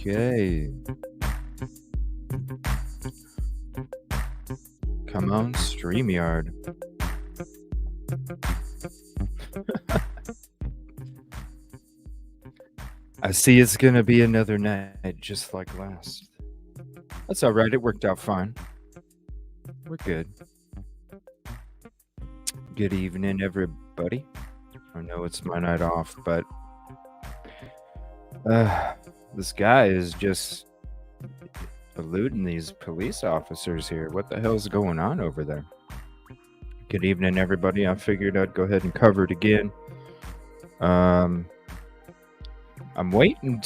Okay. Come on, StreamYard. I see it's gonna be another night just like last. That's all right. It worked out fine. We're good. Good evening, everybody. I know it's my night off, but this guy is just eluding these police officers here. What the hell's going on over there? Good evening, everybody. I figured I'd go ahead and cover it again. I'm waiting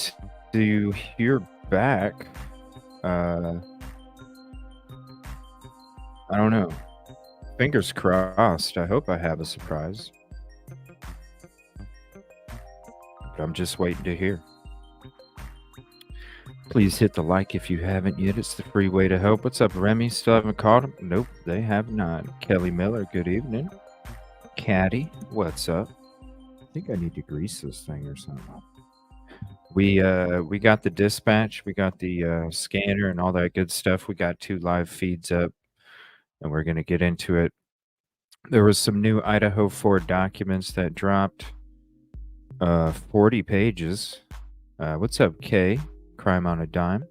to hear back. I don't know. Fingers crossed. I hope I have a surprise. But I'm just waiting to hear. Please hit the like if you haven't yet. It's the free way to help. What's up, Remy? Still haven't called him? Nope, they have not. Kelly Miller, good evening. Caddy, what's up? I think I need to grease this thing or something. We got the dispatch, we got the scanner and all that good stuff. We got 2 live feeds up, and we're gonna get into it. There was some new Idaho 4 documents that dropped. 40 pages. What's up, Kay? Crime on a Dime.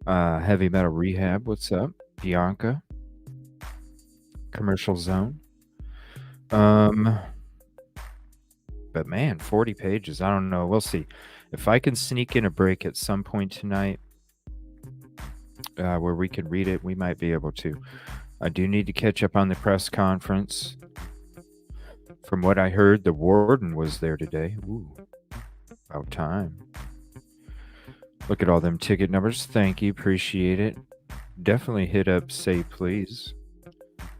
Heavy Metal Rehab, what's up? Bianca. Commercial Zone. But man, 40 pages. I don't know. We'll see. If I can sneak in a break at some point tonight where we can read it, we might be able to. I do need to catch up on the press conference. From what I heard, the warden was there today. Ooh, about time. Look at all them ticket numbers. Thank you. Appreciate it. Definitely hit up Say Please.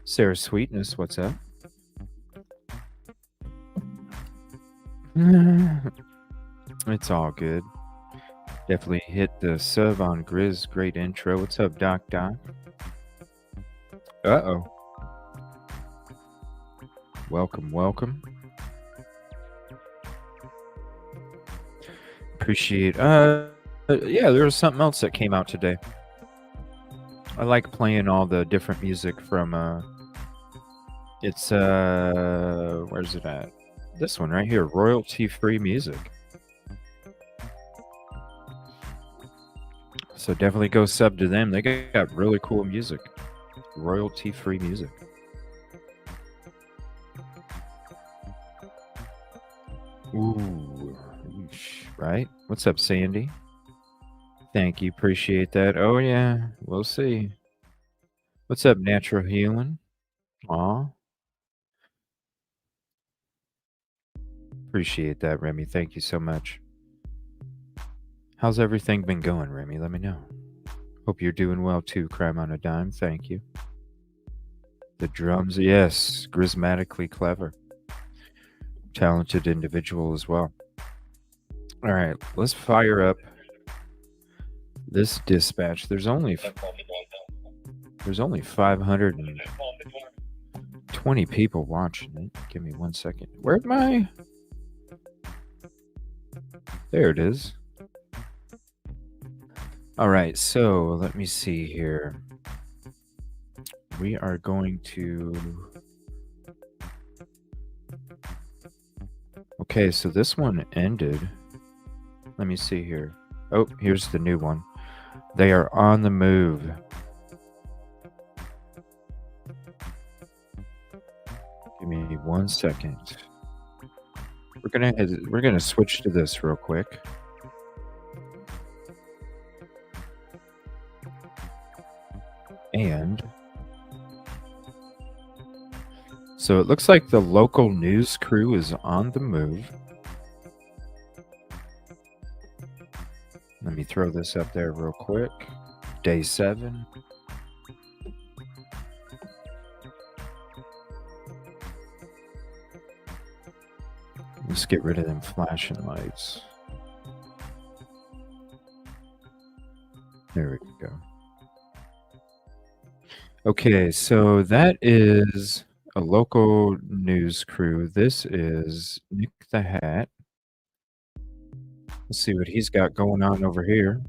Sarah Sweetness, what's up? It's all good. Definitely hit the sub on Grizz. Great intro. What's up, Doc? Uh-oh. Welcome. Appreciate yeah, there was something else that came out today. I like playing all the different music from it's where's it at? This one right here, royalty-free music. So definitely go sub to them. They got really cool music. Royalty-free music. Ooh, right? What's up, Sandy? Thank you. Appreciate that. Oh, yeah. We'll see. What's up, Natural Healing? Aw. Appreciate that, Remy. Thank you so much. How's everything been going, Remy? Let me know. Hope you're doing well, too. Crime on a Dime. Thank you. The drums, yes. Charismatically clever. Talented individual as well. All right. Let's fire up this dispatch. There's only 520 people watching it. Give me 1 second. Where'd my... There it is. All right, so let me see here. we are going to... Okay, so this one ended. Let me see here. Oh, here's the new one. They are on the move. Give me 1 second. We're gonna switch to this real quick. And so it looks like the local news crew is on the move. Let me throw this up there real quick. Day 7. Let's get rid of them flashing lights. There we go. Okay, so that is a local news crew. This is Nick the Hat. Let's see what he's got going on over here.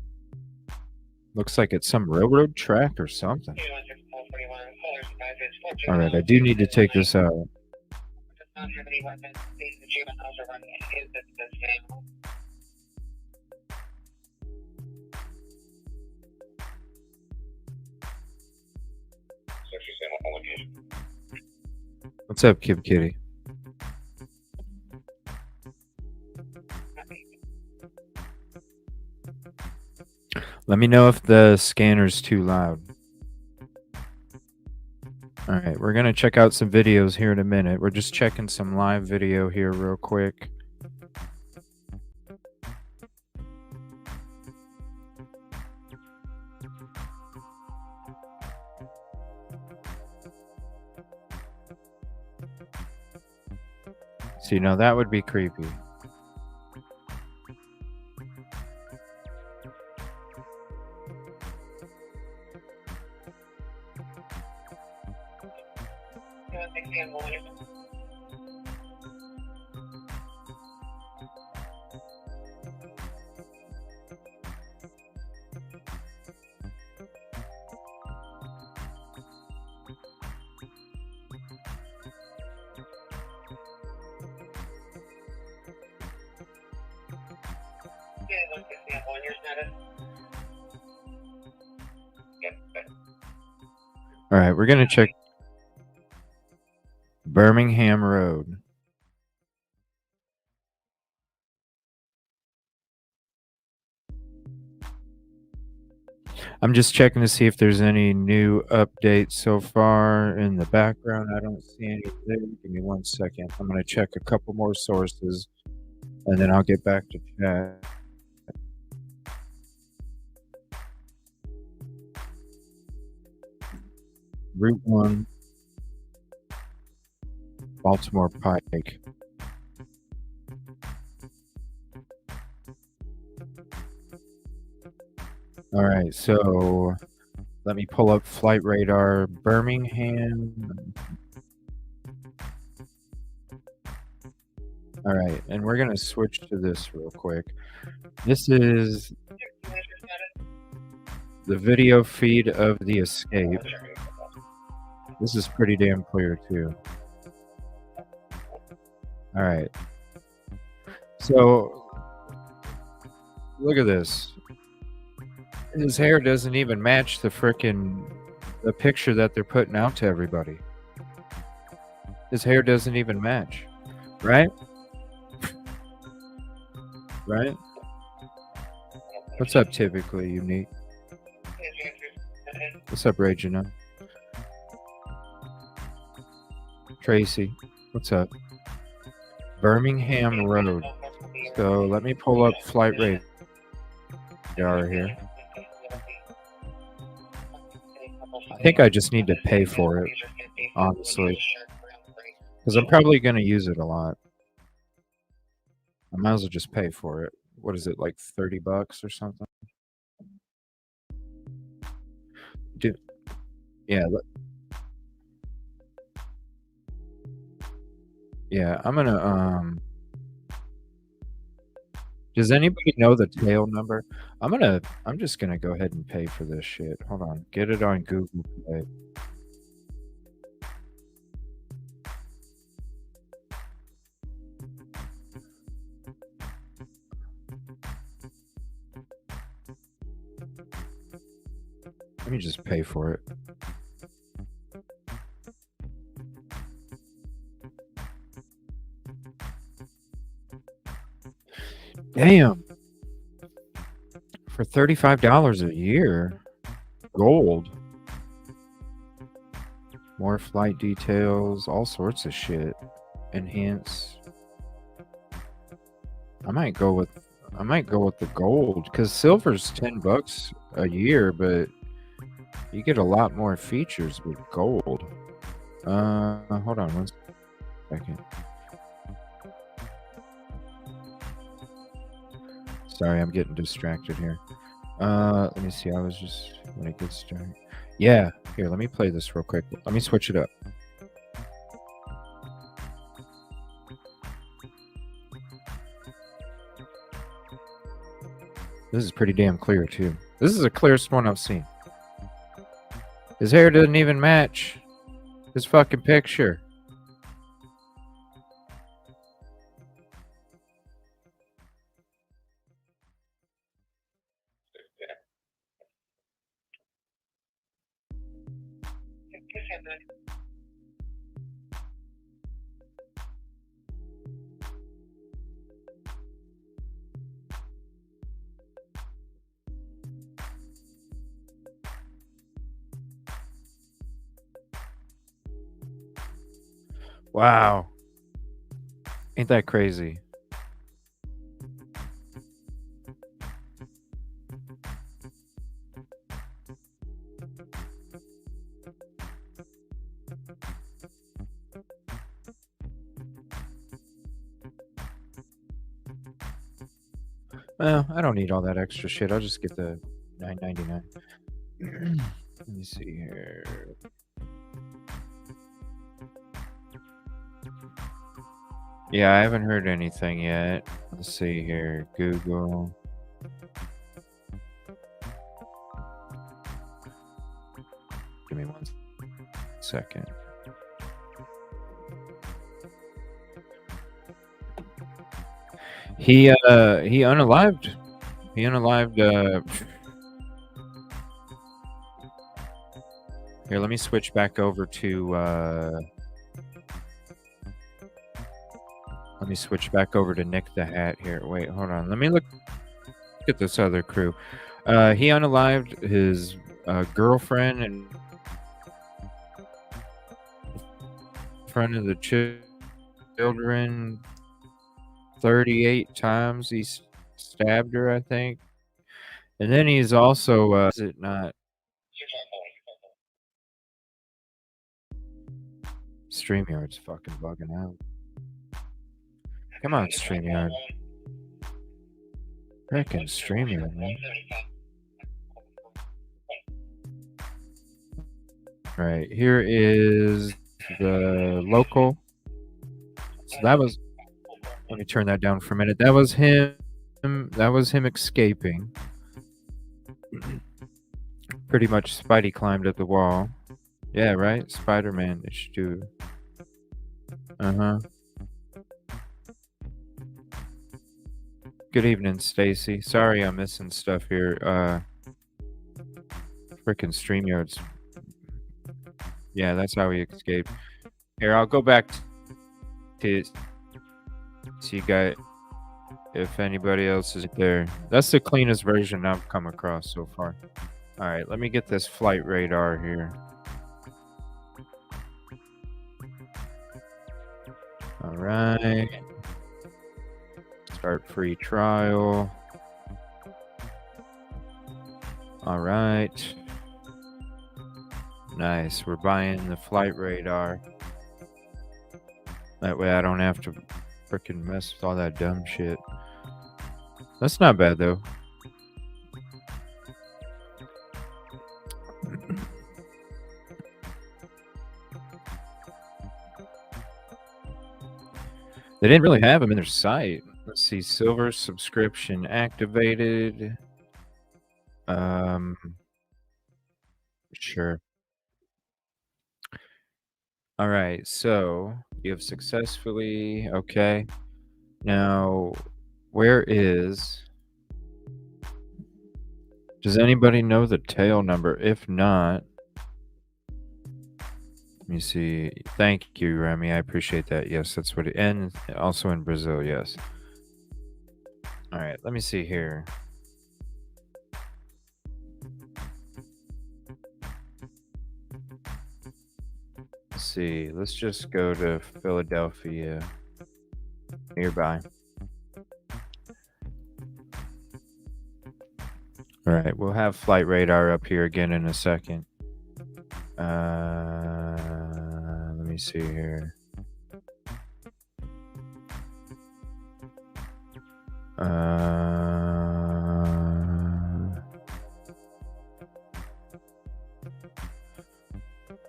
Looks like it's some railroad track or something. All right, I do need to take this out. What's up, Kid Kitty? Let me know if the scanner's too loud. All right, we're going to check out some videos here in a minute. We're just checking some live video here real quick. See, now that would be creepy. All right, we're going to check Birmingham Road. I'm just checking to see if there's any new updates so far in the background. I don't see anything. Give me 1 second. I'm going to check a couple more sources, and then I'll get back to chat. Route 1, Baltimore Pike. All right, so let me pull up flight radar. Birmingham. All right, and we're going to switch to this real quick. This is the video feed of the escape. This is pretty damn clear, too. All right. So, look at this. His hair doesn't even match the picture that they're putting out to everybody. His hair doesn't even match. Right? Right? What's up, Typically Unique? What's up, Regina? Tracy, what's up? Birmingham Road. So let me pull up flight radar here. I think I just need to pay for it, honestly, because I'm probably going to use it a lot. I might as well just pay for it. What is it, like $30 or something? Dude, yeah. Yeah, I'm gonna does anybody know the tail number? I'm just gonna go ahead and pay for this shit. Hold on. Get it on Google Play. Let me just pay for it. Damn. For $35 a year. Gold. More flight details, all sorts of shit. Enhance. I might go with the gold because silver's $10 a year, but you get a lot more features with gold. Hold on 1 second. Sorry, I'm getting distracted here. Let me see. I was just when it gets started. Yeah, here. Let me play this real quick. Let me switch it up. This is pretty damn clear too. This is the clearest one I've seen. His hair doesn't even match his fucking picture. Wow. Ain't that crazy? Well, I don't need all that extra shit. I'll just get the $9.99. Let me see here. Yeah, I haven't heard anything yet. Let's see here. Google. Give me 1 second. He unalived. He unalived. Here, let me switch back over to. Let me switch back over to Nick the Hat here. Wait, hold on. Let me look at this other crew. He unalived his girlfriend in front of the children 38 times. He stabbed her, I think. And then he's also, is it not? StreamYard's fucking bugging out. Come on, StreamYard. Frickin' StreamYard, man. Right, here is the local. So that was, let me turn that down for a minute. That was him. That was him escaping. Pretty much Spidey climbed up the wall. Yeah, right? Spider-Man, they should do. Uh-huh. Good evening, Stacy. Sorry I'm missing stuff here. Frickin' StreamYards. Yeah, that's how he escaped. Here, I'll go back to see you guys if anybody else is there. That's the cleanest version I've come across so far. All right, let me get this flight radar here. All right. Start free trial. All right. Nice. We're buying the flight radar. That way I don't have to freaking mess with all that dumb shit. That's not bad though. They didn't really have them in their site. Let's see, silver subscription activated. Sure. All right, so you have successfully, okay. Now, where is Does anybody know the tail number? If not, let me see. Thank you, Remy. I appreciate that. Yes, that's what it. And also in Brazil, yes. All right, let me see here. Let's see. Let's just go to Philadelphia. Nearby. All right, we'll have flight radar up here again in a second. Let me see here.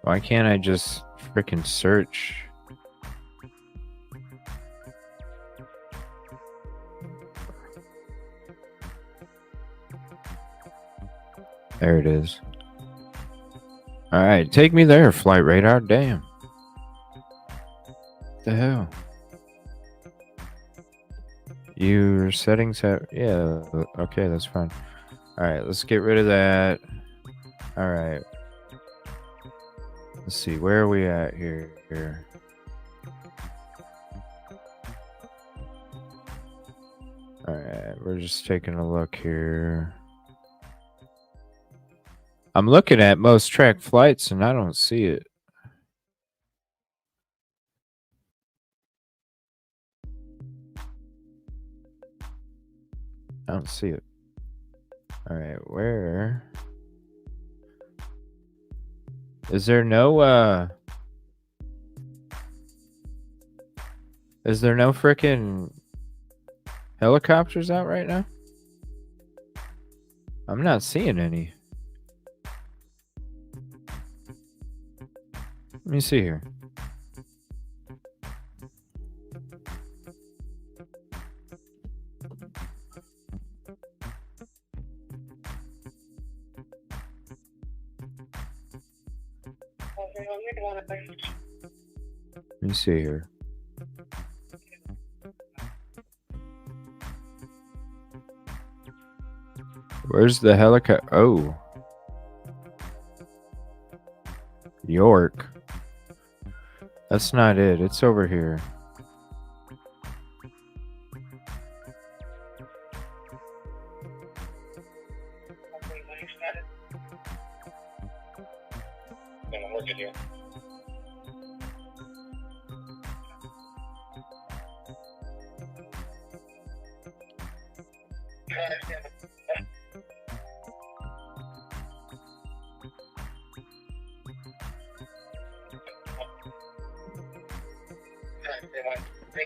Why can't I just freaking search? There it is. All right, take me there, flight radar. Damn. What the hell? Your settings have... Yeah, okay, that's fine. All right, let's get rid of that. All right. Let's see, where are we at here? All right, we're just taking a look here. I'm looking at most track flights and I don't see it. I don't see it. All right, where? Is there no frickin' helicopters out right now? I'm not seeing any. Let me see here. Let me see here. Where's the helicopter? Oh. York. That's not it. It's over here.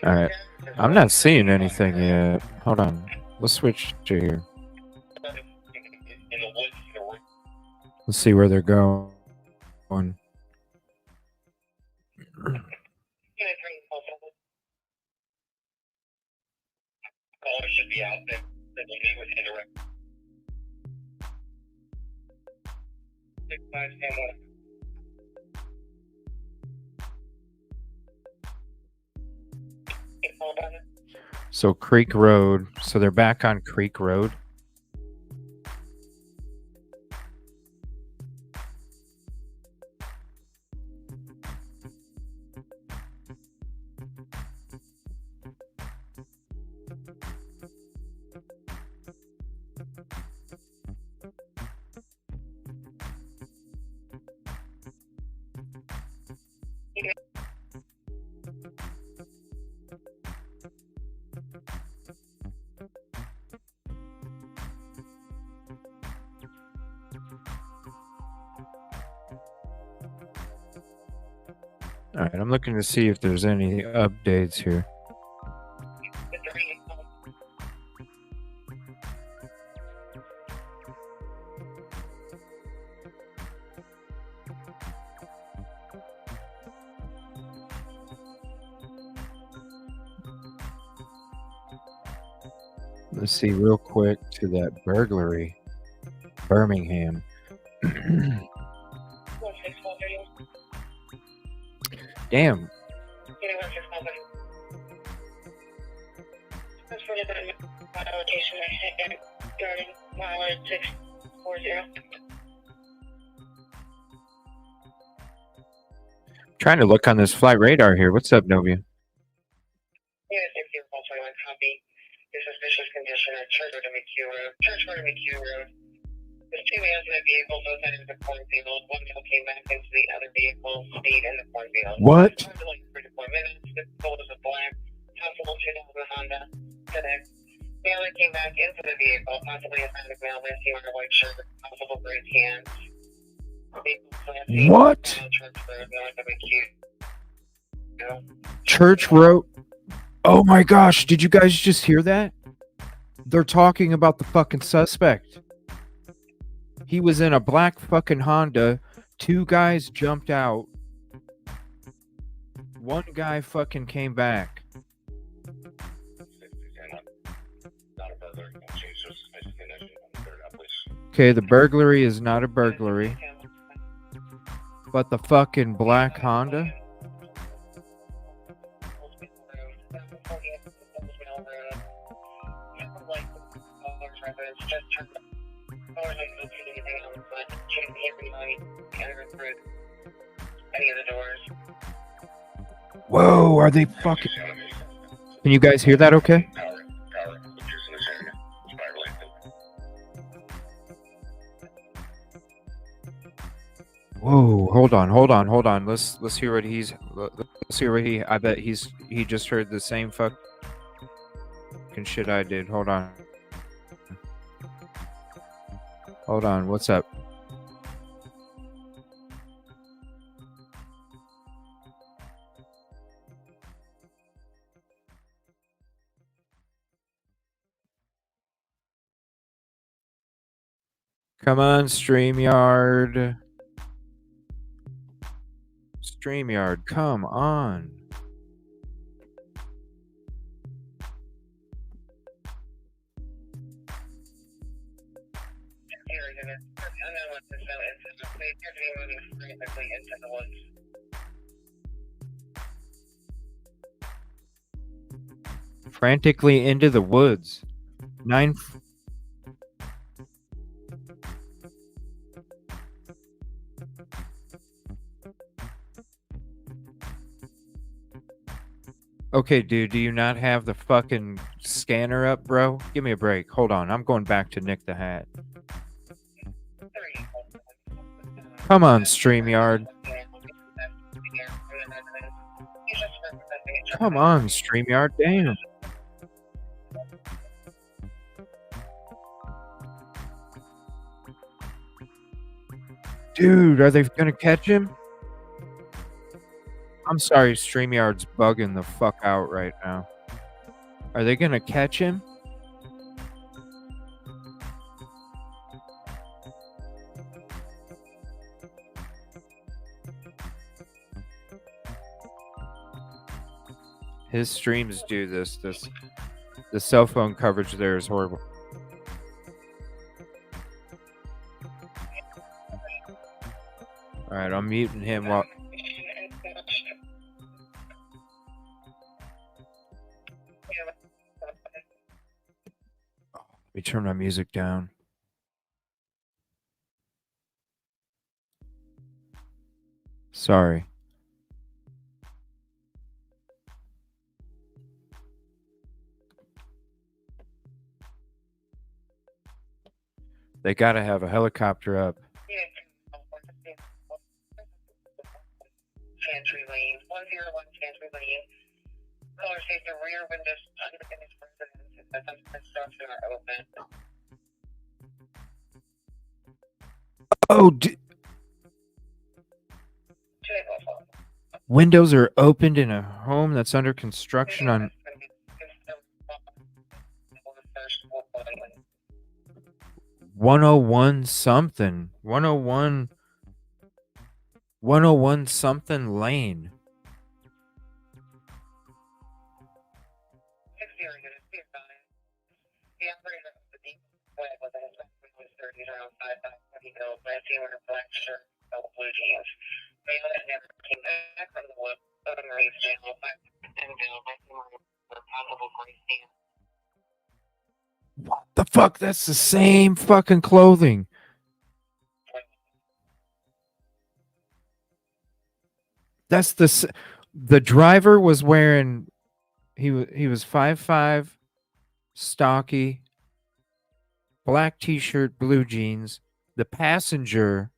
All right. I'm not seeing anything yet. Hold on. Let's switch to here. Let's see where they're going. Should be out there. That will meet with indirect. 65 So Creek Road. So they're back on Creek Road. All right, I'm looking to see if there's any updates here. Let's see real quick to that burglary. Birmingham. Damn. Trying to look on this flight radar here. What's up, Novia? Copy. Your suspicious condition at Church Road to McHugh Road. Church Road to McHugh Road. There's two males in a vehicle, both entered the cornfield. One male came back into the other vehicle, stayed in the cornfield. What? Time delayed 3 to 4 minutes. This vehicle was a black, possible 2000 Honda Civic. Male that came back into the vehicle, possibly a Hispanic male, Nancy on a white shirt, possible gray pants. What? Church Road, north of McHugh. Church Road? Oh my gosh, did you guys just hear that? They're talking about the fucking suspect. He was in a black fucking Honda. 2 guys jumped out. 1 guy fucking came back. Okay, the burglary is not a burglary. But the fucking black Honda? Whoa, are they fucking... Can you guys hear that okay? Whoa, hold on. Let's hear what he's... Let's hear what he... I bet he just heard the same fucking shit I did. Hold on, what's up? Come on, StreamYard. StreamYard, come on. Frantically into the woods. 9... Okay, dude, do you not have the fucking scanner up, bro? Give me a break. Hold on, I'm going back to Nick the Hat. Come on, StreamYard. Come on, StreamYard, damn. Dude, are they gonna catch him? I'm sorry, StreamYard's bugging the fuck out right now. Are they gonna catch him? His streams do this. The cell phone coverage there is horrible. Alright, I'm muting him while... Let me turn my music down. Sorry. They gotta have a helicopter up. Chantry Lane, 101 Chantry Lane. Caller says the rear windows under his residence and the construction are open. Oh, windows are opened in a home that's under construction on 101 something. 101 something lane. The operator of the deep web was was 30s around 5 ago, glancing with a black shirt, blue jeans. Male that never came back from the wood, Marie's jail, and jail, possible gray pants. What the fuck? That's the same fucking clothing. That's the driver was wearing he was 5'5", stocky, black t-shirt, blue jeans. The passenger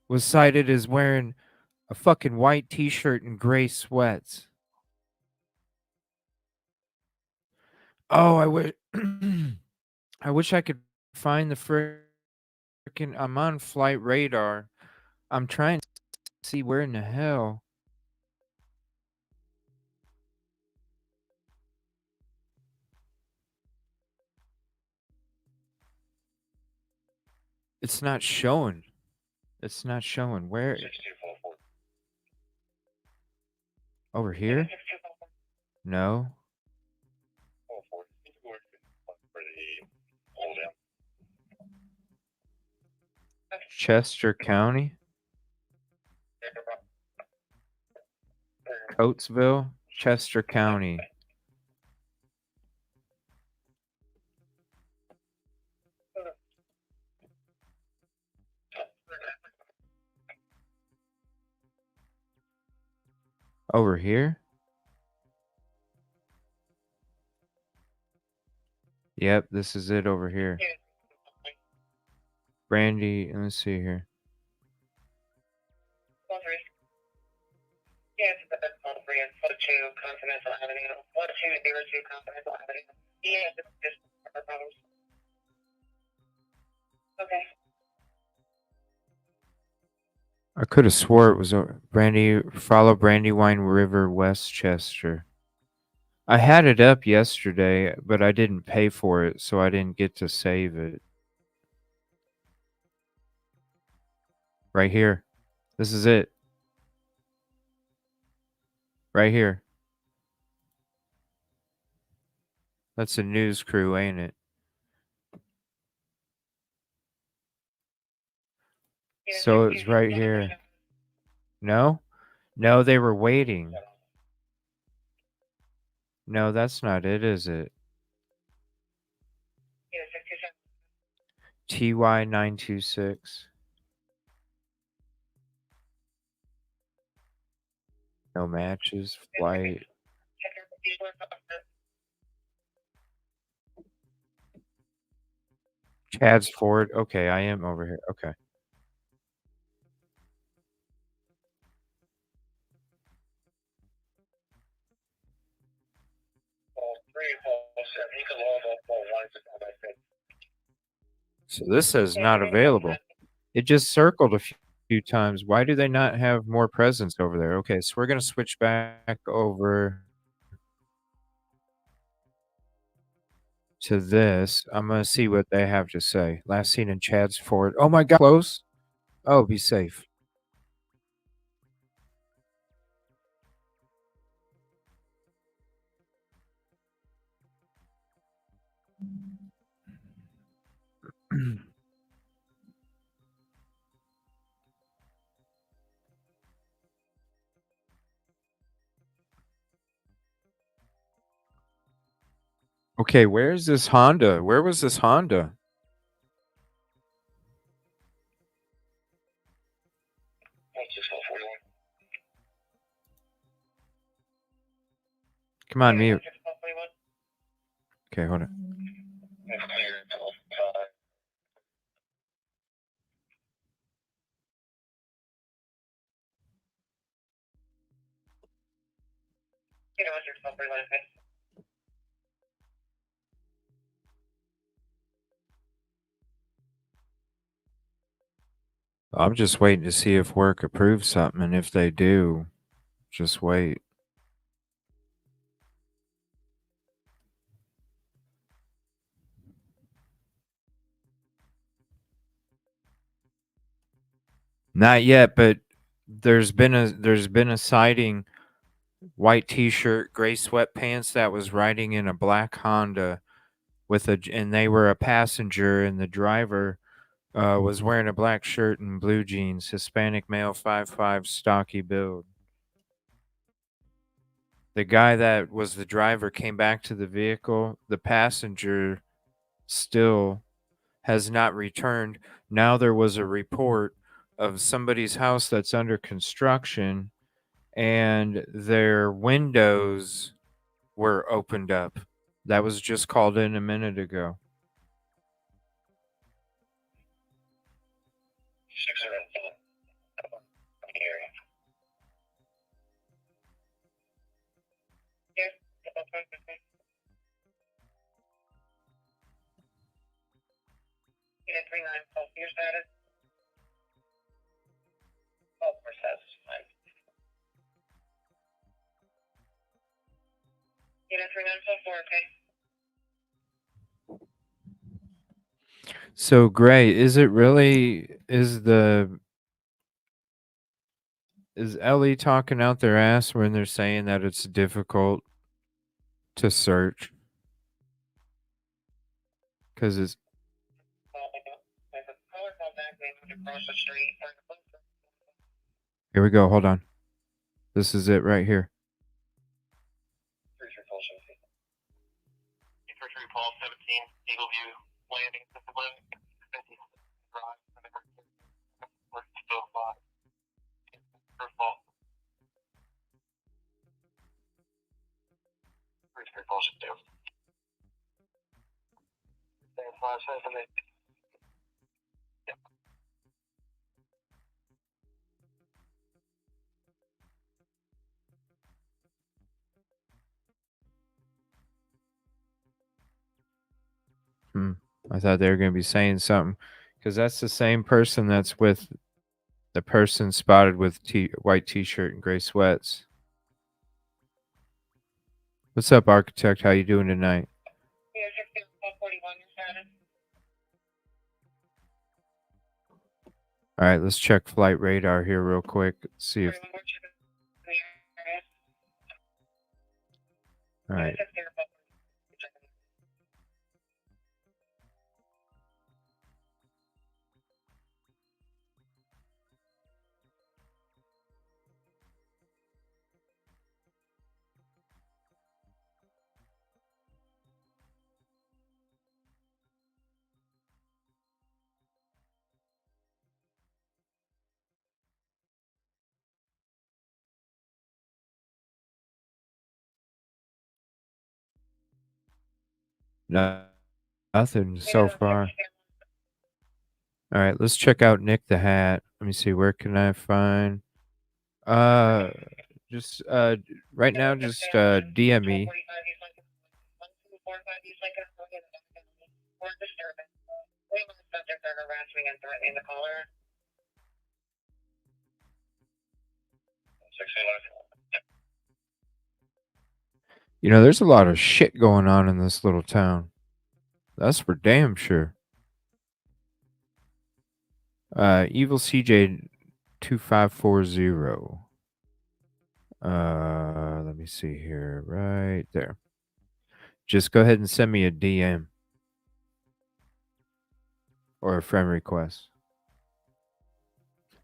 was cited as wearing a fucking white t-shirt and gray sweats. Oh, I wish I could find the frickin' I'm on flight radar. I'm trying to see where in the hell. It's not showing. It's not showing. Where? 6244. Over here? 6244. No. 44. For the hold down. Chester County? Coatesville? Chester County. Over here? Yep, this is it over here. Brandy, let's see here. Yes, it's the call for you. 2 Continental Avenue. 1202 Continental Avenue. Yes, it's just proposed. Okay. I could have swore it was follow Brandywine River, Westchester. I had it up yesterday, but I didn't pay for it, so I didn't get to save it. Right here. This is it. Right here. That's a news crew, ain't it? So it's right here. No? No, they were waiting. No, that's not it, is it? TY926. No matches. Flight. Chad's Ford. Okay, I am over here. Okay. So this says not available. It just circled a few times. Why do they not have more presence over there? Okay, so we're going to switch back over to this. I'm going to see what they have to say. Last seen in Chad's Ford. Oh my God, close. Oh, be safe. Okay, where's this Honda? Where was this Honda? Come on, mute. Okay, hold on. I'm just waiting to see if work approves something, and if they do, just wait. Not yet, but there's been a sighting, white t-shirt, gray sweatpants that was riding in a black Honda and they were a passenger, and the driver was wearing a black shirt and blue jeans, Hispanic male, 5'5", stocky build. The guy that was the driver came back to the vehicle. The passenger still has not returned. Now there was a report of somebody's house that's under construction, and their windows were opened up. That was just called in a minute ago. 604 area. Yeah. Unit 39, your status? Oh, for status is fine. Unit 3944, okay? So, Gray, is it really, is Ellie talking out their ass when they're saying that it's difficult to search? Because it's. Here we go. Hold on. This is it right here. Paul 17, Eagle View, landing, drive, first ball. Paul should do. Stand 5 7 8. Yep. I thought they were going to be saying something, because that's the same person that's with the person spotted with white t-shirt and gray sweats. What's up, architect? How you doing tonight? All right, let's check flight radar here real quick. See if. All right. Nothing so far. All right, let's check out Nick the Hat. Let me see, where can I find just right now, just DM me. You know, there's a lot of shit going on in this little town. That's for damn sure. EvilleCJ 2540. Let me see here. Right there. Just go ahead and send me a DM or a friend request.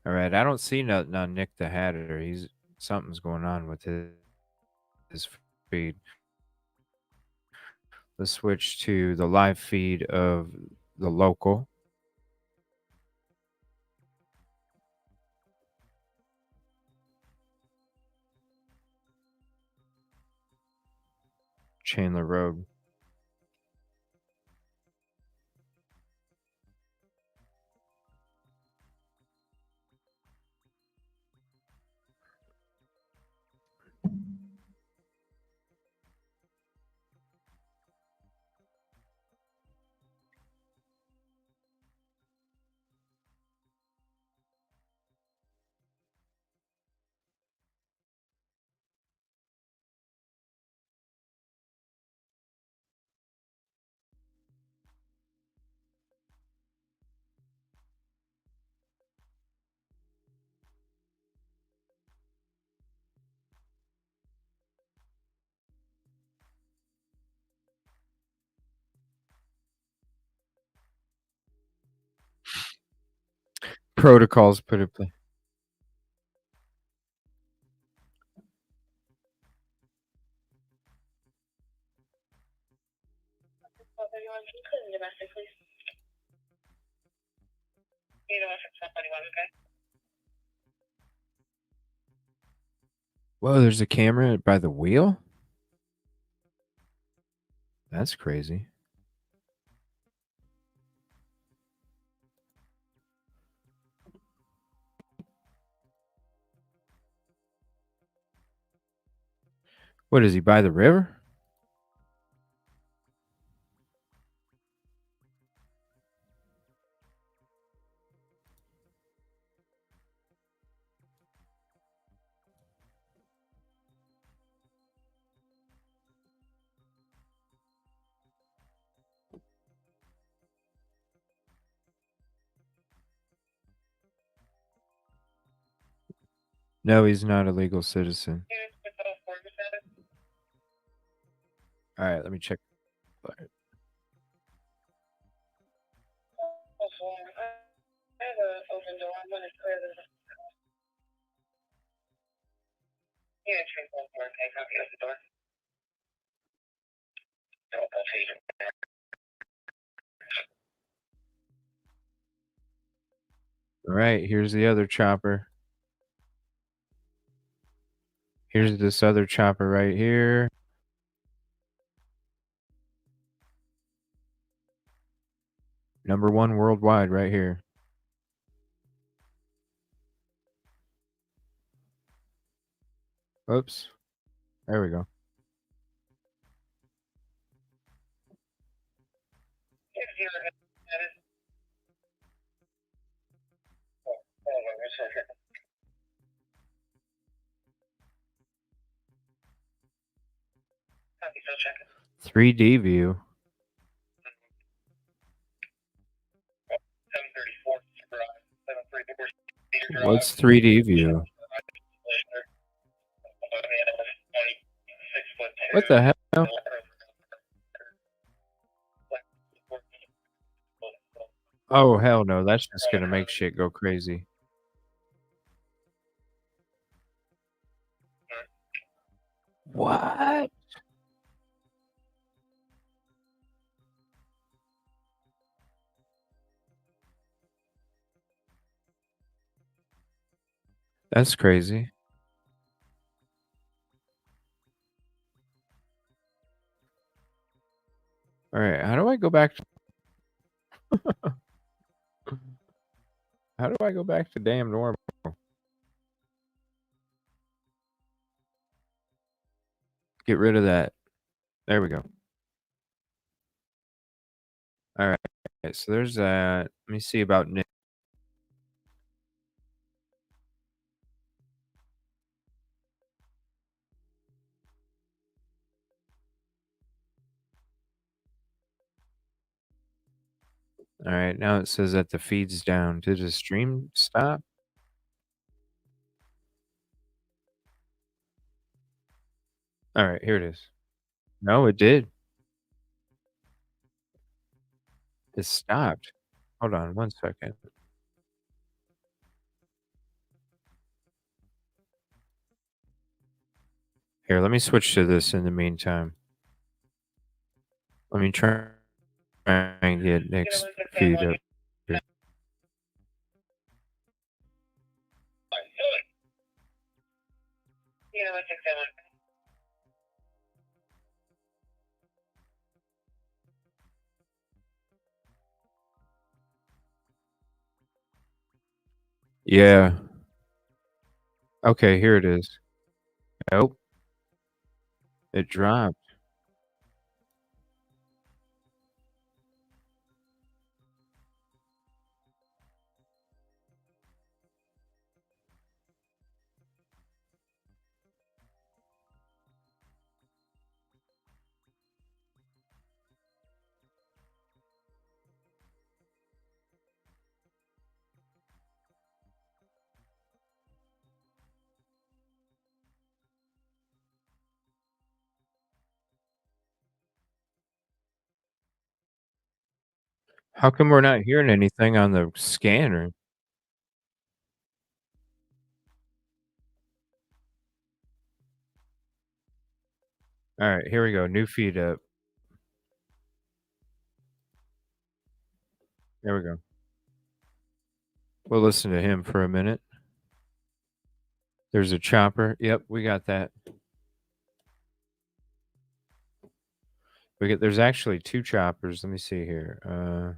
All right, I don't see nothing on Nick the Hatter. He's something's going on with his feed. Let's switch to the live feed of the local. Chandler Road. Protocols put in place. Domestic, please. You know if it's somebody, okay? Whoa, there's a camera by the wheel? That's crazy. What is he by the river? No, he's not a legal citizen. All right, let me check. All right, here's the other chopper. Here's this other chopper right here. #1 worldwide right here. Oops. There we go. Checking. 3D view. 734 What's 3D view? What the hell? Oh, hell no. That's just going to make shit go crazy. What? That's crazy. All right, how do I go back to How do I go back to damn normal? Get rid of that. There we go. All right. So there's that. Let me see about Nick. All right, now it says that the feed's down. Did the stream stop? All right, here it is. No, it did. It stopped. Hold on 1 second. Here, let me switch to this in the meantime. Let me try and get Nick's feed up here. Yeah. Okay, here it is. Nope. It dropped. How come we're not hearing anything on the scanner? All right, here we go. New feed up. There we go. We'll listen to him for a minute. There's a chopper. Yep, we got that. There's actually two choppers. Let me see here.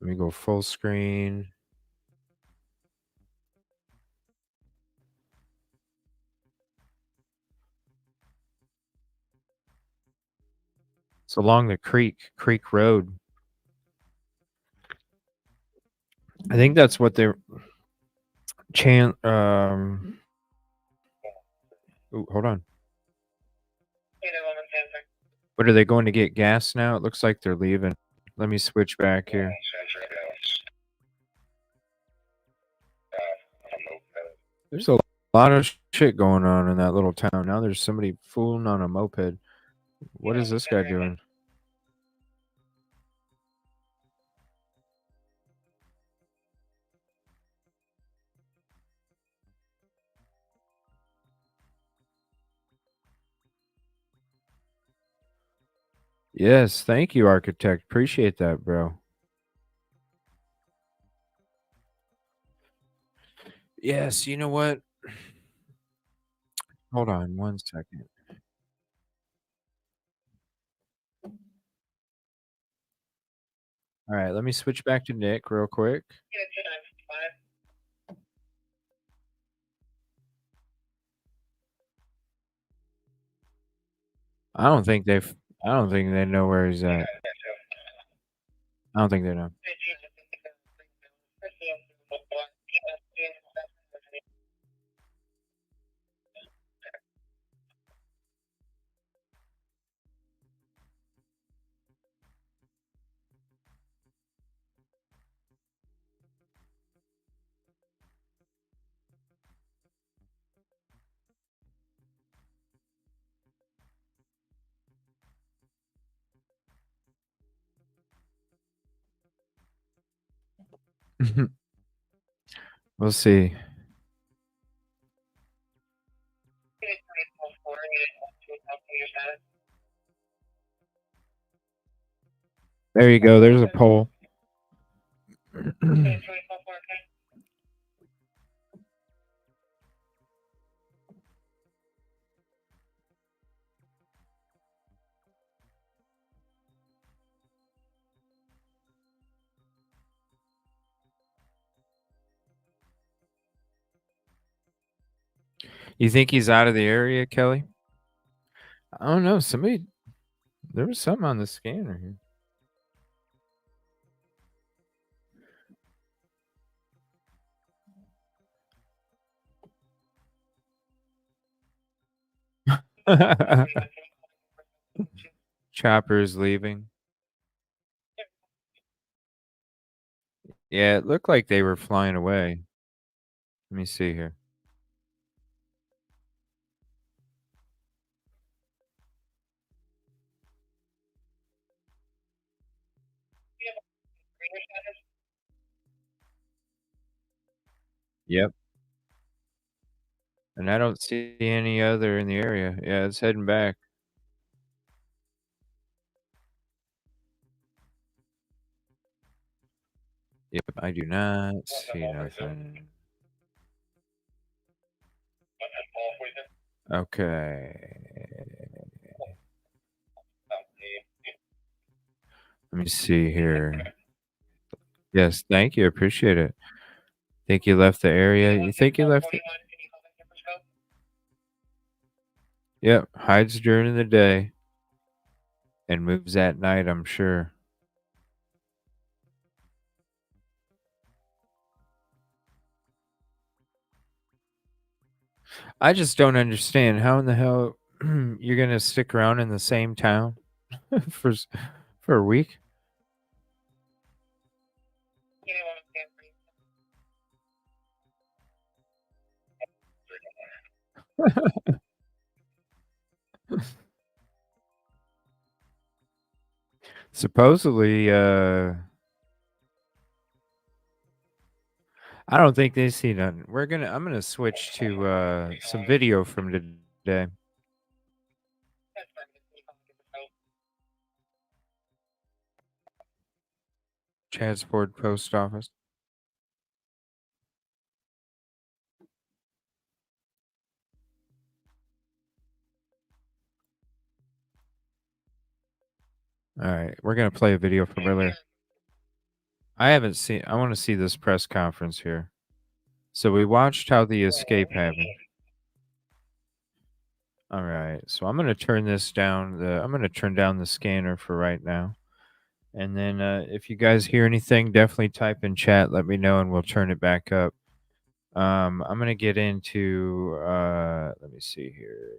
Let me go full screen. It's along the Creek Road. I think that's what they're ooh, hold on. What are they going to get gas now? It looks like they're leaving. Let me switch back here. There's a lot of shit going on in that little town. Now there's somebody fooling on a moped. What is this guy doing? Yes, thank you, architect. Appreciate that, bro. Yes, you know what? Hold on one second. All right, let me switch back to Nick real quick. I don't think they know where he's at. I don't think they know. We'll see. There you go. There's a pole. You think he's out of the area, Kelly? I don't know. There was something on the scanner here. Chopper is leaving. Yeah, it looked like they were flying away. Let me see here. Yep. And I don't see any other in the area. Yeah, it's heading back. Yep, I do not see nothing. Okay. Let me see here. Yes, thank you. Appreciate it. Think you left the area? You think you left it? Yep, hides during the day and moves at night, I'm sure. I just don't understand how in the hell you're gonna stick around in the same town for for a week. Supposedly, I don't think they see nothing. I'm gonna switch to some video from today. Transport post office. All right, we're gonna play a video from earlier. I haven't seen. I want to see this press conference here. So we watched how the escape happened. All right, so I'm gonna turn this down. I'm gonna turn down the scanner for right now, and then if you guys hear anything, definitely type in chat. Let me know, and we'll turn it back up. I'm gonna get into. Let me see here.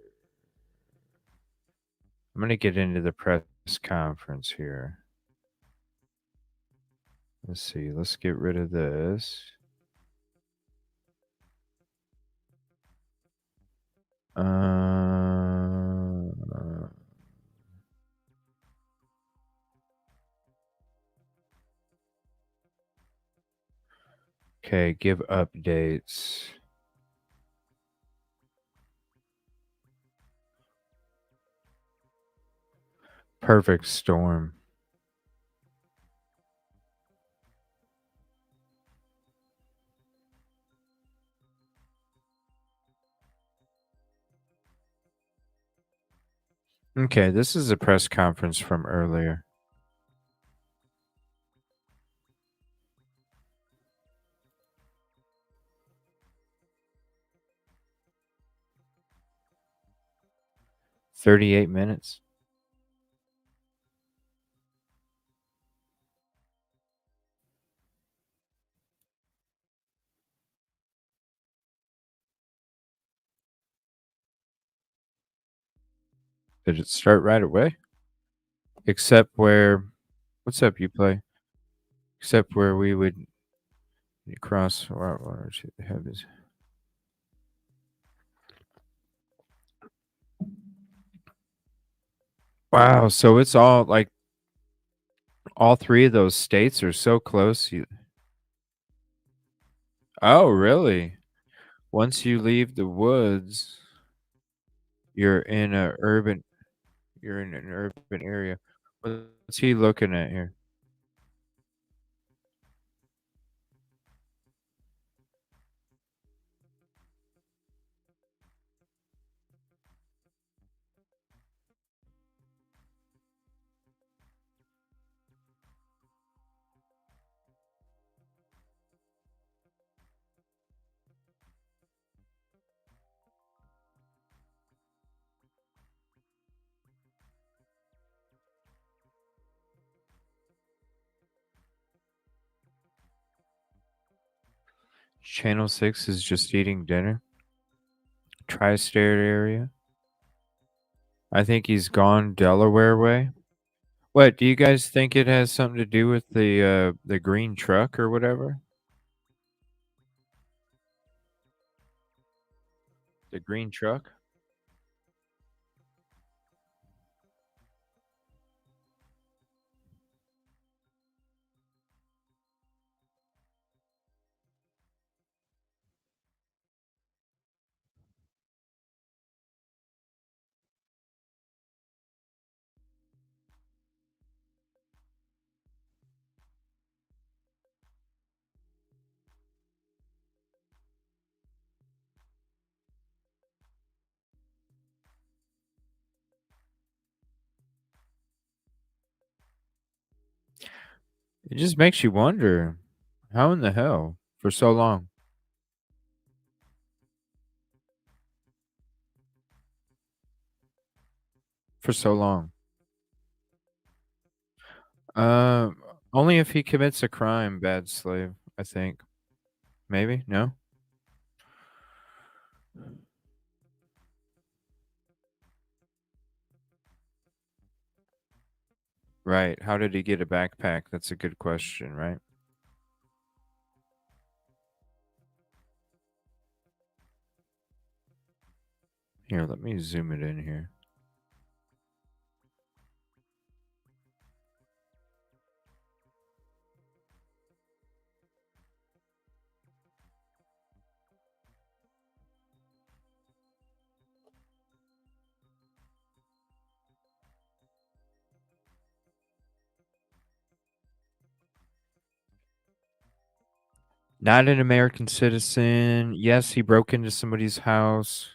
I'm gonna get into the press conference here. Let's see. Let's get rid of this. Okay, give updates. Perfect storm. Okay, this is a press conference from earlier. $38 minutes. Did it start right away? Except where, what's up, you play? Except where we would cross, or have this. Wow, so it's all like all three of those states are so close. Oh, really? Once you leave the woods, you're in a urban. You're in an urban area. What's he looking at here? Channel 6 is just eating dinner. Tri-state area. I think he's gone Delaware way. What, do you guys think it has something to do with the green truck or whatever? The green truck? It just makes you wonder, how in the hell for so long? For so long. Um, Only if he commits a crime, bad slave, I think. Maybe? No? Right. How did he get a backpack? That's a good question, right? Here, let me zoom it in here. Not an American citizen. Yes, he broke into somebody's house.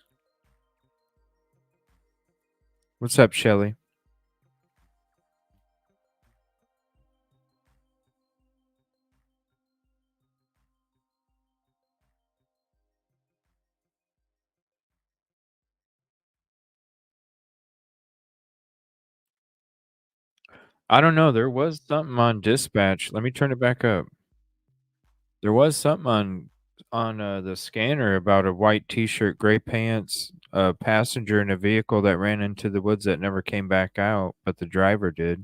What's up, Shelly? I don't know, there was something on dispatch. Let me turn it back up. There was something on the scanner about a white T-shirt, gray pants, a passenger in a vehicle that ran into the woods that never came back out, but the driver did.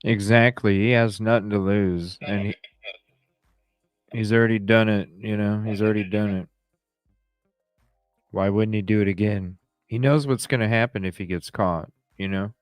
Exactly, he has nothing to lose, and he's already done it, he's already done it. Why wouldn't he do it again? He knows what's gonna happen if he gets caught, you know?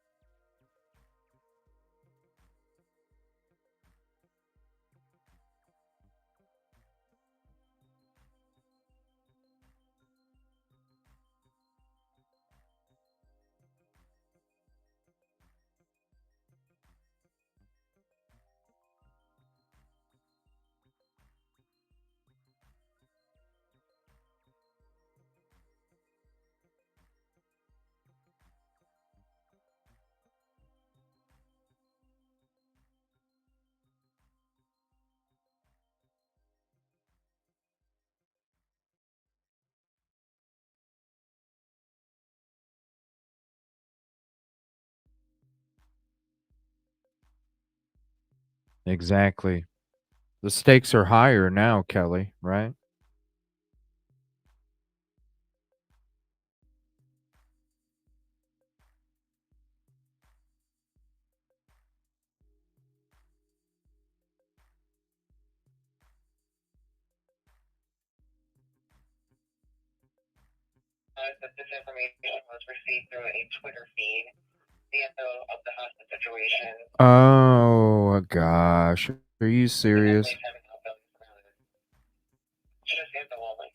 Exactly. The stakes are higher now, Kelly, right? That this information was received through a Twitter feed. The info of the hostage situation. Oh gosh. Are you serious? Just info only.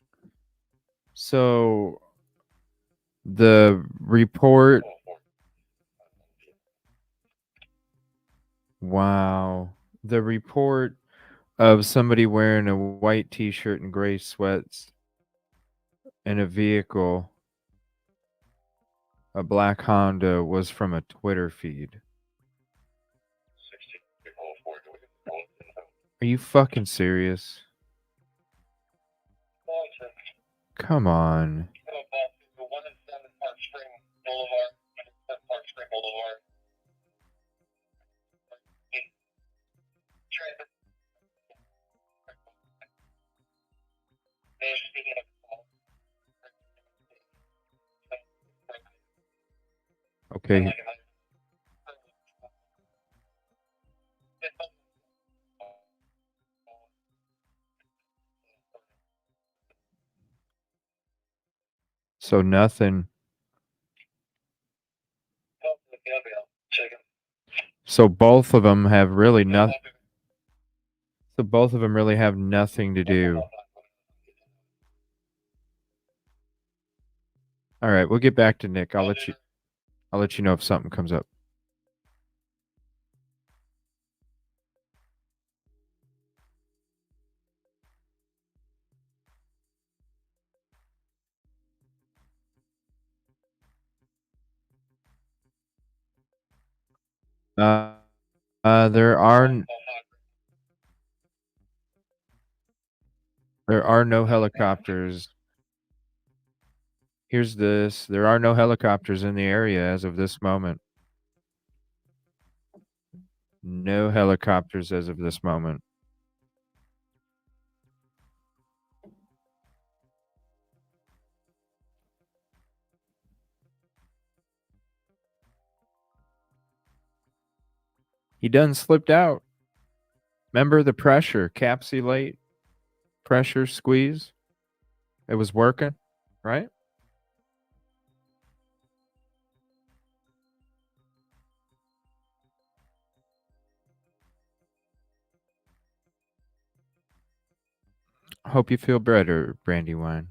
So the report. Wow. The report of somebody wearing a white t-shirt and gray sweats in a vehicle, a black Honda, was from a Twitter feed. Are you fucking serious? Come on. Okay. So nothing. So both of them have really nothing. So both of them really have nothing to do. All right, we'll get back to Nick. I'll let you know if something comes up. There are no helicopters. Here's this. There are no helicopters in the area as of this moment. No helicopters as of this moment. He done slipped out. Remember the pressure, capsulate, pressure, squeeze? It was working, right? Hope you feel better, Brandywine.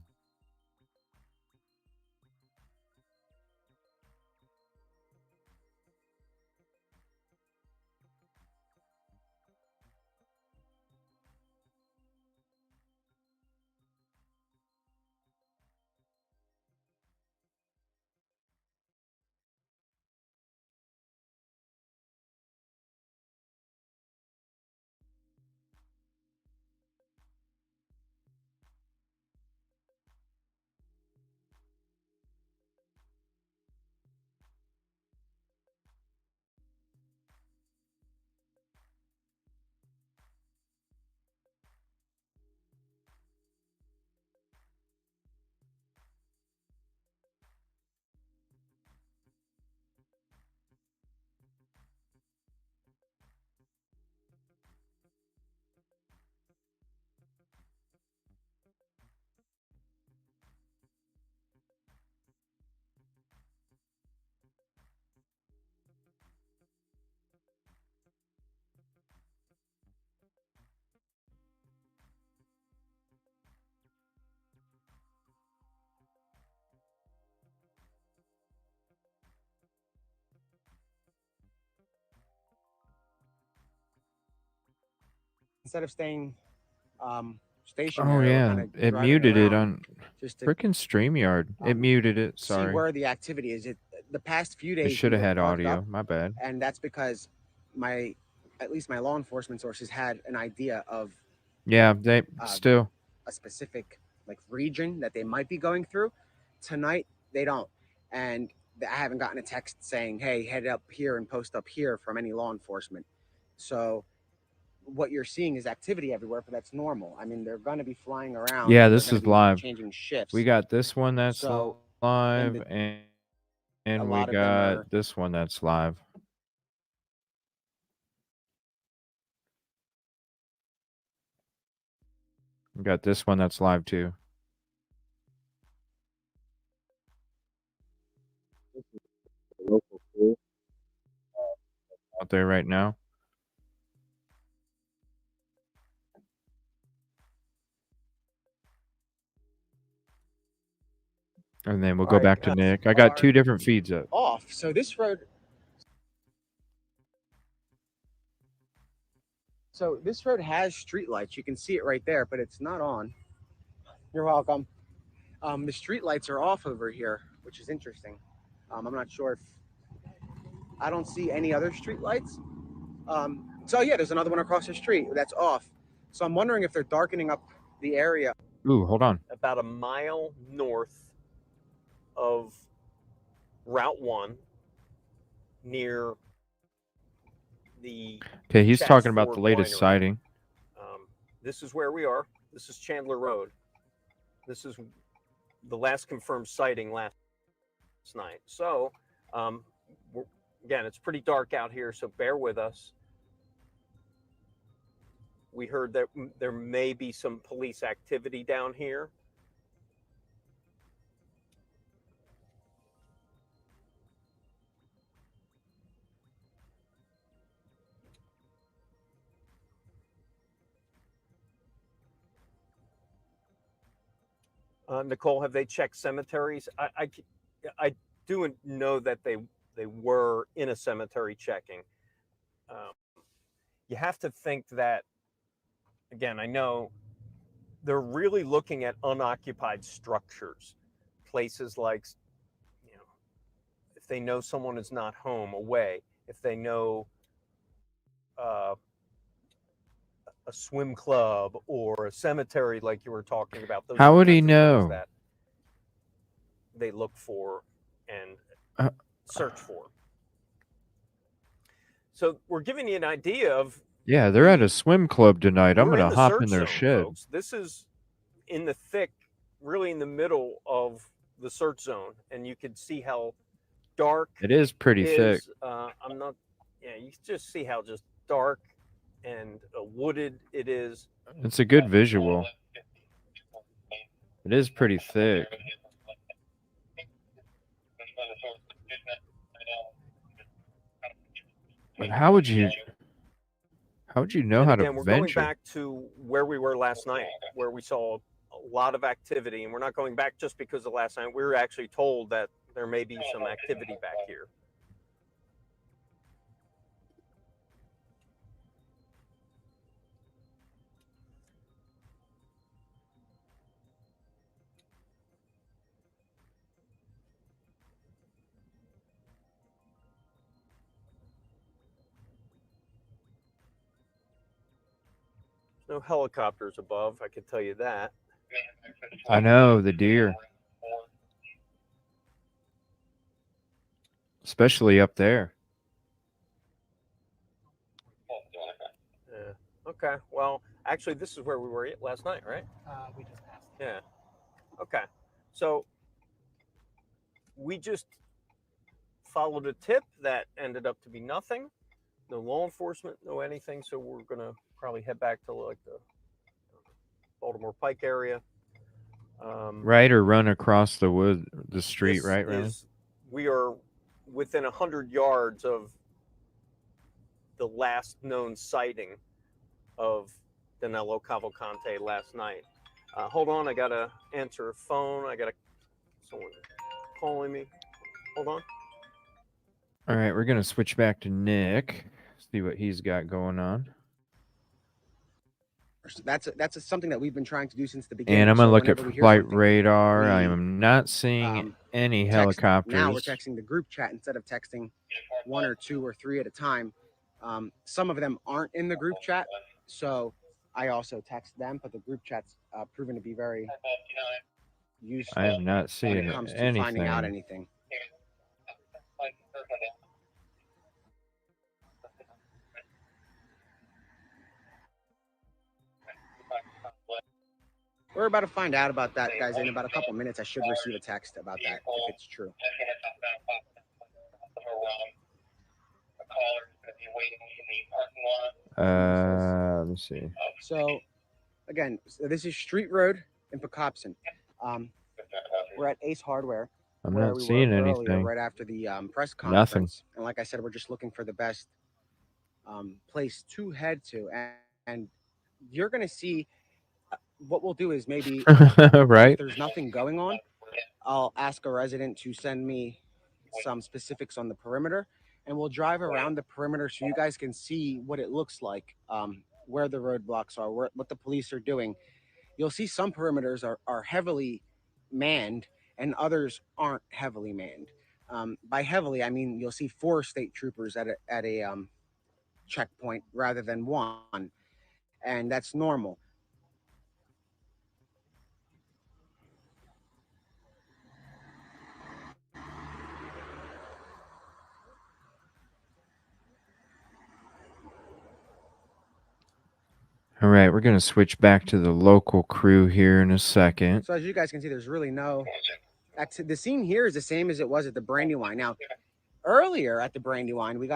Instead of staying Oh stationary, we're yeah, kind of it driving muted it around on just to freaking StreamYard. It muted it. see Sorry, where the activity is. The past few it days should we have were had clogged up, audio. My bad. and that's because at least my law enforcement sources had an idea of Yeah, they still. a specific like region that they might be going through. Tonight they don't, and I haven't gotten a text saying, "Hey, head up here and post up here" from any law enforcement. So what you're seeing is activity everywhere, but that's normal. I mean, they're going to be flying around. Yeah, They're this going to is be live. changing shifts. We got this one that's So, live, and a and we lot of them got are this one that's live. We got this one that's live too. Local crew out there right now. And then we'll go back to Nick. I got two different feeds up. off. So this road. So this road has streetlights. You can see it right there, but it's not on. You're welcome. The streetlights are off over here, which is interesting. I'm not sure if I don't see any other streetlights. So yeah, there's another one across the street that's off. So I'm wondering if they're darkening up the area. Ooh, hold on. About a mile north of Route 1 near the Okay, he's Chats talking about Ford the latest Winery. sighting. This is where we are. This is Chandler Road. This is the last confirmed sighting last night. So again, it's pretty dark out here, so bear with us. We heard that there may be some police activity down here. Nicole, have they checked cemeteries? I do know that they were in a cemetery checking. You have to think that, again, I know they're really looking at unoccupied structures, places like, you know, if they know someone is not home, away, if they know a swim club or a cemetery like you were talking about. Those How are would the he kinds of things know? that they look for and search for. So we're giving you an idea of. Yeah, they're at a swim club tonight. I'm We're going in to the hop search in their zone, shed. folks. This is in the thick, really in the middle of the search zone, and you can see how dark It is pretty thick. I'm not. Yeah, you just see how just dark and wooded it is. It's a good visual. It is pretty thick. But how would you know And how again, to we're going venture? back to where we were last night, where we saw a lot of activity. And we're not going back just because of last night. We were actually told that there may be some activity back here. No helicopters above, I can tell you that. I know, the deer. Especially up there. Yeah. Okay. Well, actually, this is where we were last night, right? We just passed. Yeah. Okay. So we just followed a tip that ended up to be nothing. No law enforcement, no anything. So we're gonna probably head back to like the Baltimore Pike area. Right, or run across the street, right, Remy? We are within 100 yards of the last known sighting of Danelo Cavalcante last night. Hold on, I gotta answer a phone. I got someone calling me. Hold on. All right, we're gonna switch back to Nick. See what he's got going on. That's something that we've been trying to do since the beginning. And I'm gonna look at whenever we hear flight something, radar. I we, am not seeing any helicopters. Now we're texting the group chat instead of texting one or two or three at a time. Some of them aren't in the group chat, so I also text them. But the group chat's proven to be very useful. I am not when seeing it comes to finding out anything. anything. We're about to find out about that, guys. In about a couple minutes, I should receive a text about that if it's true. Let's see. So, again, this is Street Road in Pocopson. We're at Ace Hardware. I'm not seeing anything. Right after the press conference. Nothing. And like I said, we're just looking for the best place to head to. And you're going to see what we'll do is maybe right. if there's nothing going on, I'll ask a resident to send me some specifics on the perimeter, and we'll drive around the perimeter so you guys can see what it looks like, where the roadblocks are, what the police are doing. You'll see some perimeters are heavily manned and others aren't heavily manned. By heavily, I mean you'll see 4 state troopers at a checkpoint rather than 1, and that's normal. All right, we're going to switch back to the local crew here in a second. So as you guys can see, there's really the scene here is the same as it was at the Brandywine. Now, earlier at the Brandywine, we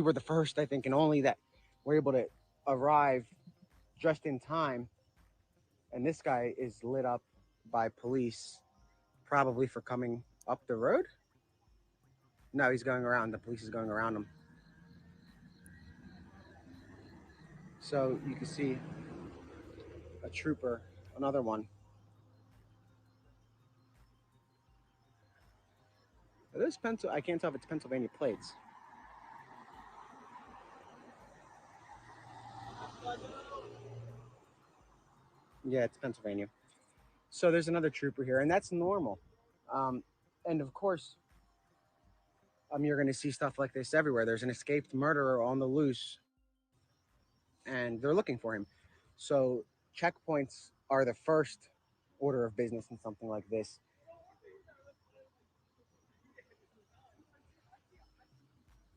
were the first, I think, and only that were able to arrive just in time. And this guy is lit up by police, probably for coming up the road. No, he's going around. The police is going around him. So you can see a trooper, another one. Are those I can't tell if it's Pennsylvania plates. Yeah, it's Pennsylvania. So there's another trooper here, and that's normal. And of course, you're going to see stuff like this everywhere. There's an escaped murderer on the loose, and they're looking for him. So checkpoints are the first order of business in something like this.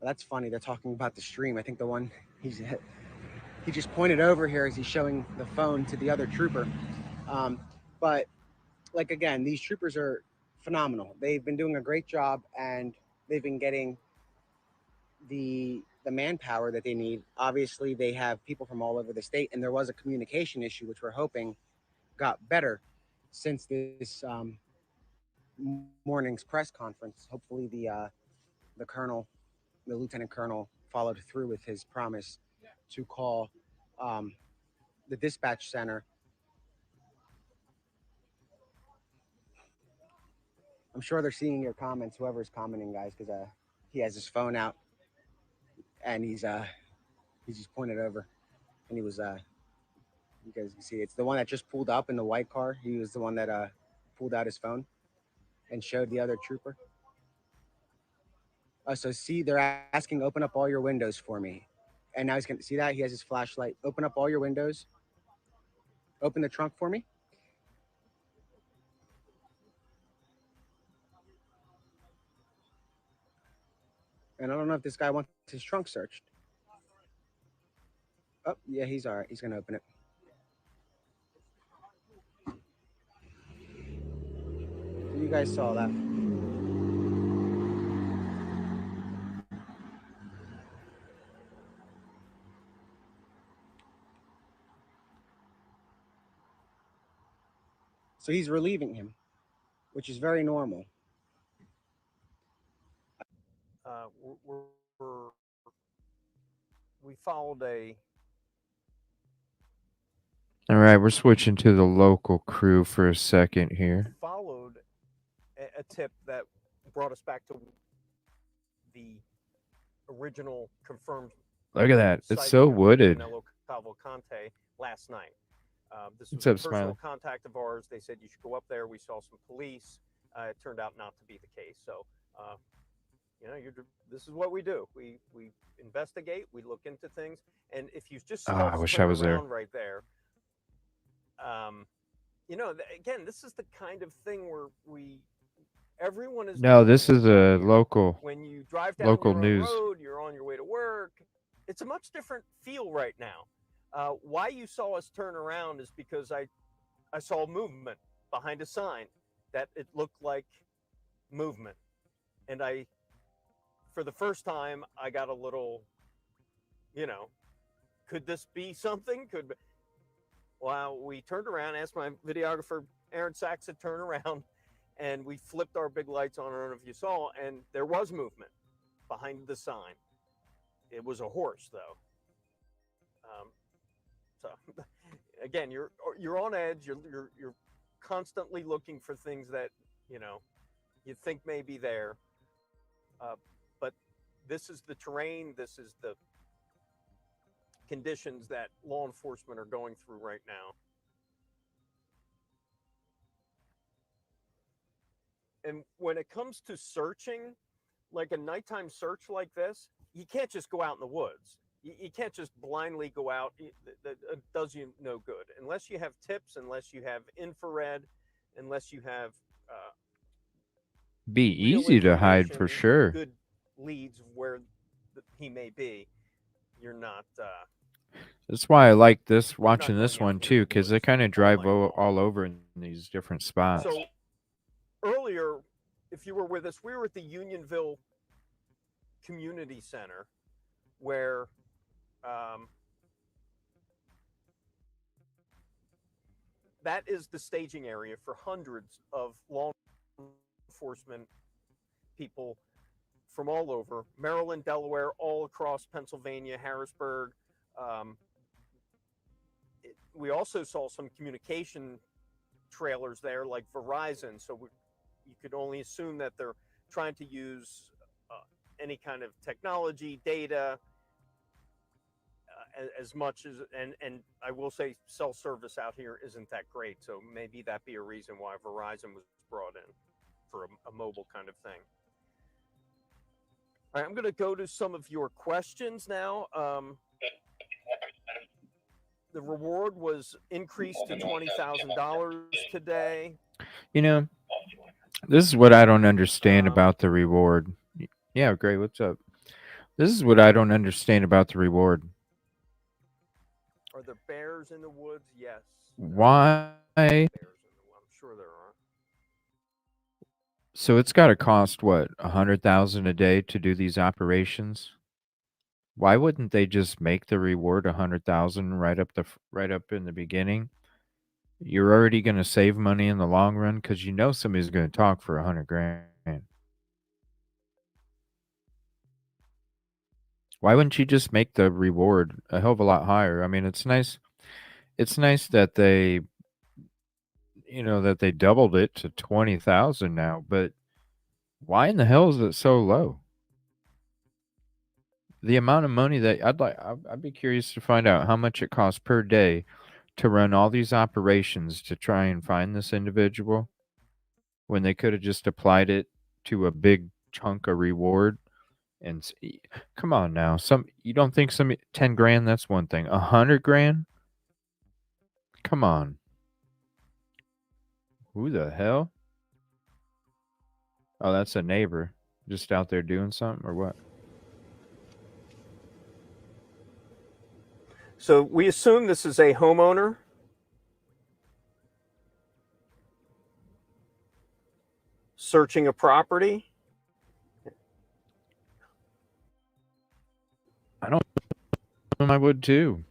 That's funny. They're talking about the stream. I think the one he just pointed over here as he's showing the phone to the other trooper. But like again, these troopers are phenomenal. They've been doing a great job, and they've been getting the manpower that they need. Obviously, they have people from all over the state, and there was a communication issue, which we're hoping got better since this morning's press conference. Hopefully, the colonel, the lieutenant colonel, followed through with his promise to call um, the dispatch center. I'm sure they're seeing your comments, whoever's commenting, guys, because he has his phone out, and he's just pointed over, and he was you guys can see it's the one that just pulled up in the white car. He was the one that pulled out his phone and showed the other trooper. So see, they're asking, open up all your windows for me, and now he's gonna see that he has his flashlight. Open up all your windows. Open the trunk for me. And I don't know if this guy wants his trunk searched. Oh, yeah, he's all right. He's going to open it. You guys saw that. So he's relieving him, which is very normal. We followed All right, we're switching to the local crew for a second here. Followed a tip that brought us back to the original confirmed. Look at that. It's so wooded. Danelo Cavalcante last night. This was What's up, a personal Smiley? contact of ours. They said you should go up there. We saw some police. It turned out not to be the case. So, this is what we do. We investigate. We look into things. And if you just saw I wish I was there right there, again, this is the kind of thing where everyone is. No, this is a local. When you drive down local your news road, you're on your way to work. It's a much different feel right now. Why you saw us turn around is because I saw movement behind a sign that it looked like movement, and for the first time, I got a little, could this be something? Well, we turned around, asked my videographer Aaron Sachs to turn around, and we flipped our big lights on. I don't know if you saw, and there was movement behind the sign. It was a horse, though. So again, you're on edge. You're constantly looking for things that you think may be there. But this is the terrain. This is the conditions that law enforcement are going through right now. And when it comes to searching, like a nighttime search like this, you can't just go out in the woods. You can't just blindly go out. That does you no good. Unless you have tips, unless you have infrared, unless you have be easy to hide for sure. Good leads where he may be. You're not. That's why I like watching this one too, because they kind of drive all over in these different spots. So earlier, if you were with us, we were at the Unionville community center where that is the staging area for hundreds of law enforcement people from all over Maryland, Delaware, all across Pennsylvania, Harrisburg. We also saw some communication trailers there, like Verizon. So you could only assume that they're trying to use any kind of technology, data, as much as, and I will say cell service out here isn't that great. So maybe that be a reason why Verizon was brought in for a mobile kind of thing. All right, I'm going to go to some of your questions now. The reward was increased to $20,000 today. You know, this is what I don't understand about the reward. Yeah, great. What's up? This is what I don't understand about the reward. Are there bears in the woods? Yes. Why? Bears in I'm sure there are. So it's got to cost what, 100,000 a day to do these operations? Why wouldn't they just make the reward 100,000 right up in the beginning? You're already going to save money in the long run because you know somebody's going to talk for 100 grand. Why wouldn't you just make the reward a hell of a lot higher? I mean, it's nice. It's nice that they, that they doubled it to 20,000 now, but why in the hell is it so low? The amount of money that I'd be curious to find out how much it costs per day to run all these operations to try and find this individual when they could have just applied it to a big chunk of reward. And come on now, you don't think 10 grand? That's one thing. 100 grand? Come on. Who the hell? Oh, that's a neighbor just out there doing something or what? So we assume this is a homeowner. Searching a property. I don't know. I would too.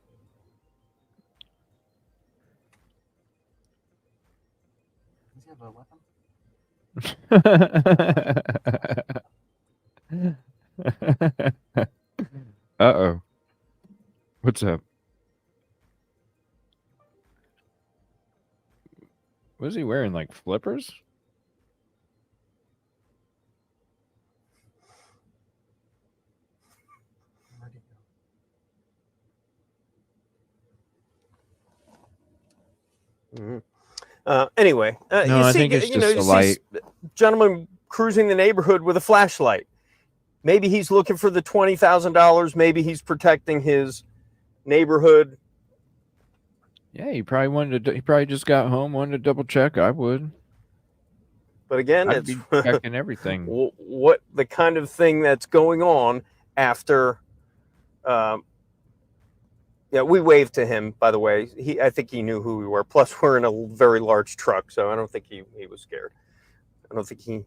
Does he have a weapon? Uh-oh. What's up? Was he wearing like flippers? Mm-hmm. Anyway, No, I think it's just a light. Gentleman cruising the neighborhood with a flashlight. Maybe he's looking for the $20,000. Maybe he's protecting his neighborhood. Yeah, he probably just got home, wanted to double check. I would. But again, I'd be checking everything. What the kind of thing that's going on after. Yeah, we waved to him, by the way. I think he knew who we were. Plus, we're in a very large truck, so I don't think he was scared. I don't think he.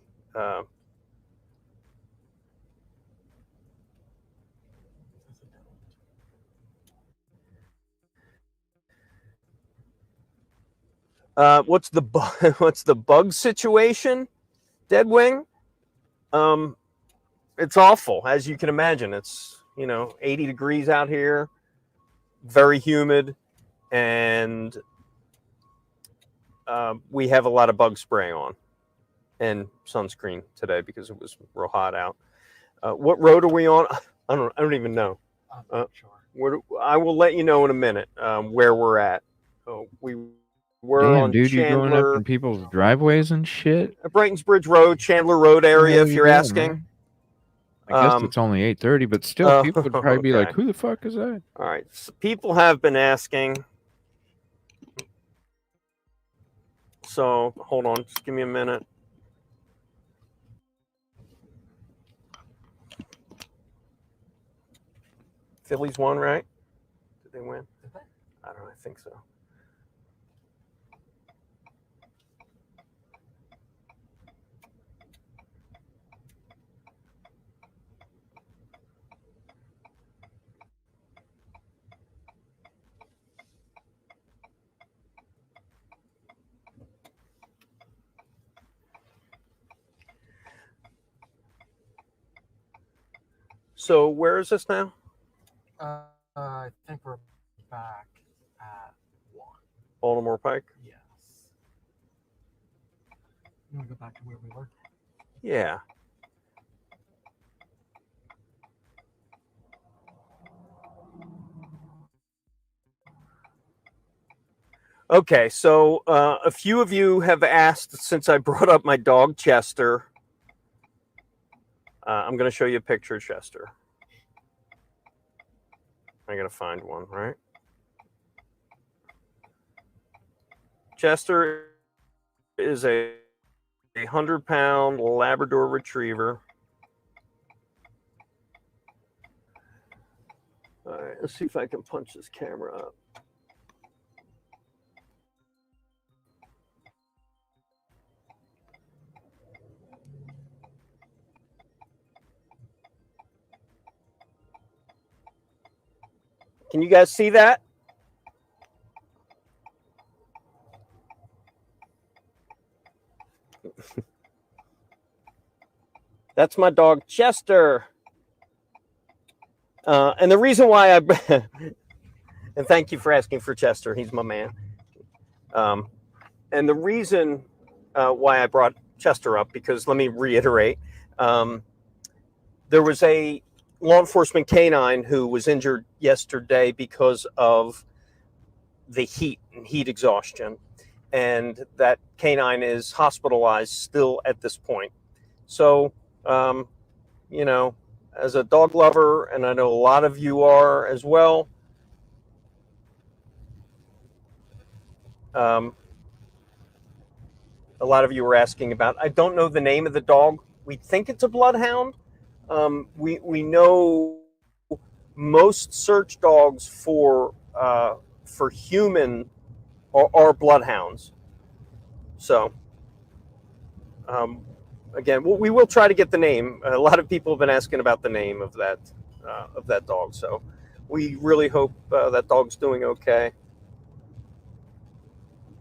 What's the bug situation, Deadwing? It's awful, as you can imagine. It's 80 degrees out here, very humid, and we have a lot of bug spray on and sunscreen today because it was real hot out. What road are we on? I don't even know. Sure. I will let you know in a minute where we're at. We were Damn, on dude, Chandler, you going up in people's driveways and shit? Brightons Bridge Road, Chandler Road area, if you're asking. Man? I guess it's only 8:30, but still, people would probably be like, "Who the fuck is that?" All right, so people have been asking. So hold on, just give me a minute. Phillies won, right? Did they win? I don't know. I think so. So where is this now? I think we're back at 1. Baltimore Pike? Yes. You want to go back to where we were? Yeah. Okay, so a few of you have asked since I brought up my dog Chester. I'm going to show you a picture of Chester. I got to find one, right? Chester is a 100-pound Labrador Retriever. All right, let's see if I can punch this camera up. Can you guys see that? That's my dog Chester. And the reason why I and thank you for asking for Chester. He's my man. And the reason why I brought Chester up, because let me reiterate, there was a law enforcement canine who was injured yesterday because of the heat and heat exhaustion. And that canine is hospitalized still at this point. So, you know, as a dog lover, and I know a lot of you are as well, a lot of you were asking about, I don't know the name of the dog. We think it's a bloodhound. We know most search dogs for human are bloodhounds. So, again, we will try to get the name. A lot of people have been asking about the name of that dog. So, we really hope that dog's doing okay.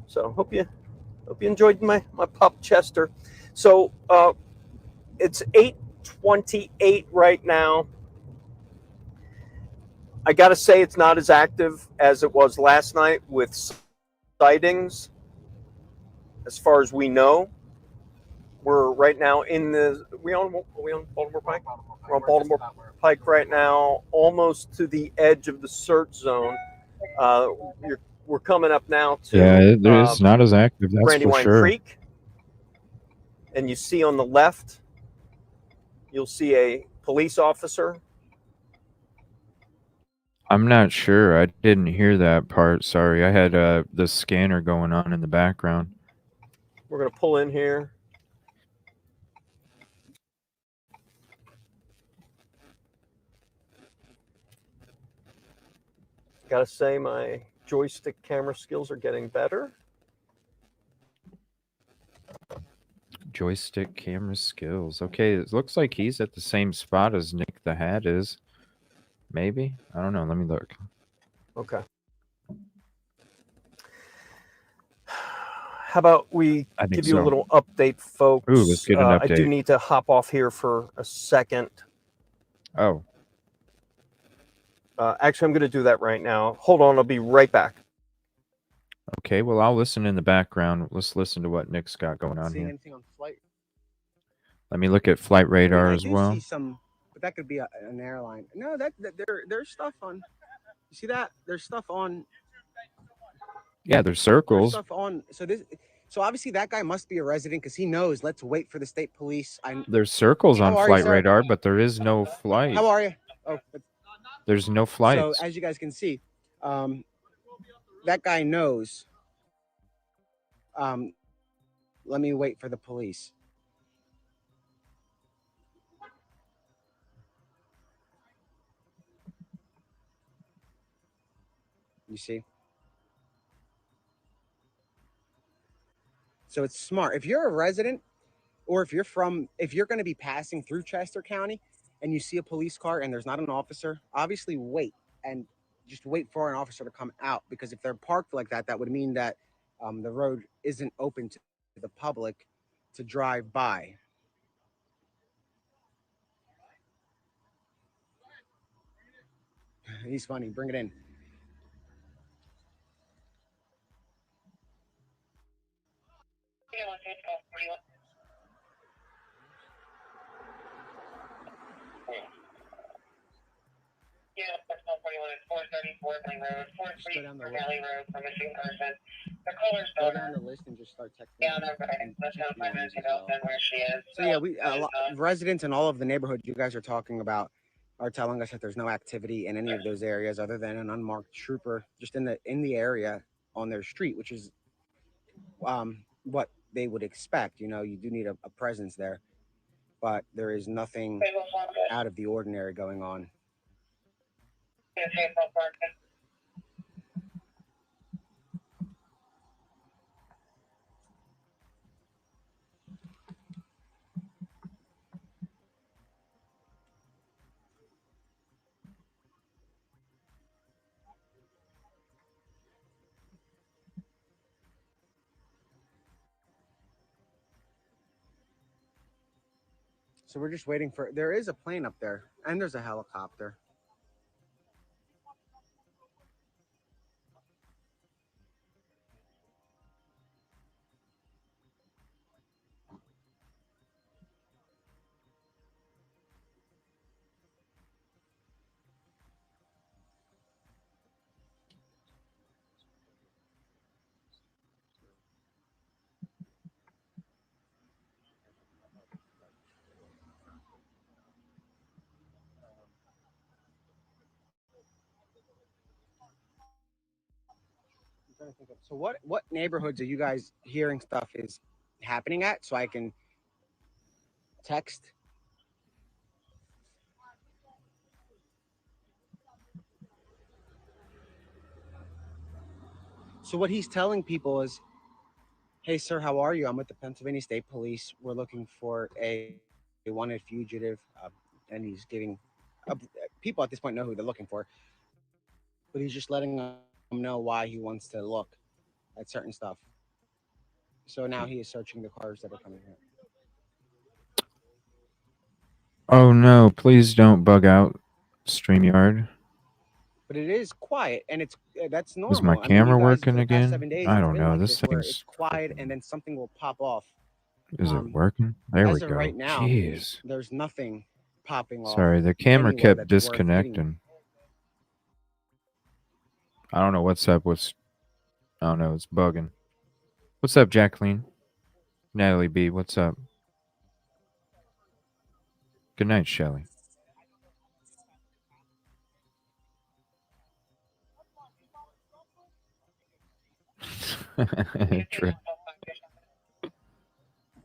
So, hope you enjoyed my pup Chester. So, it's 8:28 right now. I got to say it's not as active as it was last night with sightings. As far as we know, we're right now in the we on Baltimore Pike. We're on Baltimore Pike right now, almost to the edge of the search zone. We're coming up now to it's not as active. That's for Brandywine sure. Creek, and you see on the left, you'll see a police officer. I'm not sure. I didn't hear that part. Sorry, I had the scanner going on in the background. We're going to pull in here. Got to say, my joystick camera skills are getting better. Joystick camera skills. Okay, it looks like he's at the same spot as Nick the Hat is. Maybe? I don't know. Let me look. Okay. How about we give you a little update, folks? Ooh, let's get an update. I do need to hop off here for a second. Oh. Actually, I'm going to do that right now. Hold on. I'll be right back. Okay, well, I'll listen in the background. Let's listen to what Nick's got going on here. Anything on flight? Let me look at flight radar as well. I do see some, but that could be an airline. No, there's stuff on. You see that? There's stuff on. Yeah, there's circles. There's stuff on. So obviously that guy must be a resident because he knows. Let's wait for the state police. There's circles on flight radar, but there is no flight. How are you? Oh, there's no flights. So as you guys can see, that guy knows. Let me wait for the police. You see? So it's smart. If you're a resident or if you're going to be passing through Chester County and you see a police car and there's not an officer, obviously wait and just wait for an officer to come out, because if they're parked like that, that would mean that the road isn't open to the public to drive by. He's funny. Bring it in. Yeah, that's 141. It's 434 Main Road, Just go 43 down the Valley list. Road for missing person. The caller's Go down daughter. the list and just start texting. Yeah, they're right. And Let's text me notify on these Nancy as well. Belton where she is. So yeah, residents in all of the neighborhoods you guys are talking about are telling us that there's no activity in any of those areas other than an unmarked trooper just in the area on their street, which is what they would expect. You know, you do need a presence there, but there is nothing out of the ordinary going on. So we're just waiting for. There is a plane up there, and there's a helicopter. I'm trying to think of. So what neighborhoods are you guys hearing stuff is happening at? So I can text. So what he's telling people is, "Hey, sir, how are you? I'm with the Pennsylvania State Police. We're looking for a wanted fugitive," and he's giving people at this point know who they're looking for, but he's just letting them know why he wants to look at certain stuff. So now he is searching the cars that are coming here. Oh no, please don't bug out StreamYard. But it is quiet, and it's that's Is my normal. I mean, you camera guys for working the past again? 7 days, I it's don't been know. like This this, where it's thing's quiet and freaking. then something will pop off. Is it working? There we As of go. right now, Jeez. there's nothing popping off Sorry, the camera anywhere kept that's worth hitting. disconnecting. I don't know what's up. I don't know. It's bugging. What's up, Jacqueline? Natalie B. What's up? Good night, Shelly.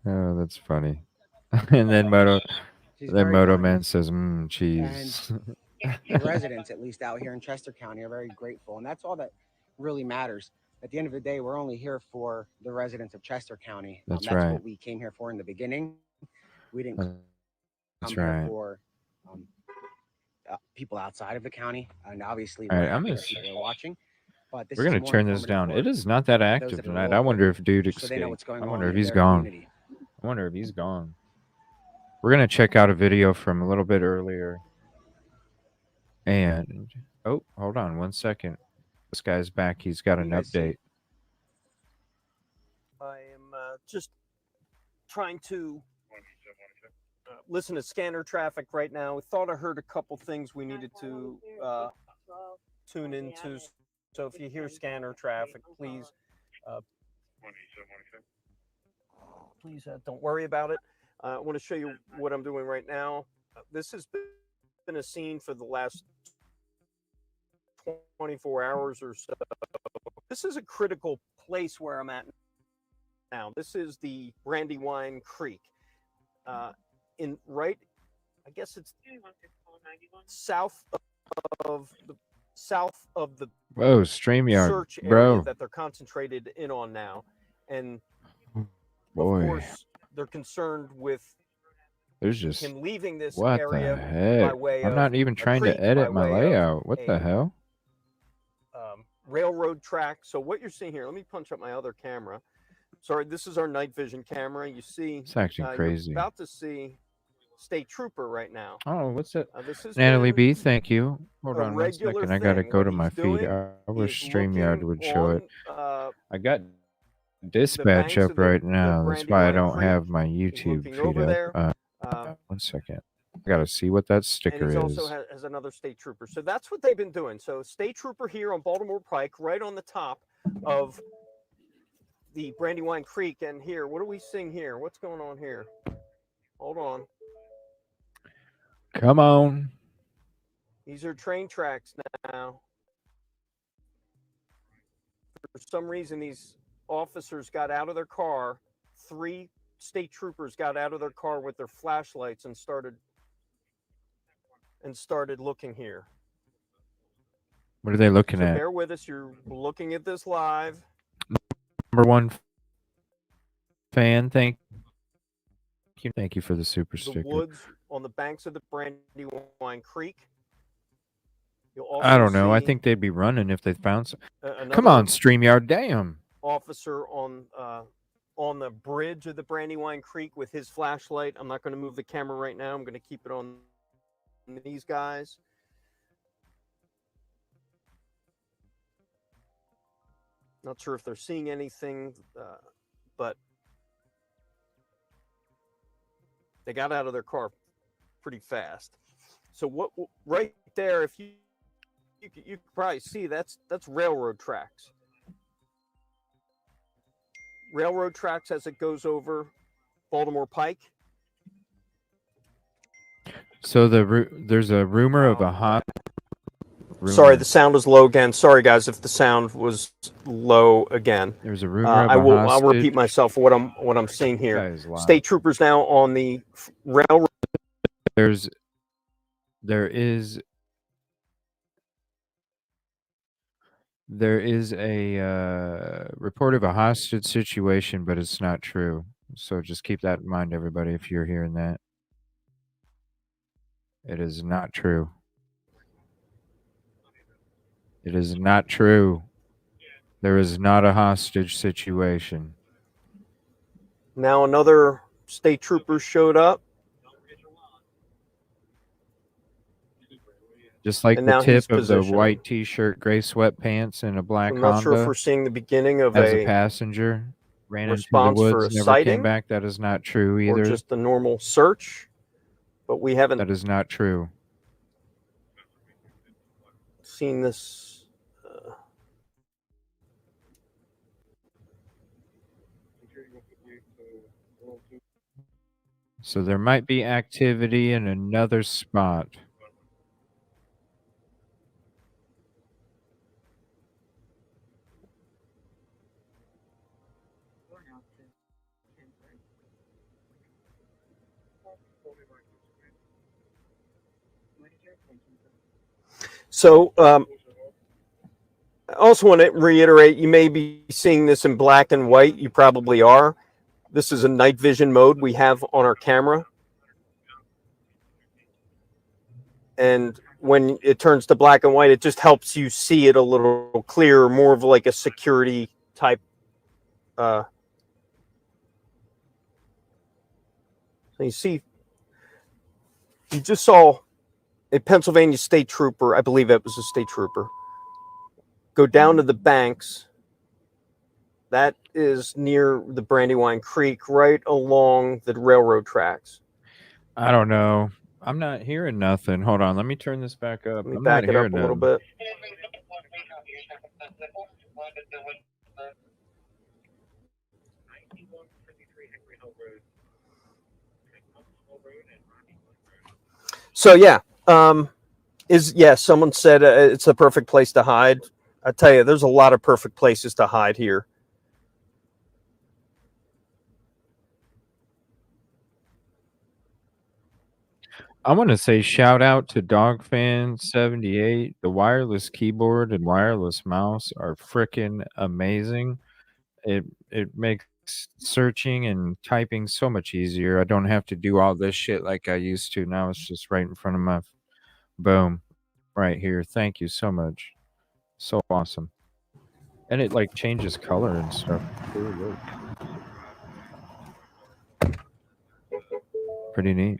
Oh, that's funny. And then She's very Moto kind. Man says, And cheese. the residents, at least out here in Chester County, are very grateful, and that's all that really matters. At the end of the day, we're only here for the residents of Chester County. That's That's right. what we came here for in the beginning. We didn't come That's here right. for people outside of the county, and obviously All we're right, I'm happy gonna. that people are watching. But this We're is gonna more turn this informative down. for It is not that those active that are tonight. I local, wonder if dude so they know escaped. what's going I on wonder if in he's their gone. community. I wonder if he's gone. We're gonna check out a video from a little bit earlier. And oh, hold on 1 second. This guy's back. He's got What an do you guys see? update. I am just trying to listen to scanner traffic right now. We thought I heard a couple things we needed to tune into. So if you hear scanner traffic, please don't worry about it. I want to show you what I'm doing right now. This has been a scene for the last 24 hours or so. This is a critical place where I'm at now. This is the Brandywine Creek. I guess it's south of the Whoa, StreamYard, search area bro. that they're concentrated in on now. And Boy, of course, they're concerned with there's just him leaving this what area the heck? by way I'm of not even a trying creek, to edit by my way of layout. What the a hell? railroad track. So what you're seeing here, let me punch up my other camera. Sorry, this is our night vision camera. You see, It's acting crazy. you're about to see state trooper right now. Oh, what's that? This is Natalie B, thank you. Hold a on one regular second. I gotta thing. go What to my he's feed. doing I wish is StreamYard looking would show it. on I got the dispatch banks up of right the now. That's why I Brandywine don't Creek. have my He's YouTube looking feed over up. there. 1 second. I gotta see what that And sticker he's also is. has another state trooper. So that's what they've been doing. So state trooper here on Baltimore Pike, right on the top of the Brandywine Creek. And here, what are we seeing here? What's going on here? Hold on. Come on. These are train tracks now. For some reason, these officers got out of their car. 3 state troopers got out of their car with their flashlights and started looking here. What are they looking So at? bear with us. You're looking at this live. Number 1 fan, thank you. Thank you for the super sticker. The woods on the banks of the Brandywine Creek. You'll also I don't know. I see think they'd be running if they found some. Come another on, StreamYard. Damn. officer on the bridge of the Brandywine Creek with his flashlight. I'm not going to move the camera right now. I'm going to keep it on these guys. Not sure if they're seeing anything, but they got out of their car pretty fast. So what right there, if you can probably see that's railroad tracks. Railroad tracks as it goes over Baltimore Pike. So there's a rumor of a hot. Sorry, the sound was low again. Sorry, guys, if the sound was low again. There's a rumor of I'll repeat myself for what I'm seeing here. State troopers now on the railroad. There is a report of a hostage situation, but it's not true. So just keep that in mind, everybody, if you're hearing that. It is not true. It is not true. There is not a hostage situation. Now another state trooper showed up. Just like the tip of the white T-shirt, gray sweatpants, and a black Honda. I'm not sure if we're seeing the beginning of as a passenger ran into the response for woods, a never came sighting, back. That is not true either. or just the normal search, but we haven't That is not true. seen this. So there might be activity in another spot. So I also want to reiterate, you may be seeing this in black and white. You probably are. This is a night vision mode we have on our camera. And when it turns to black and white, it just helps you see it a little clearer, more of like a security type. So you see, you just saw a Pennsylvania state trooper, I believe it was a state trooper, go down to the banks. That is near the Brandywine Creek, right along the railroad tracks. I don't know. I'm not hearing nothing. Hold on. Let me turn this back up. Let me back it up a little bit. So yeah, someone said it's a perfect place to hide. I tell you, there's a lot of perfect places to hide here. I want to say shout out to DogFan78. The wireless keyboard and wireless mouse are freaking amazing. It makes searching and typing so much easier. I don't have to do all this shit like I used to. Now it's just right in front of my boom right here. Thank you so much. So awesome. And it like changes color and stuff. Ooh, pretty neat.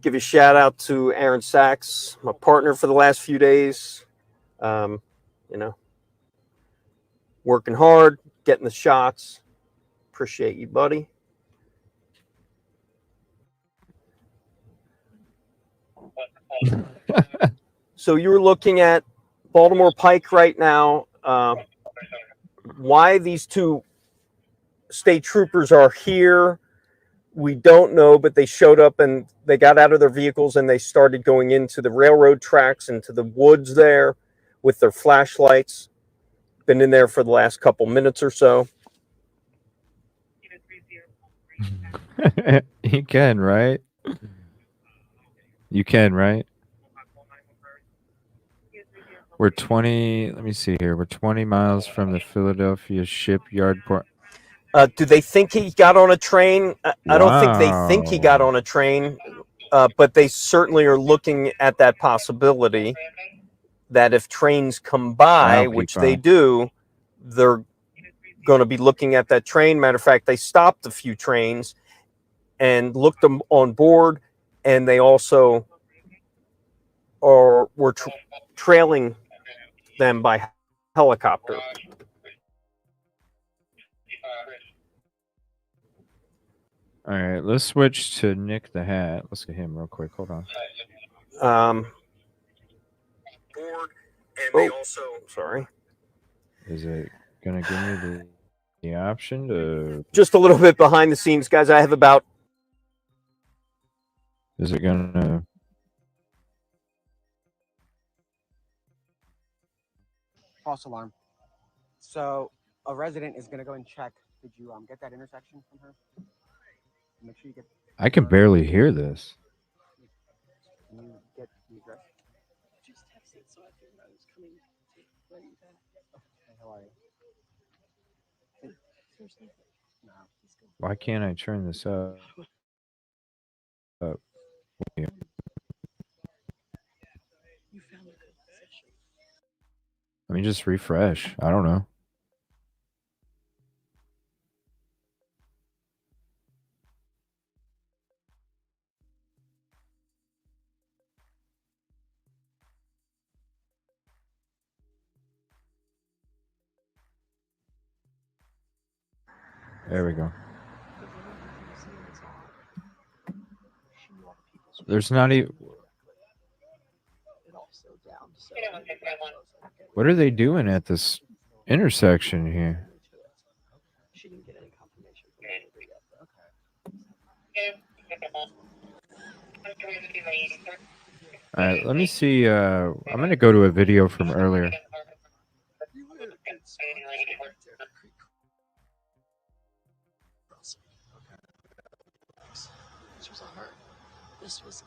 give a shout out to Aaron Sachs, my partner for the last few days. You know, working hard, getting the shots. Appreciate you, buddy. So you were looking at Baltimore Pike right now. Why these two state troopers are here, we don't know, but they showed up and they got out of their vehicles and they started going into the railroad tracks, into the woods there with their flashlights. Been in there for the last couple minutes or so. You can, right? You can, right? We're 20, let me see here. We're 20 miles from the Philadelphia shipyard port. Do they think he got on a train? I don't think they think he got Wow. on a train, but they certainly are looking at that possibility that if trains come by, Wow, which they Peapod. do, they're going to be looking at that train. Matter of fact, they stopped a few trains and looked them on board, and they also were trailing them by helicopter. All right, let's switch to Nick the Hat. Let's get him real quick. Hold on. Board, and they also, sorry. Is it going to give me the option to... Just a little bit behind the scenes, guys. I have about... Is it going to... False alarm. So a resident is going to go and check. Did you get that intersection from her? Make sure you get. I can barely hear this. Can you get the address? Just texted, so I figured I was coming to bring you back. Hey, how are you? Seriously? No. Why can't I turn this up? You found a good position. Let me just refresh. I don't know. There we go. There's not even... What are they doing at this intersection here? She didn't get any confirmation from All right, let me see. I'm going to go to a video from earlier. This was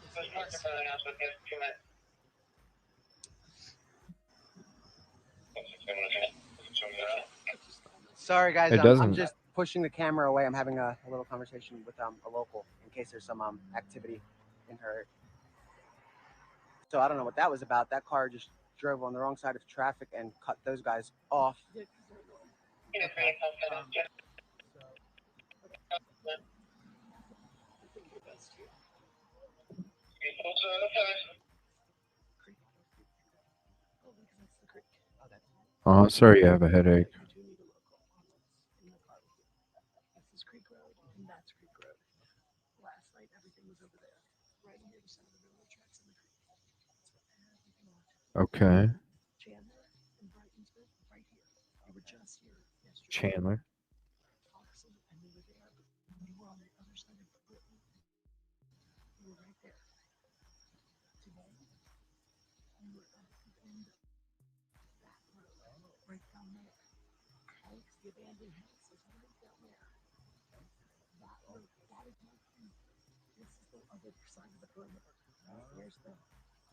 Sorry, guys. It I'm doesn't... just pushing the camera away. I'm having a little conversation with a local in case there's some activity in her. So I don't know what that was about. That car just drove on the wrong side of traffic and cut those guys off. Oh, sorry you have a headache. This is Creek Road, and that's Creek Road. Last night, everything was over there, right near the center of the railroad tracks in the creek. Okay. Chandler and Brightonsville, right here. We were just here yesterday. Chandler. Awesome, and we were there. We were on the other side of Britain. We were right there. Today, we were at the end of that road, right down there. Thanks, the abandoned house is right down there. That road, that is my street. This is the other side of the perimeter. Here's the,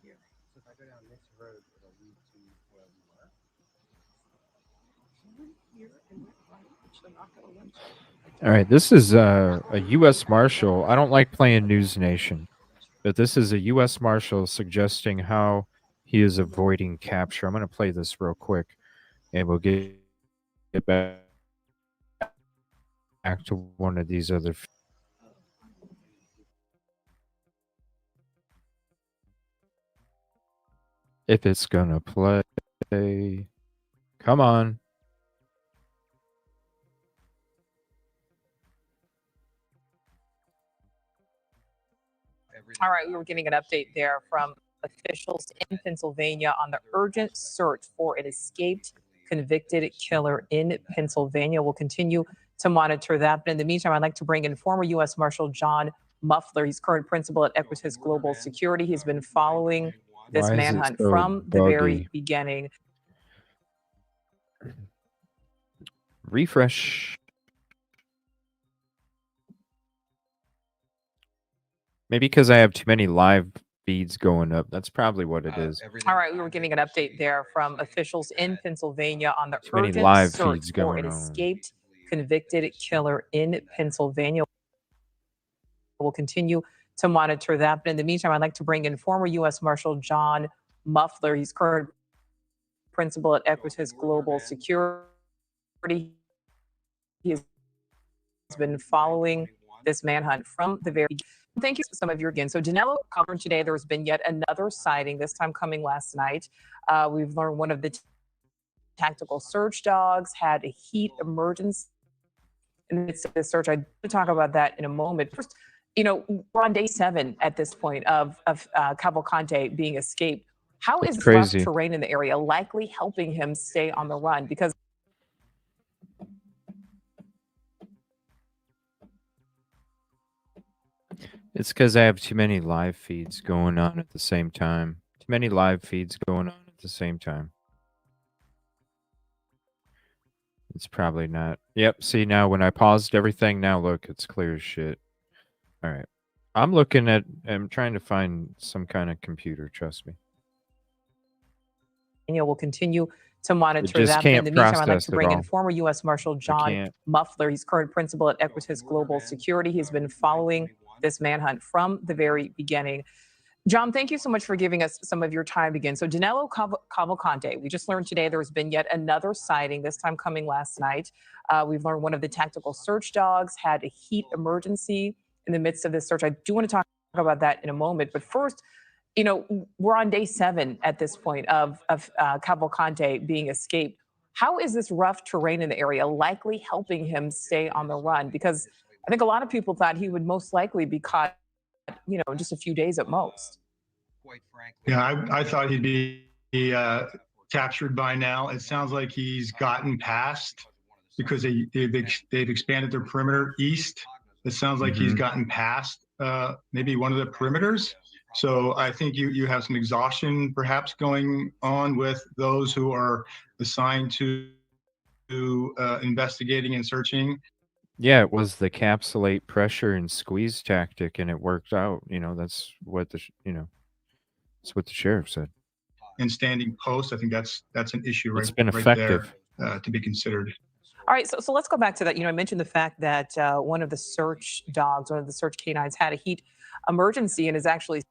here. So if I go down this road, it'll lead to where we were. He went here and went right, which they're not going to let you. All right, this is a U.S. Marshal. I don't like playing News Nation, but this is a U.S. Marshal suggesting how he is avoiding capture. I'm going to play this real quick, and we'll get back to one of these other... If it's gonna play. Come on. All right, we were getting an update there from officials in Pennsylvania on the urgent search for an escaped convicted killer in Pennsylvania. We'll continue to monitor that. But in the meantime, I'd like to bring in former U.S. Marshal John Muffler. He's current principal at Equitas Global Security. He's been following this Why is it manhunt so from the very buggy? beginning. Refresh. Maybe because I have too many live feeds going up. That's probably what it is. All right, we were getting an update there from officials in Pennsylvania on the Too many urgent live search feeds for an going on. escaped convicted killer in Pennsylvania. We'll continue to monitor that. But in the meantime, I'd like to bring in former U.S. Marshal John Muffler. He's current principal at Equitas Global Security. He's been following this manhunt from the very beginning. Thank you, some of you again. So Danelo Cavalcante today, there's been yet another sighting, this time coming last night. We've learned one of the tactical search dogs had a heat emergency in the midst of the search. I'll talk about that in a moment. First, we're on day 7 at this point of Cavalcante being escaped. How is rough terrain in the area likely helping him stay on the run? Because it's because I have too many live feeds going on at the same time. Too many live feeds going on at the same time. It's probably not. Yep, see now when I paused everything, now look, it's clear as shit. All right. I'm trying to find some kind of computer, trust me. We'll continue to monitor just that. Can't in the meantime, I'd like process to it bring in all. former U.S. Marshal John Muffler. He's current principal at Equitas Global Security. He's been following this manhunt from the very beginning. John, thank you so much for giving us some of your time again. So Danelo Cavalcante, we just learned today there's been yet another sighting, this time coming last night. We've learned one of the tactical search dogs had a heat emergency in the midst of this search. I do want to talk about that in a moment. But first, we're on day 7 at this point of Cavalcante being escaped. How is this rough terrain in the area likely helping him stay on the run? Because I think a lot of people thought he would most likely be caught, in just a few days at most. Yeah, I thought he'd be captured by now. It sounds like he's gotten past because they've expanded their perimeter east. It sounds like he's gotten past maybe one of the perimeters. So I think you have some exhaustion perhaps going on with those who are assigned to investigating and searching. Yeah, it was the capsulate pressure and squeeze tactic, and it worked out. That's what that's what the sheriff said. And standing post, I think that's an issue It's been effective. Right there to be considered. All right, so let's go back to that. I mentioned the fact that one of the search dogs, one of the search canines, had a heat emergency and is actually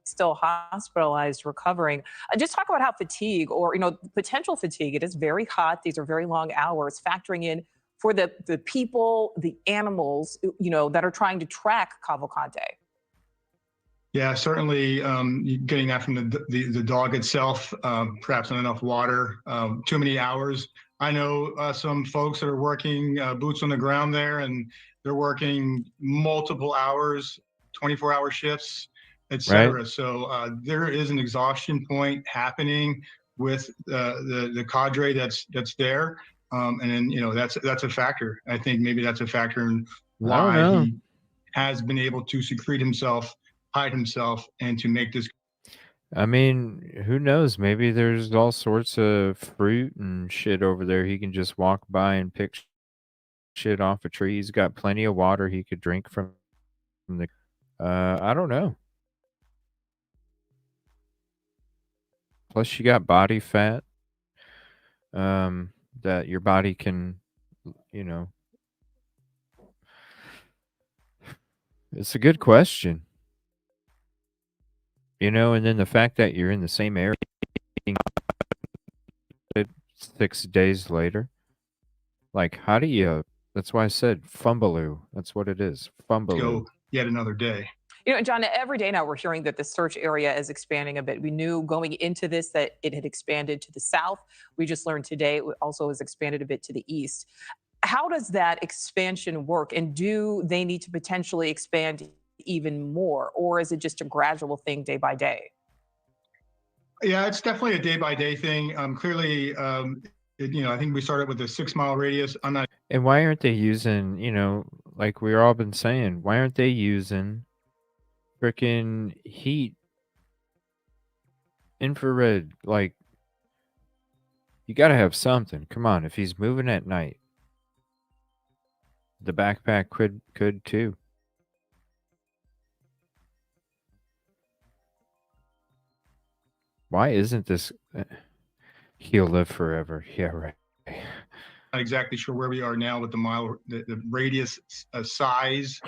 still hospitalized, recovering. Just talk about how fatigue or potential fatigue. It is very hot. These are very long hours. Factoring in for the people, the animals, that are trying to track Cavalcante. Yeah, certainly getting that from the dog itself, perhaps not enough water, too many hours. I know some folks that are working boots on the ground there, and they're working multiple hours, 24-hour shifts, etc. Right. So there is an exhaustion point happening with the cadre that's there, and then that's a factor. I think maybe that's a factor in why he has been able to secrete himself, hide himself, and to make this. I mean, who knows? Maybe there's all sorts of fruit and shit over there. He can just walk by and pick shit off a tree. He's got plenty of water he could drink from the. I don't know. Plus, you got body fat. That your body can, It's a good question. And then the fact that you're in the same area 6 days later. Like, how do that's why I said fumbaloo. That's what it is. Fumbaloo. Go yet another day. You know, John, every day now we're hearing that the search area is expanding a bit. We knew going into this that it had expanded to the south. We just learned today it also has expanded a bit to the east. How does that expansion work? And do they need to potentially expand even more? Or is it just a gradual thing day by day? Yeah, it's definitely a day by day thing. Clearly, I think we started with a 6-mile radius. I'm not. And why aren't they using, like we've all been saying, why aren't they using freaking heat, infrared? Like, you got to have something. Come on, if he's moving at night, the backpack could too. Why isn't this? He'll live forever. Yeah, right. Not exactly sure where we are now with the radius size.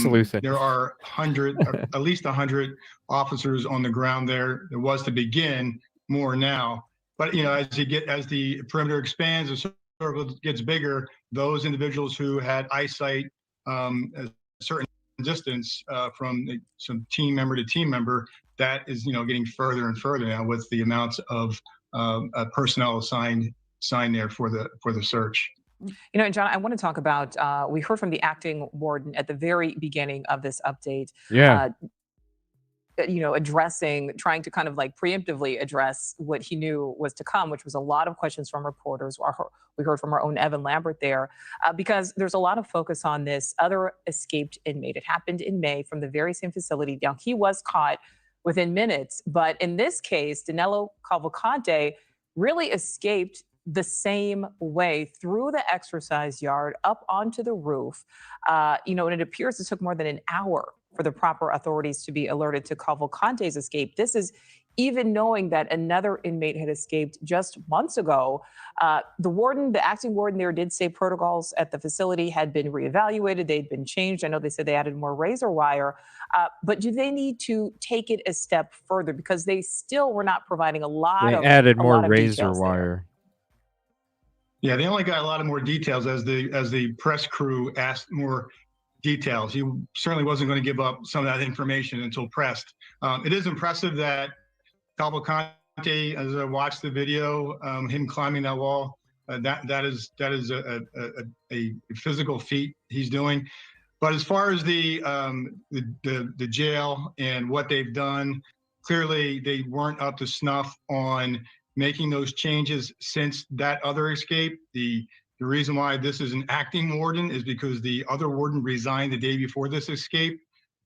Sleuthing. There are at least 100 officers on the ground there. There was to begin, more now. But as the perimeter expands, the circle gets bigger. Those individuals who had eyesight a certain distance from some team member to team member, that is getting further and further now with the amounts of personnel assigned there for the search. And John, I want to talk about, we heard from the acting warden at the very beginning of this update. Yeah. Trying to kind of like preemptively address what he knew was to come, which was a lot of questions from reporters. We heard from our own Evan Lambert there, because there's a lot of focus on this other escaped inmate. It happened in May from the very same facility. Now, he was caught within minutes, but in this case, Danelo Cavalcante really escaped the same way through the exercise yard up onto the roof. And it appears it took more than an hour for the proper authorities to be alerted to Cavalcante's escape. This is even knowing that another inmate had escaped just months ago. The acting warden there did say protocols at the facility had been reevaluated. They'd been changed. I know they said they added more razor wire. But do they need to take it a step further? Because they still were not providing a lot of added more lot of razor wire. There. Yeah, they only got a lot of more details as the press crew asked more details. He certainly wasn't going to give up some of that information until pressed. It is impressive that Cavalcante, as I watched the video, him climbing that wall, that is a physical feat he's doing. But as far as the jail and what they've done, clearly they weren't up to snuff on making those changes since that other escape. The reason why this is an acting warden is because the other warden resigned the day before this escape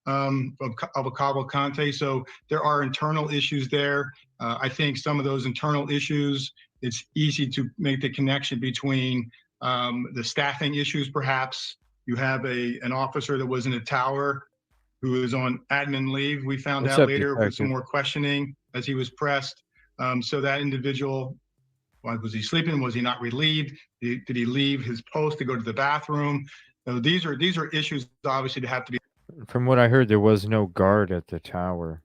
of Cavalcante. So there are internal issues there. I think some of those internal issues, it's easy to make the connection between the staffing issues, perhaps. You have an officer that was in a tower who is on admin leave. We found out later with some more questioning as he was pressed. So that individual, was he sleeping? Was he not relieved? Did he leave his post to go to the bathroom? So these are issues obviously to have to be. From what I heard, there was no guard at the tower.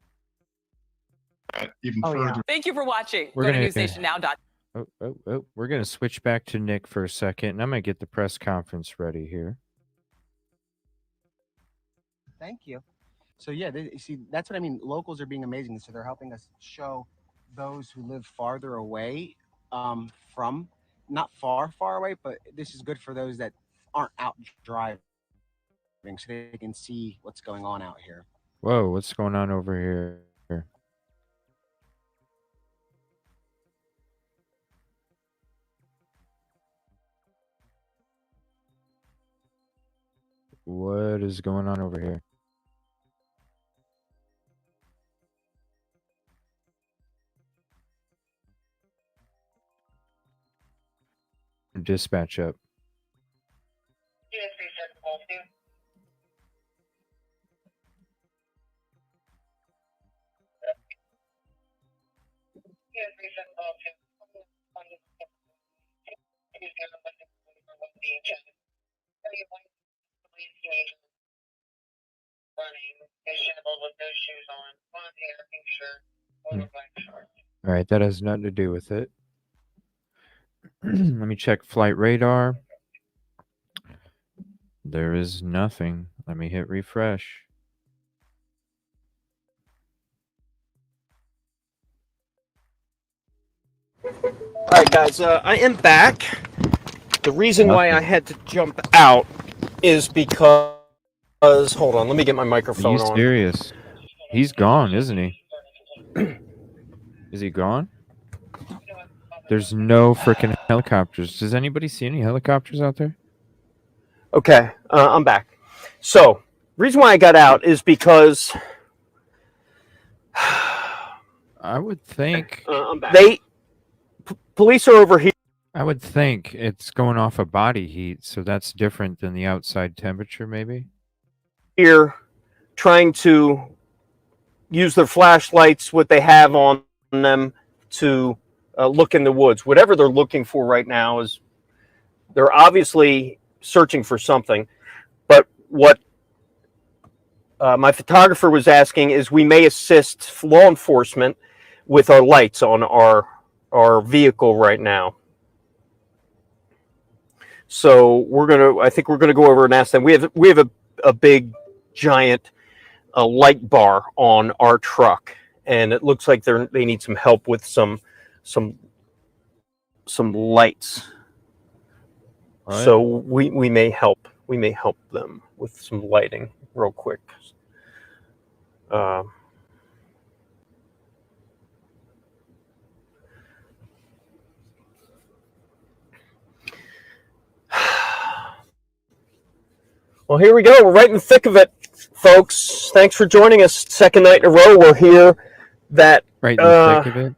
Even further. Yeah. Thank you for watching. We're Go to gonna- newsnationnow.com. We're going to switch back to Nick for a second, and I'm going to get the press conference ready here. Thank you. So yeah, see, that's what I mean. Locals are being amazing. So they're helping us show those who live farther away from, not far away, but this is good for those that aren't out driving, so they can see what's going on out here. Whoa, what's going on over here? What is going on over here? Dispatch up. All right, that has nothing to do with it. Let me check flight radar. There is nothing. Let me hit refresh. All right, guys, I am back. The reason why I had to jump out is because, hold on, let me get my Are microphone you on. serious? He's gone, isn't he? Is he gone? There's no freaking helicopters. Does anybody see any helicopters out there? Okay, I'm back. So, reason why I got out is because I would think. I'm back. Police are over here. I would think it's going off of body heat, so that's different than the outside temperature, maybe. Here, trying to use their flashlights, what they have on them, to look in the woods. Whatever they're looking for right now is they're obviously searching for something. But what my photographer was asking is we may assist law enforcement with our lights on our vehicle right now. So I think we're gonna go over and ask them. We have a big giant light bar on our truck, and it looks like they need some help with some lights. What? So we may help them with some lighting real quick. Well, here we go. We're right in the thick of it, folks. Thanks for joining us. Second night in a row, we're here. Right in the thick of it,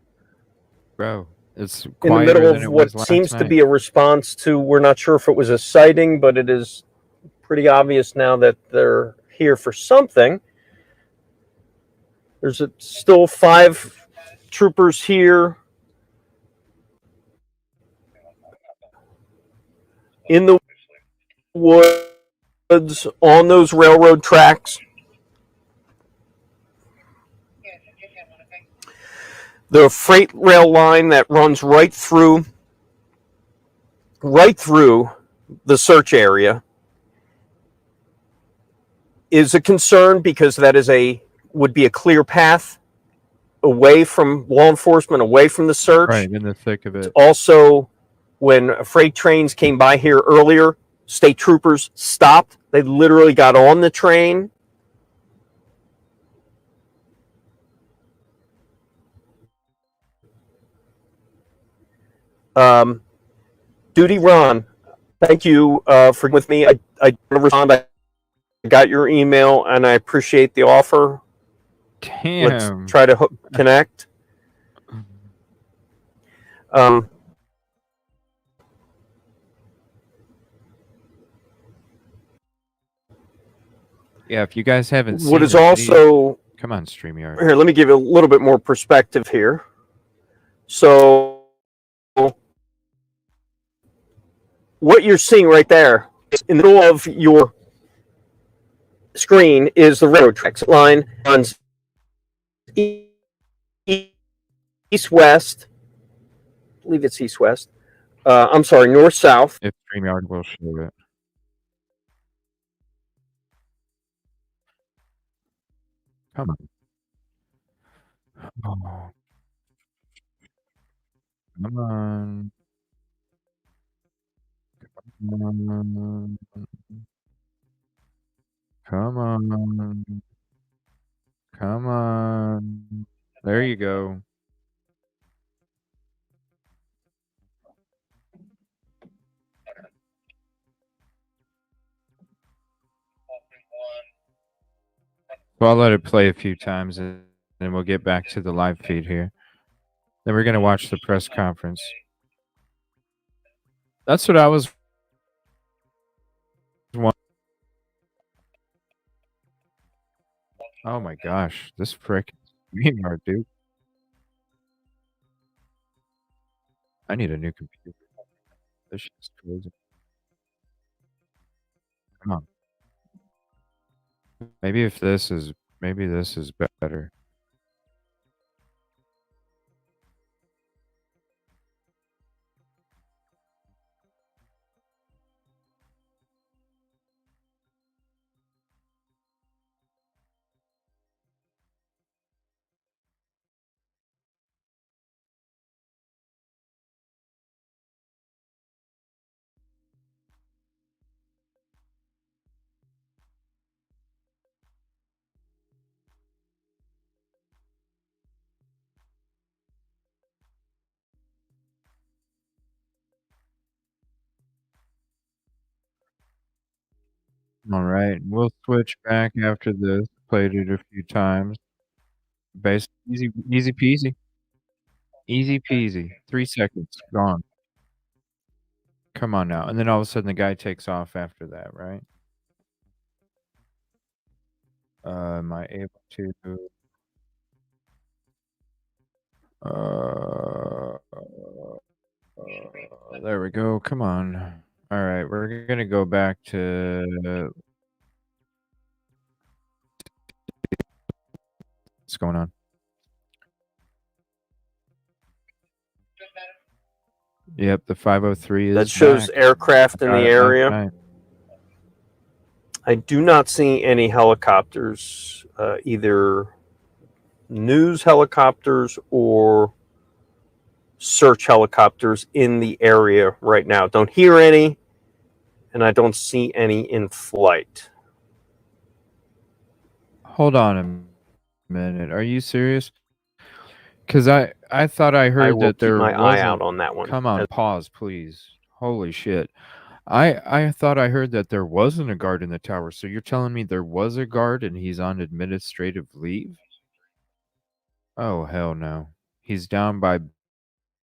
bro. It's in the middle of what seems to be a response to. We're not sure if it was a sighting, but it is pretty obvious now that they're here for something. There's still 5 troopers here in the woods on those railroad tracks. The freight rail line that runs right through the search area is a concern because that would be a clear path away from law enforcement, away from the search. Right in the thick of it. Also, when freight trains came by here earlier, state troopers stopped. They literally got on the train. Duty Ron, thank you for with me. I respond. I got your email and I appreciate the offer. Damn. Let's try to connect. Yeah, if you guys haven't seen What is the also video, come on, StreamYard. Here, let me give you a little bit more perspective here. So, what you're seeing right there in the middle of your screen is the railroad tracks line runs east-west. I believe it's east-west. I'm sorry, north-south. If StreamYard will show it. Come on. Oh. Come on. Come on. Come on. Come on. There you go. So I'll let it play a few times and then we'll get back to the live feed here. Then we're going to watch the press conference. That's what I was wondering. Oh my gosh, this frick StreamYard, dude. I need a new computer. This shit's crazy. Come on. Maybe this is better. All right, we'll switch back after this. Played it a few times. Basic, easy peasy. Easy peasy. 3 seconds, gone. Come on now. And then all of a sudden the guy takes off after that, right? Am I able to there we go. Come on. All right, we're gonna go back to what's going on. Yep, the 503 is That shows back. aircraft in the area. Night. I do not see any helicopters, either news helicopters or search helicopters in the area right now. Don't hear any, and I don't see any in flight. Hold on a minute. Are you serious? Because I thought I heard that there my eye out on that one. Come on, pause, please. Holy shit. I thought I heard that there wasn't a guard in the tower. So you're telling me there was a guard and he's on administrative leave? Oh, hell no. He's down by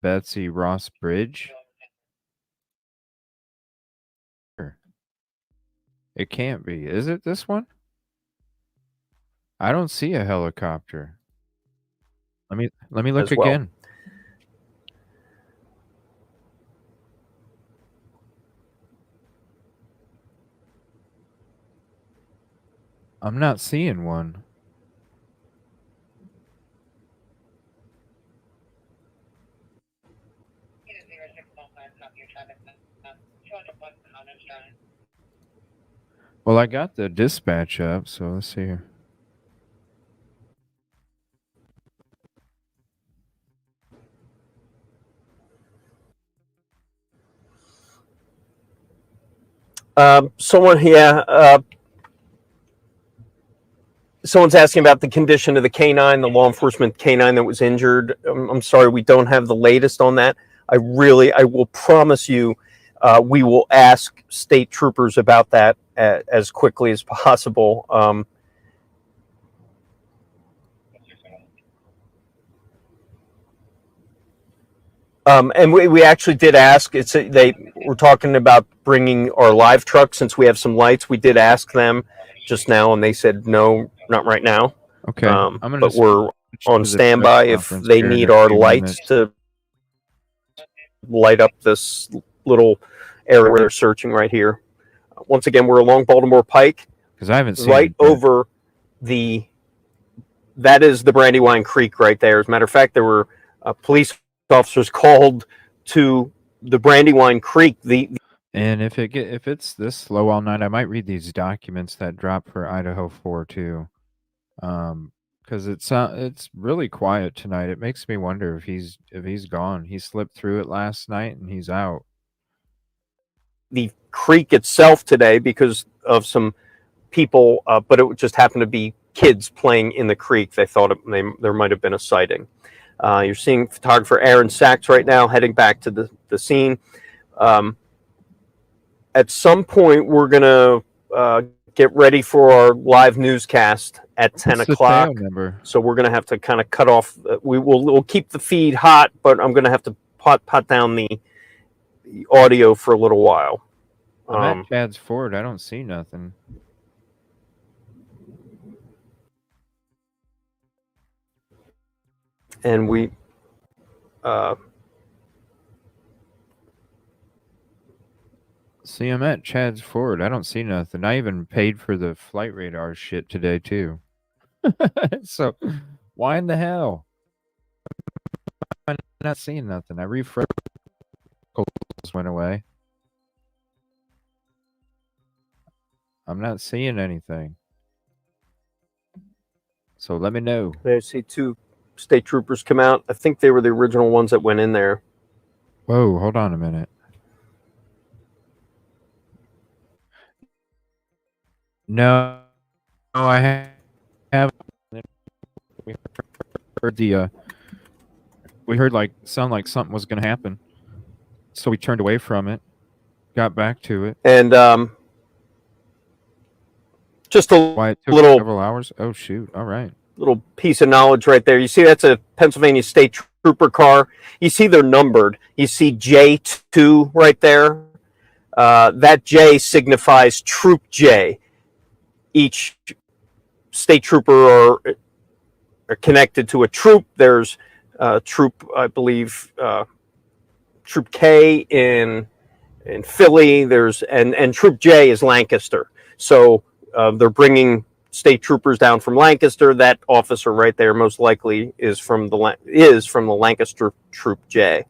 Betsy Ross Bridge? It can't be. Is it this one? I don't see a helicopter. Let me look again. I'm not seeing one. Well, I got the dispatch up, so let's see here. Someone's asking about the condition of the canine, the law enforcement canine that was injured. I'm sorry, we don't have the latest on that. I will promise you, we will ask state troopers about that as quickly as possible. And we actually did ask. They were talking about bringing our live truck since we have some lights. We did ask them just now, and they said no, not right now. Okay, but we're on standby if they need our lights to light up this little area we're searching right here. Once again, we're along Baltimore Pike. Because I haven't seen right over that is the Brandywine Creek right there. As a matter of fact, there were police officers called to the Brandywine Creek. And if it's this slow all night, I might read these documents that drop for Idaho 4 too, because it's really quiet tonight. It makes me wonder if he's gone. He slipped through it last night and he's out. The creek itself today because of some people, but it just happened to be kids playing in the creek. They thought there might have been a sighting. You're seeing photographer Aaron Sachs right now heading back to the scene. At some point, we're going to get ready for our live newscast at 10 o'clock. So we're going to have to kind of cut off. We'll keep the feed hot, but I'm going to have to pot down the audio for a little while. I'm at Chad's Ford. I don't see nothing. And we see, I'm at Chad's Ford. I don't see nothing. I even paid for the flight radar shit today too. So why in the hell? I'm not seeing nothing. I refreshed. Went away. I'm not seeing anything. So let me know. I see two state troopers come out. I think they were the original ones that went in there. Whoa, hold on a minute. No, I have. We heard we heard sound like something was going to happen, so we turned away from it, got back to it, and Just a Why it took little several hours? Oh, shoot. All right. little piece of knowledge right there. You see that's a Pennsylvania State Trooper car. You see they're numbered. You see J2 right there. That J signifies Troop J. Each state trooper are connected to a troop. There's troop, I believe, Troop K in Philly. There's and Troop J is Lancaster. So they're bringing state troopers down from Lancaster. That officer right there most likely is from the Lancaster Troop J.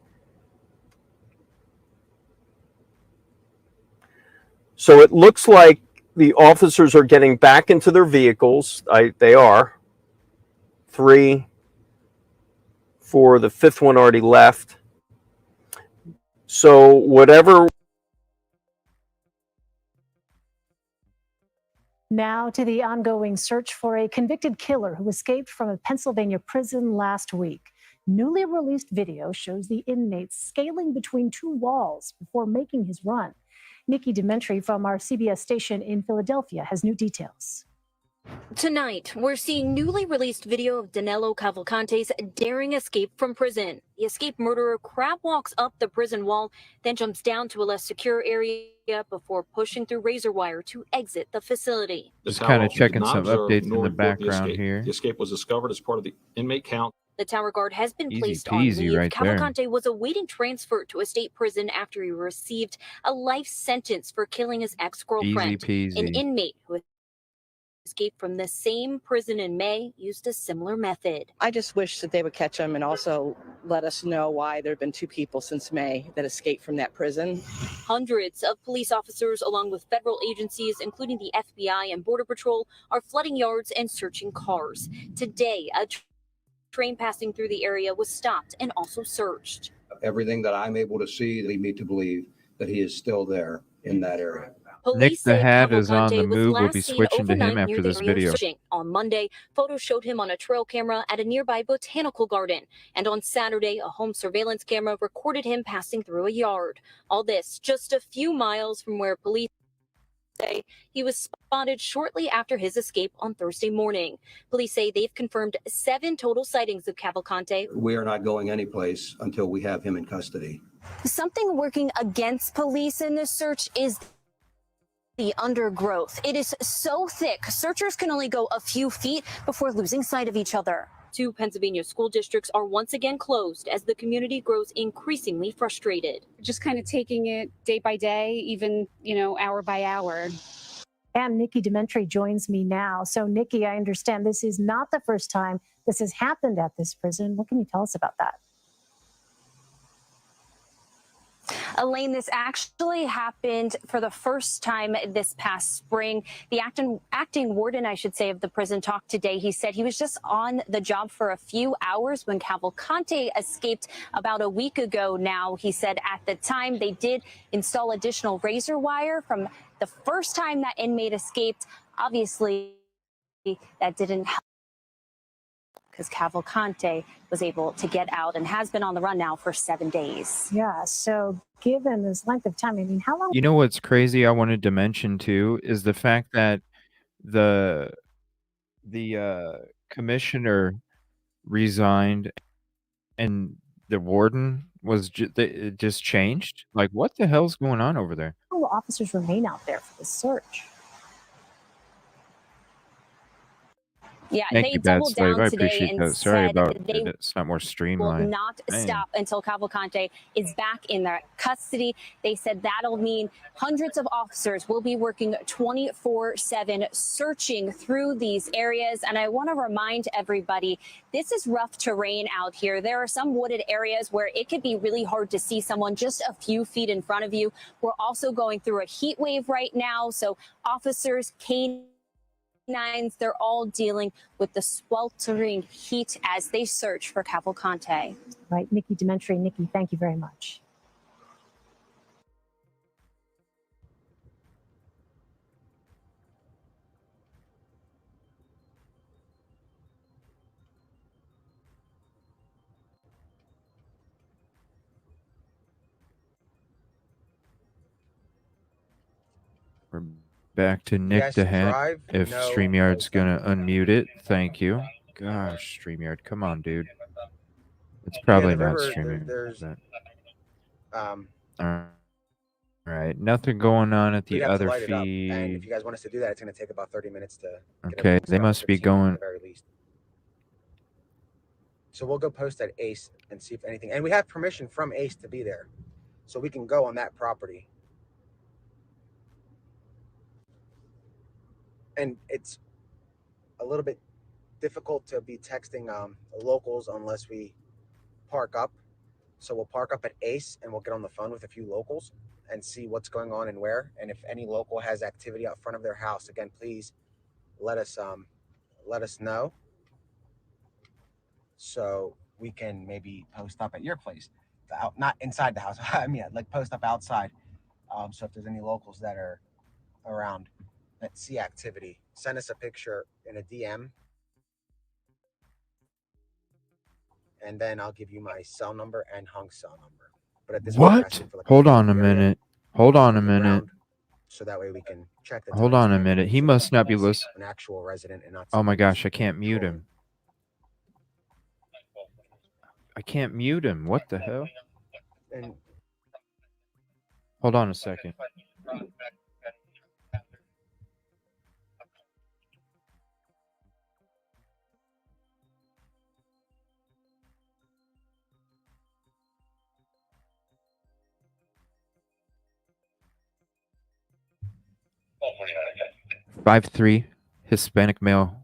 So it looks like the officers are getting back into their vehicles. They are. 3, 4, the fifth one already left. So whatever. Now to the ongoing search for a convicted killer who escaped from a Pennsylvania prison last week. Newly released video shows the inmate scaling between two walls before making his run. Nikki Dementri from our CBS station in Philadelphia has new details. Tonight, we're seeing newly released video of Danelo Cavalcante's daring escape from prison. The escaped murderer crab walks up the prison wall, then jumps down to a less secure area before pushing through razor wire to exit the facility. Just kind of checking some updates in the background here. The escape was discovered as part of the inmate count. The tower guard has been Easy placed on peasy leave. right Cavalcante was awaiting transfer to a state prison after he received a life sentence for killing his ex-girlfriend. Easy An peasy. inmate who escaped from the same prison in May used a similar method. I just wish that they would catch him and also let us know why there have been 2 people since May that escaped from that prison. Hundreds of police officers, along with federal agencies, including the FBI and Border Patrol, are flooding yards and searching cars. Today, a train passing through the area was stopped and also searched. Everything that I'm able to see lead me to believe that he is still there in that area. Nick the Hat is on the Cavalcante was move. We'll last be seen switching to him overnight near after the this area of video. searching. On Monday, photos showed him on a trail camera at a nearby botanical garden. And on Saturday, a home surveillance camera recorded him passing through a yard. All this just a few miles from where police say he was spotted shortly after his escape on Thursday morning. Police say they've confirmed 7 total sightings of Cavalcante. We are not going anyplace until we have him in custody. Something working against police in this search is the undergrowth. It is so thick, searchers can only go a few feet before losing sight of each other. 2 Pennsylvania school districts are once again closed as the community grows increasingly frustrated. Just kind of taking it day by day, even, hour by hour. And Nikki Dementri joins me now. So, Nikki, I understand this is not the first time this has happened at this prison. What can you tell us about that? Elaine, this actually happened for the first time this past spring. The acting warden, I should say, of the prison talked today. He said he was just on the job for a few hours when Cavalcante escaped about a week ago now. He said at the time they did install additional razor wire from the first time that inmate escaped. Obviously, that didn't help because Cavalcante was able to get out and has been on the run now for 7 days. Yeah, so given this length of time, I mean, how long? You know what's crazy I wanted to mention too is the fact that the commissioner resigned and the warden was it just changed. Like, what the hell's going on over there? How will officers remain out there for the search? Yeah, Thank they you, Bad doubled Slave. down I today appreciate and that. Sorry said about they it's not more will streamlined. not Man. stop until Cavalcante is back in their custody. They said that'll mean hundreds of officers will be working 24/7 searching through these areas. And I want to remind everybody, this is rough terrain out here. There are some wooded areas where it could be really hard to see someone just a few feet in front of you. We're also going through a heat wave right now. So officers, canines, they're all dealing with the sweltering heat as they search for Cavalcante. Right, Nikki Dementri. Nikki, thank you very much. We're back to Nick Yes, the Hat. drive. If No, StreamYard's posting. gonna unmute it, thank you. Gosh, StreamYard, come on, dude. It's Yeah, probably the not river. StreamYard. There's. All right, nothing going on at We'd the have to other light it up, and if feed. you guys want us to do that, it's going to take about 30 minutes to. Get Okay, everything they started, must be 15 minutes going. at the very least. So we'll go post at Ace and see if anything. And we have permission from Ace to be there, so we can go on that property. And it's a little bit difficult to be texting locals unless we park up. So we'll park up at Ace and we'll get on the phone with a few locals and see what's going on and where. And if any local has activity out front of their house, again, please let us know, so we can maybe post up at your place, not inside the house. I mean, like post up outside. So if there's any locals that are around that see activity, send us a picture in a DM, and then I'll give you my cell number and Hunk's cell number. But at this point, we're What? asking for like Hold on a paved area minute. Hold on a on the minute. ground, so that way we can check the Hold on a timestamp minute. and He so must that not be it's listening. an actual resident and not Oh my someone gosh, who's I can't mute trolling. him. I can't mute him. What the hell? And Hold on a second. Oh, 49, okay. 5'3", Hispanic male.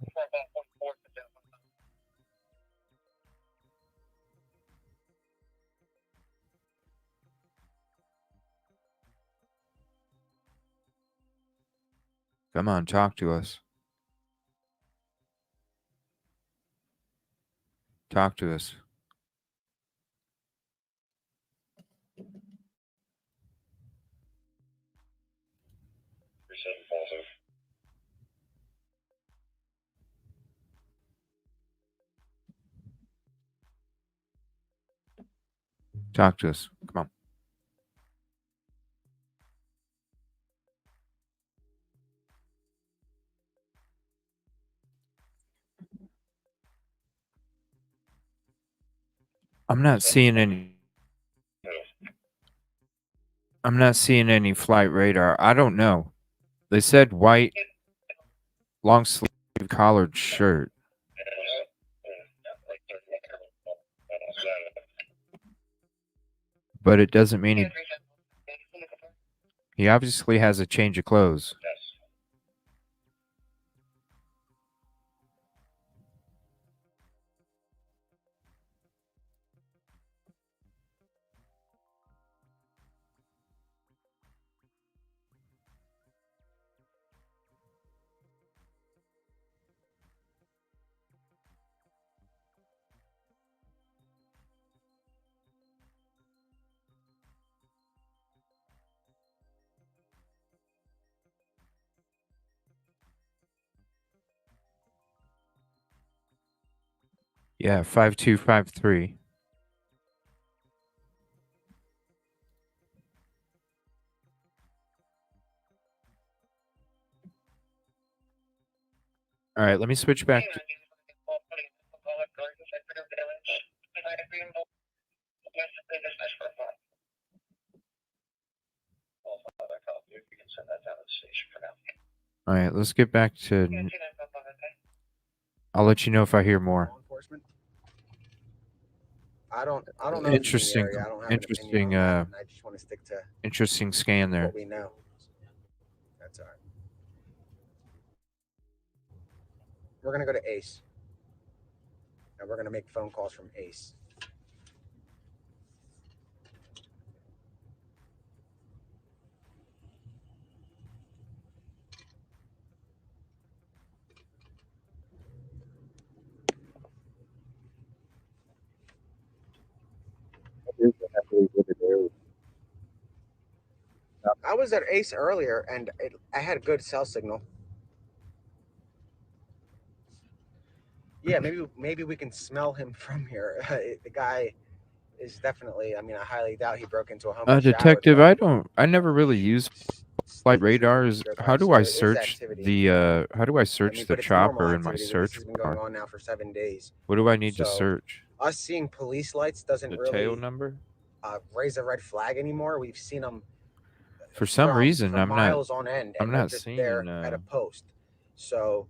Come on, talk to us. Talk to us. Talk to us. Come on. I'm not seeing any. I'm not seeing any flight radar. I don't know. They said white, long sleeve collared shirt. But it doesn't mean he obviously has a change of clothes. Yeah, 5'2", 5'3". All right, let me switch back to. All right, let's get back to. I'll let you know if I hear more. I don't know. Interesting, I don't have interesting, an opinion on that, I just want to stick to interesting scan there. what we know. That's all right. We're gonna go to Ace, and we're gonna make phone calls from Ace. I was at Ace earlier, and I had a good cell signal. Yeah, maybe we can smell him from here. The guy is definitely. I mean, I highly doubt he broke into a home. Detective, I never really use flight because radar we is drove how by. do So I there is search activity. the how do I I search mean, the but it's normal chopper in my activity. This search has been going bar? on now for 7 days. What do I need to So search? us seeing police lights doesn't The tail really number? raise a red flag anymore. We've seen them For some reason, for miles on end, and I'm they're not just seeing there at a post. So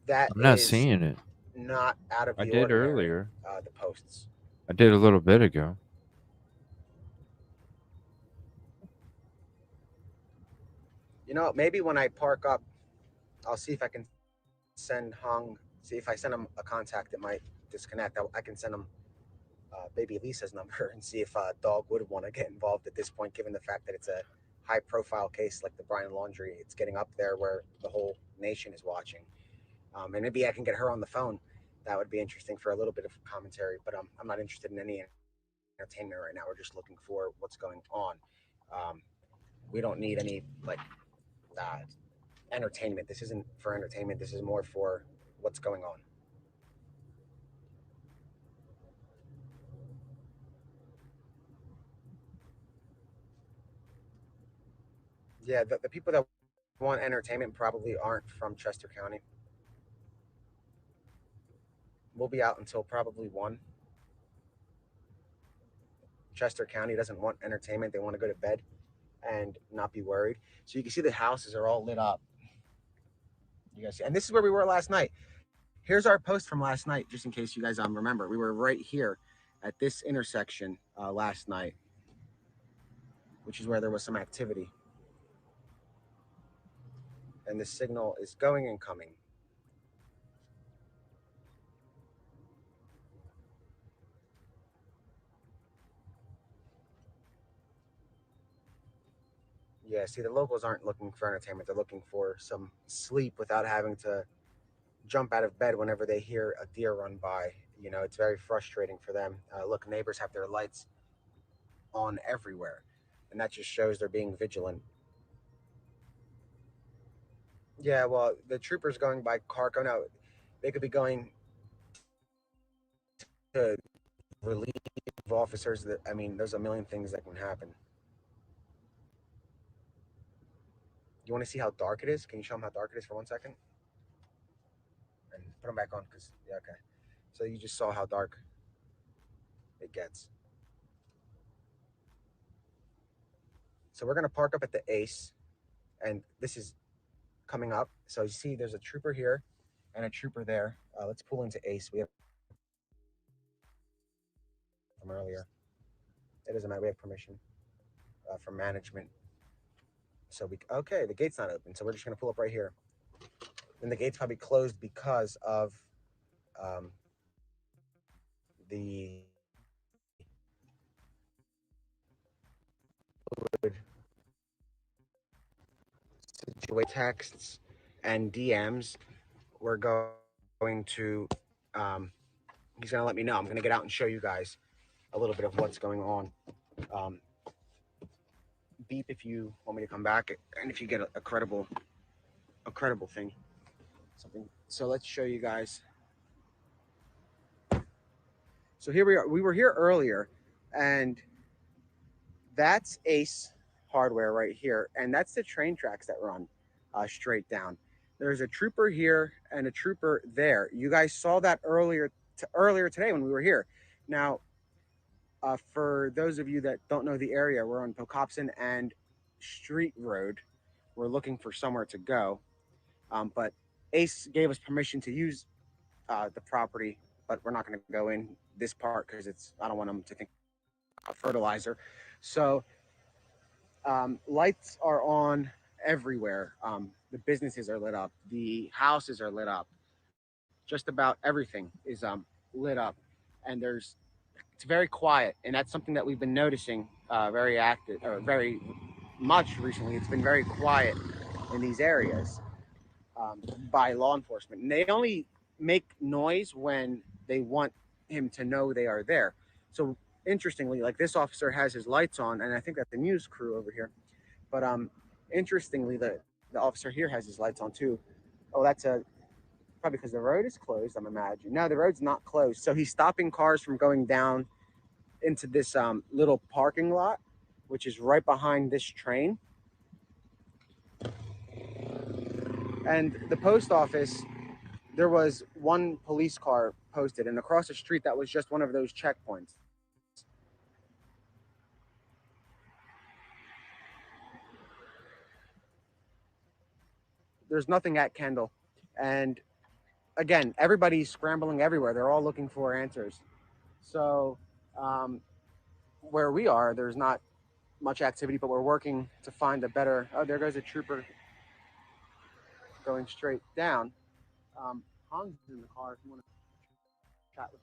that I'm not is seeing it. not out of I the did ordinary. earlier. The posts. I did a little bit ago. You know, maybe when I park up, I'll see if I can send Hung. See if I send him a contact that might disconnect. I can send him baby Lisa's number and see if Dog would want to get involved at this point, given the fact that it's a high-profile case like the Brian Laundrie. It's getting up there where the whole nation is watching, and maybe I can get her on the phone. That would be interesting for a little bit of commentary. But I'm not interested in any entertainment right now. We're just looking for what's going on. We don't need any like entertainment. This isn't for entertainment. This is more for what's going on. Yeah, the people that want entertainment probably aren't from Chester County. We'll be out until probably 1. Chester County doesn't want entertainment. They want to go to bed and not be worried. So you can see the houses are all lit up. You guys see, and this is where we were last night. Here's our post from last night, just in case you guys remember. We were right here at this intersection last night, which is where there was some activity. And the signal is going and coming. Yeah, see, the locals aren't looking for entertainment. They're looking for some sleep without having to jump out of bed whenever they hear a deer run by. You know, it's very frustrating for them. Look, neighbors have their lights on everywhere, and that just shows they're being vigilant. Yeah, well, the troopers going by Carco, no, they could be going to relieve officers. That, I mean, there's a million things that can happen. You want to see how dark it is? Can you show them how dark it is for 1 second? And put them back on, because, yeah, okay. So you just saw how dark it gets. So we're going to park up at the Ace, and this is coming up. So you see there's a trooper here and a trooper there. Let's pull into Ace. We have from earlier. It doesn't matter. We have permission from management. So okay, the gate's not open. So we're just going to pull up right here. And the gate's probably closed because of the situation texts and DMs. We're going to, he's going to let me know. I'm going to get out and show you guys a little bit of what's going on. Beep if you want me to come back, and if you get a credible thing, something. So let's show you guys. So here we are. We were here earlier, and that's Ace Hardware right here, and that's the train tracks that run straight down. There's a trooper here and a trooper there. You guys saw that earlier today when we were here. Now, for those of you that don't know the area, we're on Pocopson and Street Road. We're looking for somewhere to go, but Ace gave us permission to use the property, but we're not going to go in this part because I don't want them to think fertilizer. So lights are on everywhere. The businesses are lit up. The houses are lit up. Just about everything is lit up, and it's very quiet, and that's something that we've been noticing very active or very much recently. It's been very quiet in these areas by law enforcement, and they only make noise when they want him to know they are there. So interestingly, like this officer has his lights on, and I think that's the news crew over here. But interestingly, the officer here has his lights on too. Oh, that's probably because the road is closed, I'm imagining. No, the road's not closed. So he's stopping cars from going down into this little parking lot, which is right behind this train. And the post office, there was one police car posted, and across the street, that was just one of those checkpoints. There's nothing at Kendall. And again, everybody's scrambling everywhere. They're all looking for answers. So where we are, there's not much activity, but we're working to find a better. Oh, there goes a trooper going straight down. Hans is in the car if you want to chat with.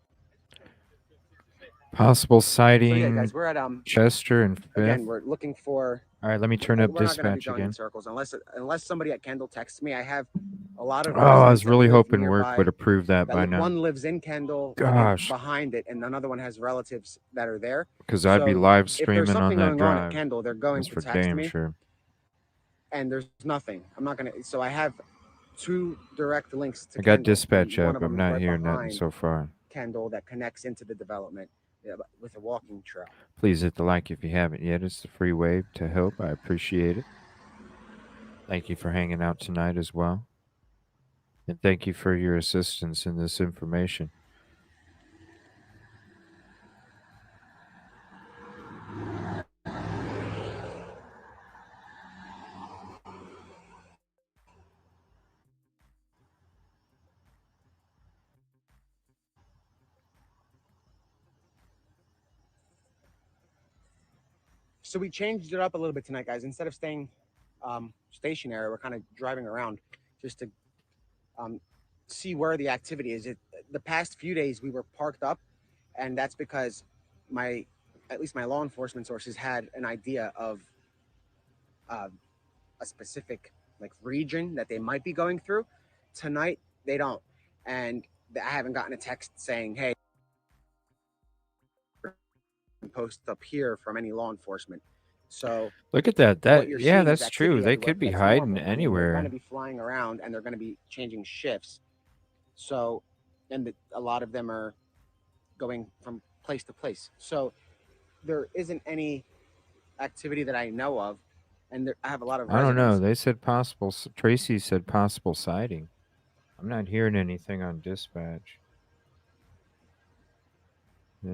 Possible So sighting. yeah, guys, we're at Chester and Fifth. again. We're looking for. All right, let me turn up We're not going to be dispatch going again. in circles unless somebody at Kendall texts me. I have a lot of. Oh, I was residents that really live hoping nearby work would approve that by now. One lives in Kendall, Gosh. behind it, and another one has relatives that are there. Because I'd be So live if there's streaming on something that going on at drive. Kendall, they're going That's to for text damn me, sure. and there's nothing. I'm not gonna. So I have 2 direct links to. I got Kendall, dispatch and one up. of I'm them is not right hearing nothing behind so far. Kendall that connects into the development, with a walking trail. Please hit the like if you haven't yet. It's the free way to help. I appreciate it. Thank you for hanging out tonight as well. And thank you for your assistance in this information. So we changed it up a little bit tonight, guys. Instead of staying stationary, we're kind of driving around just to see where the activity is. The past few days we were parked up, and that's because at least my law enforcement sources had an idea of a specific region that they might be going through. Tonight they don't, and I haven't gotten a text saying, "Hey, post up here" from any law enforcement. So look at that. Yeah, seeing is that's true. activity They everywhere. could be That's hiding normal. I mean, anywhere. they're going to be flying around, and they're going to be changing shifts. So, and a lot of them are going from place to place. So there isn't any activity that I know of, and I have a lot of I don't know. residents. They said possible. Tracy said possible sighting. I'm not hearing anything on dispatch. Oh,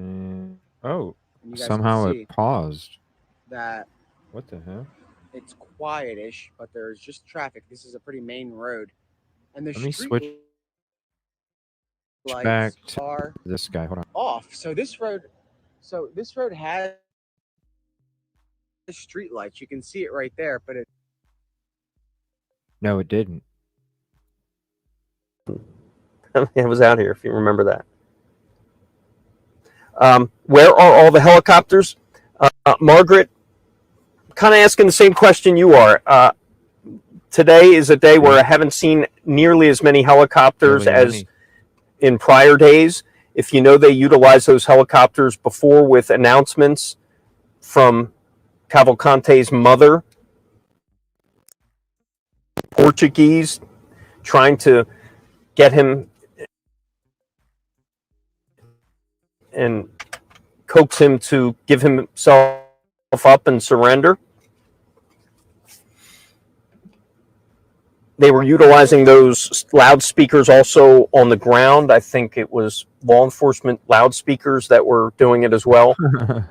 And you guys somehow can see it paused. that What the hell? it's quietish, but there's just traffic. This is a pretty main road, and the Let me street switch lights back to are this guy. Hold on. off. So this road has street lights. You can see it right there, but No, it didn't. It was out here, if you remember that. Where are all the helicopters? Margaret, kind of asking the same question you are. Today is a day where I haven't seen nearly as many helicopters as in prior days. If you know, they utilize those helicopters before with announcements from Cavalcante's mother, Portuguese, trying to get him and coax him to give himself up and surrender. They were utilizing those loudspeakers also on the ground. I think it was law enforcement loudspeakers that were doing it as well.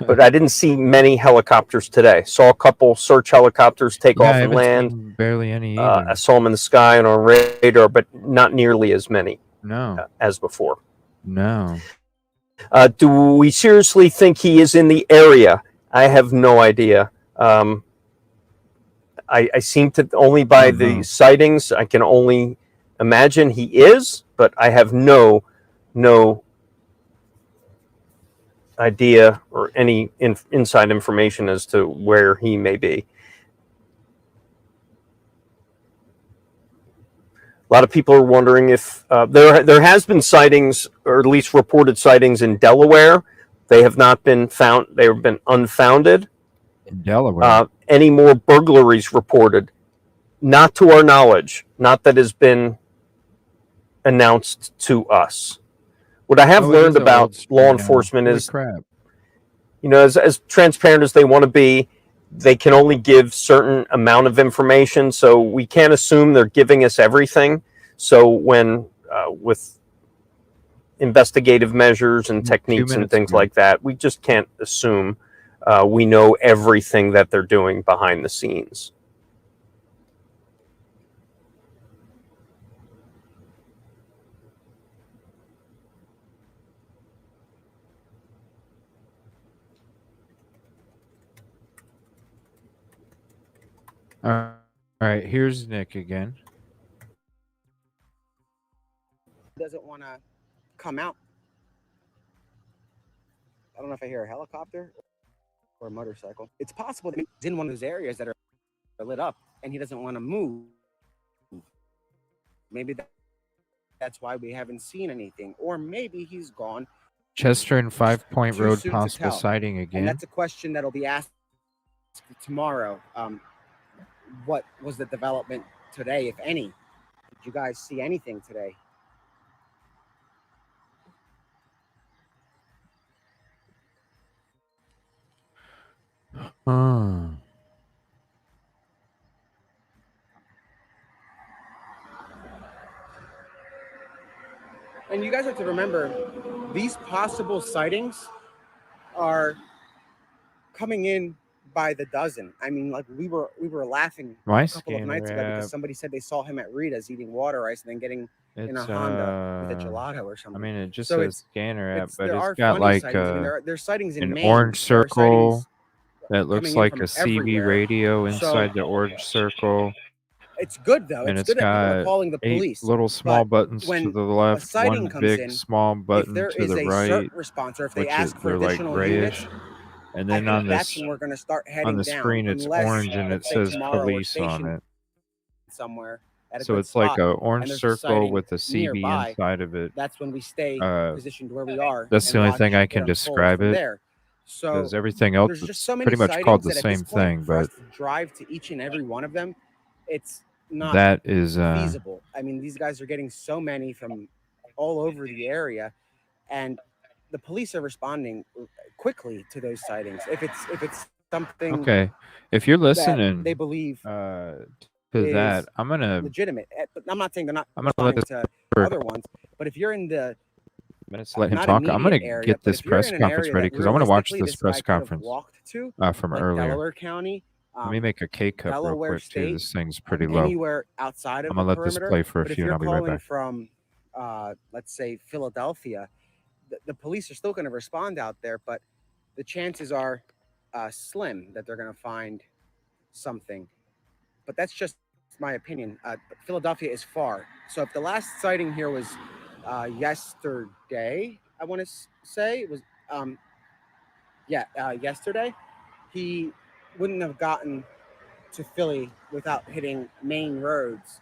But I didn't see many helicopters today. Saw a couple search helicopters take off and land. Barely any either. I saw them in the sky and on radar, but not nearly as many as before. No. Do we seriously think he is in the area? I have no idea. I seem to only by the sightings, I can only imagine he is, but I have no idea or any inside information as to where he may be. A lot of people are wondering if there has been sightings, or at least reported sightings in Delaware. They have not been found. They have been unfounded. In Delaware. Any more burglaries reported? Not to our knowledge. Not that has been announced to us. What I have learned about law enforcement is, crap. you know, as transparent as they want to be, they can only give certain amount of information, so we can't assume they're giving us everything. So when with investigative measures and 2 techniques and minutes things ago. like that, we just can't assume we know everything that they're doing behind the scenes. All right, here's Nick again. Doesn't want to come out. I don't know if I hear a helicopter or a motorcycle. It's possible that he's in one of those areas that are lit up and he doesn't want to move. Maybe that's why we haven't seen anything. Or maybe he's gone. Chester and 5 Point Too Road soon to possible tell. sighting And again. that's a question that'll be asked tomorrow. What was the development today, if any? Did you guys see anything today? Hmm. And you guys have to remember, these possible sightings are coming in by the dozen. I mean, like we were laughing My a couple of nights ago scanner because app, somebody said they saw him at Rita's eating water ice and then getting in a it's Honda with a gelato or I something. mean, it just So says scanner app, but there it's are got funny like sightings. I mean, there's sightings in an Maine. orange There are circle sightings that looks coming in like from a CB everywhere. radio So inside the orange circle, it's good though. and It's it's good that people are got calling the 8 police. little small But buttons to when the a left, sighting one comes big in, small if button there to is the a right, CERT response or if they which is ask for they're like additional grayish. units, And I then think on that's this when we're going to start on heading the down. screen, it's Unless, orange and it let's say says tomorrow we're police on stationed it. somewhere at a So good it's like spot a and orange there's a circle sighting with a CB nearby, inside of it. that's when we stay positioned where we are That's the and only watch thing I it can unfold describe from it, there. So because everything else there's just it's so many pretty much called sightings the that at this same point, thing, for us but to drive to each and every one of them, it's not that is feasible. I mean, these guys are getting so many from all over the area, and the police are responding quickly to those sightings. If it's something okay. If you're that listening they believe to is that, I'm gonna legitimate, but I'm not saying they're not let responding this to for other ones. But if you're in the minutes to let him not talk. I'm immediate gonna area, get but this if you're press in an conference area ready that because I want to watch realistically this this guy press could have conference walked to, from like earlier. Delaware County, Let me make a K cup real Delaware quick too. State, This thing's pretty low. anywhere outside of I'm the gonna let this perimeter. play for a But if few, and you're I'll be right calling back. from, let's say Philadelphia, the police are still going to respond out there, but the chances are slim that they're going to find something. But that's just my opinion. But Philadelphia is far. So if the last sighting here was yesterday, I want to say it was, yesterday, he wouldn't have gotten to Philly without hitting main roads.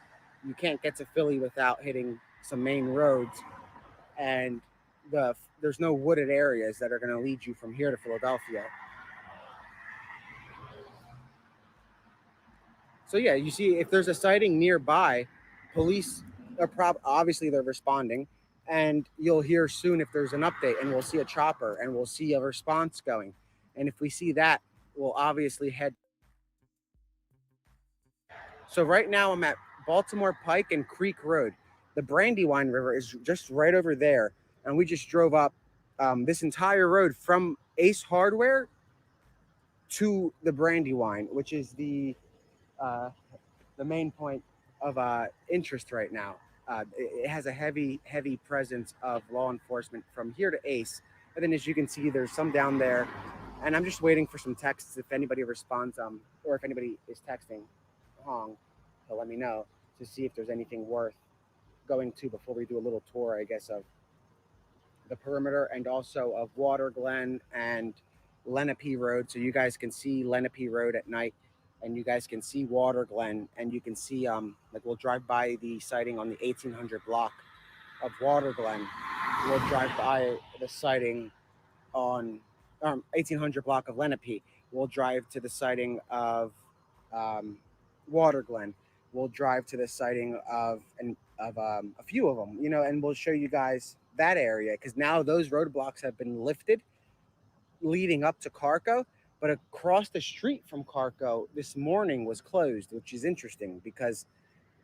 You can't get to Philly without hitting some main roads, and there's no wooded areas that are going to lead you from here to Philadelphia. So yeah, you see, if there's a sighting nearby, police are obviously they're responding, and you'll hear soon if there's an update, and we'll see a chopper, and we'll see a response going, and if we see that, we'll obviously head. So right now I'm at Baltimore Pike and Creek Road. The Brandywine River is just right over there, and we just drove up this entire road from Ace Hardware to the Brandywine, which is the main point of interest right now. It has a heavy presence of law enforcement from here to Ace, and then as you can see, there's some down there, and I'm just waiting for some texts. If anybody responds, or if anybody is texting Hong, he'll let me know to see if there's anything worth going to before we do a little tour, I guess, of the perimeter and also of Water Glen and Lenape Road, so you guys can see Lenape Road at night, and you guys can see Water Glen, and you can see like we'll drive by the sighting on the 1800 block of Water Glen. We'll drive by the sighting on 1800 block of Lenape. We'll drive to the sighting of Water Glen. We'll drive to the sighting of a few of them, and we'll show you guys that area because now those roadblocks have been lifted leading up to Carco. But across the street from Carco this morning was closed, which is interesting because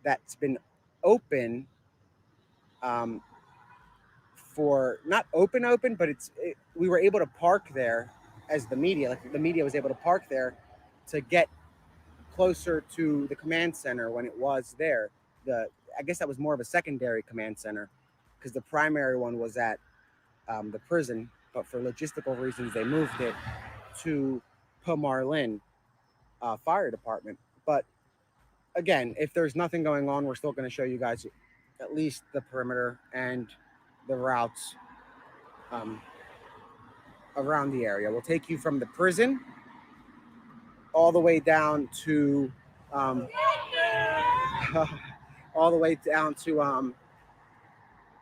that's been open for not open, but we were able to park there as the media. Like the media was able to park there to get closer to the command center when it was there. I guess that was more of a secondary command center because the primary one was at the prison, but for logistical reasons they moved it to Pomarlin Fire Department. But again, if there's nothing going on, we're still going to show you guys at least the perimeter and the routes around the area. We'll take you from the prison all the way down to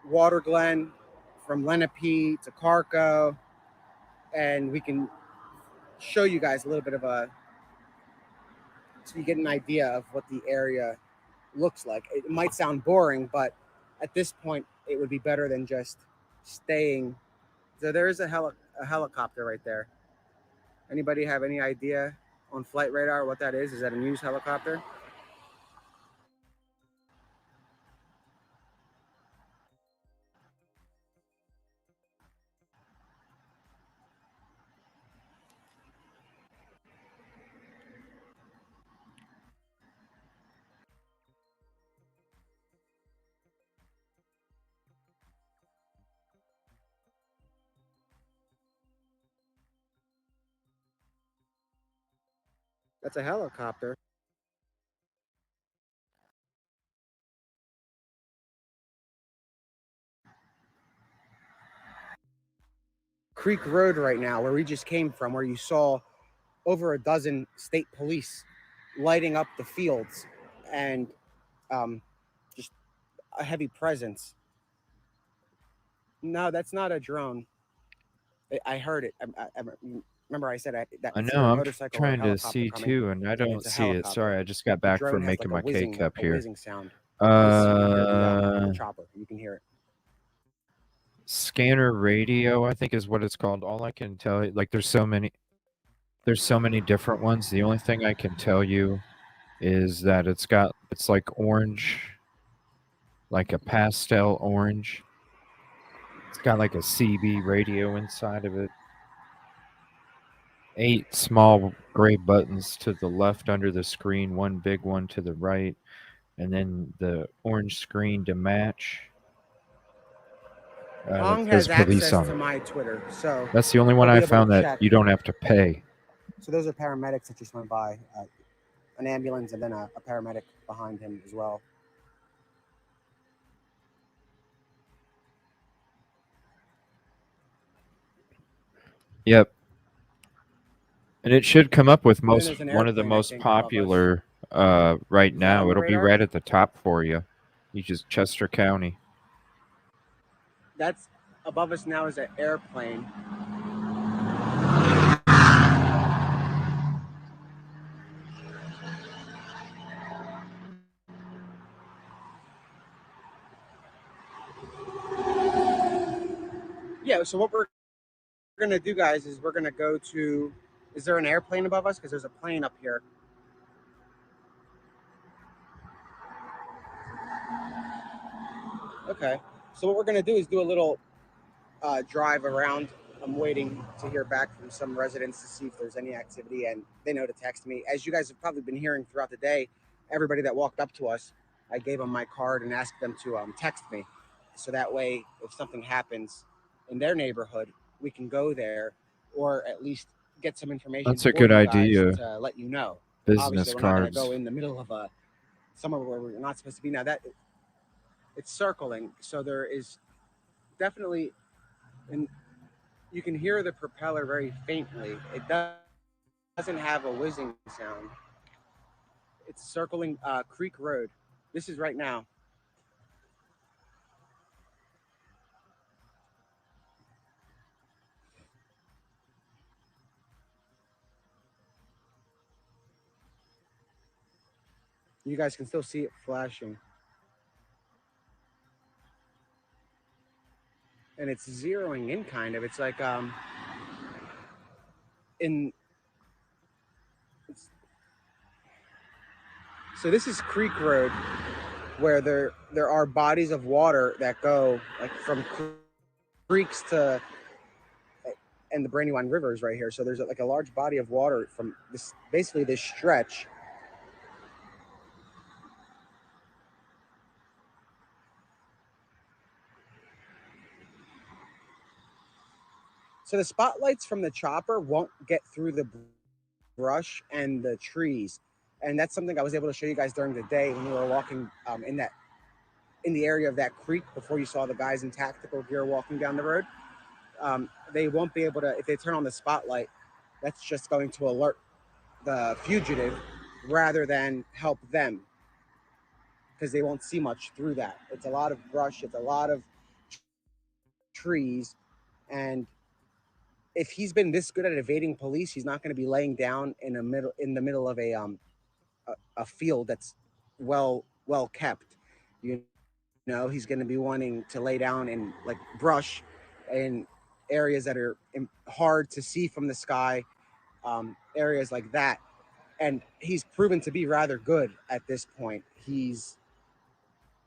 Water Glen, from Lenape to Carco, and we can show you guys a little bit of so you get an idea of what the area looks like. It might sound boring, but at this point, it would be better than just staying. So there is a helicopter right there. Anybody have any idea on flight radar what that is? Is that a news helicopter? That's a helicopter. Creek Road right now, where we just came from, where you saw over a dozen state police lighting up the fields and just a heavy presence. No, that's not a drone. I heard it. I remember I said that I it's know, either a I'm motorcycle or a trying to helicopter see coming. too, and I don't It's a see it. helicopter. Sorry, I just got The back drone from has making like my K-cup a here. whizzing sound. This, you can hear the Uh, chopper. You can hear it. Scanner radio, I think is what it's called. All I can tell you, like, there's so many different ones. The only thing I can tell you is that it's like orange, like a pastel orange. It's got like a CB radio inside of it. 8 small gray buttons to the left under the screen, one big one to the right, and then the orange screen to match. Hong There's has police access on to it. my Twitter, so That's the only one he'll be I able found to that check. you don't have to pay. So those are paramedics that just went by, an ambulance, and then a paramedic behind him as well. Yep. And it should come up with And then there's an one of the airplane, I most think, above us. popular right Is that on now. the It'll be radar? right at the top for you. You just Chester County. That's above us now is an airplane. Yeah, so what we're going to do, guys, is we're going to go to... Is there an airplane above us? Because there's a plane up here. Okay. So what we're going to do is do a little drive around. I'm waiting to hear back from some residents to see if there's any activity, and they know to text me. As you guys have probably been hearing throughout the day, everybody that walked up to us, I gave them my card and asked them to text me. So that way, if something happens in their neighborhood, we can go there or at least get some information. That's a for good you guys idea. to let you know. Business Obviously, we're not going to cards. go in the middle of somewhere where we're not supposed to be. Now that it's circling, so there is definitely, and you can hear the propeller very faintly. It doesn't have a whizzing sound. It's circling Creek Road. This is right now. You guys can still see it flashing. And it's zeroing in kind of. It's like in So this is Creek Road, where there are bodies of water that go like from creeks to and the Brandywine River is right here. So there's like a large body of water from this, basically this stretch. So the spotlights from the chopper won't get through the brush and the trees. And that's something I was able to show you guys during the day when we were walking in the area of that creek before you saw the guys in tactical gear walking down the road. They won't be able to, if they turn on the spotlight, that's just going to alert the fugitive rather than help them, because they won't see much through that. It's a lot of brush, it's a lot of trees, and if he's been this good at evading police, he's not going to be laying down in the middle of a field that's well kept. You know, he's going to be wanting to lay down in like brush in areas that are hard to see from the sky, areas like that. And he's proven to be rather good at this point. He's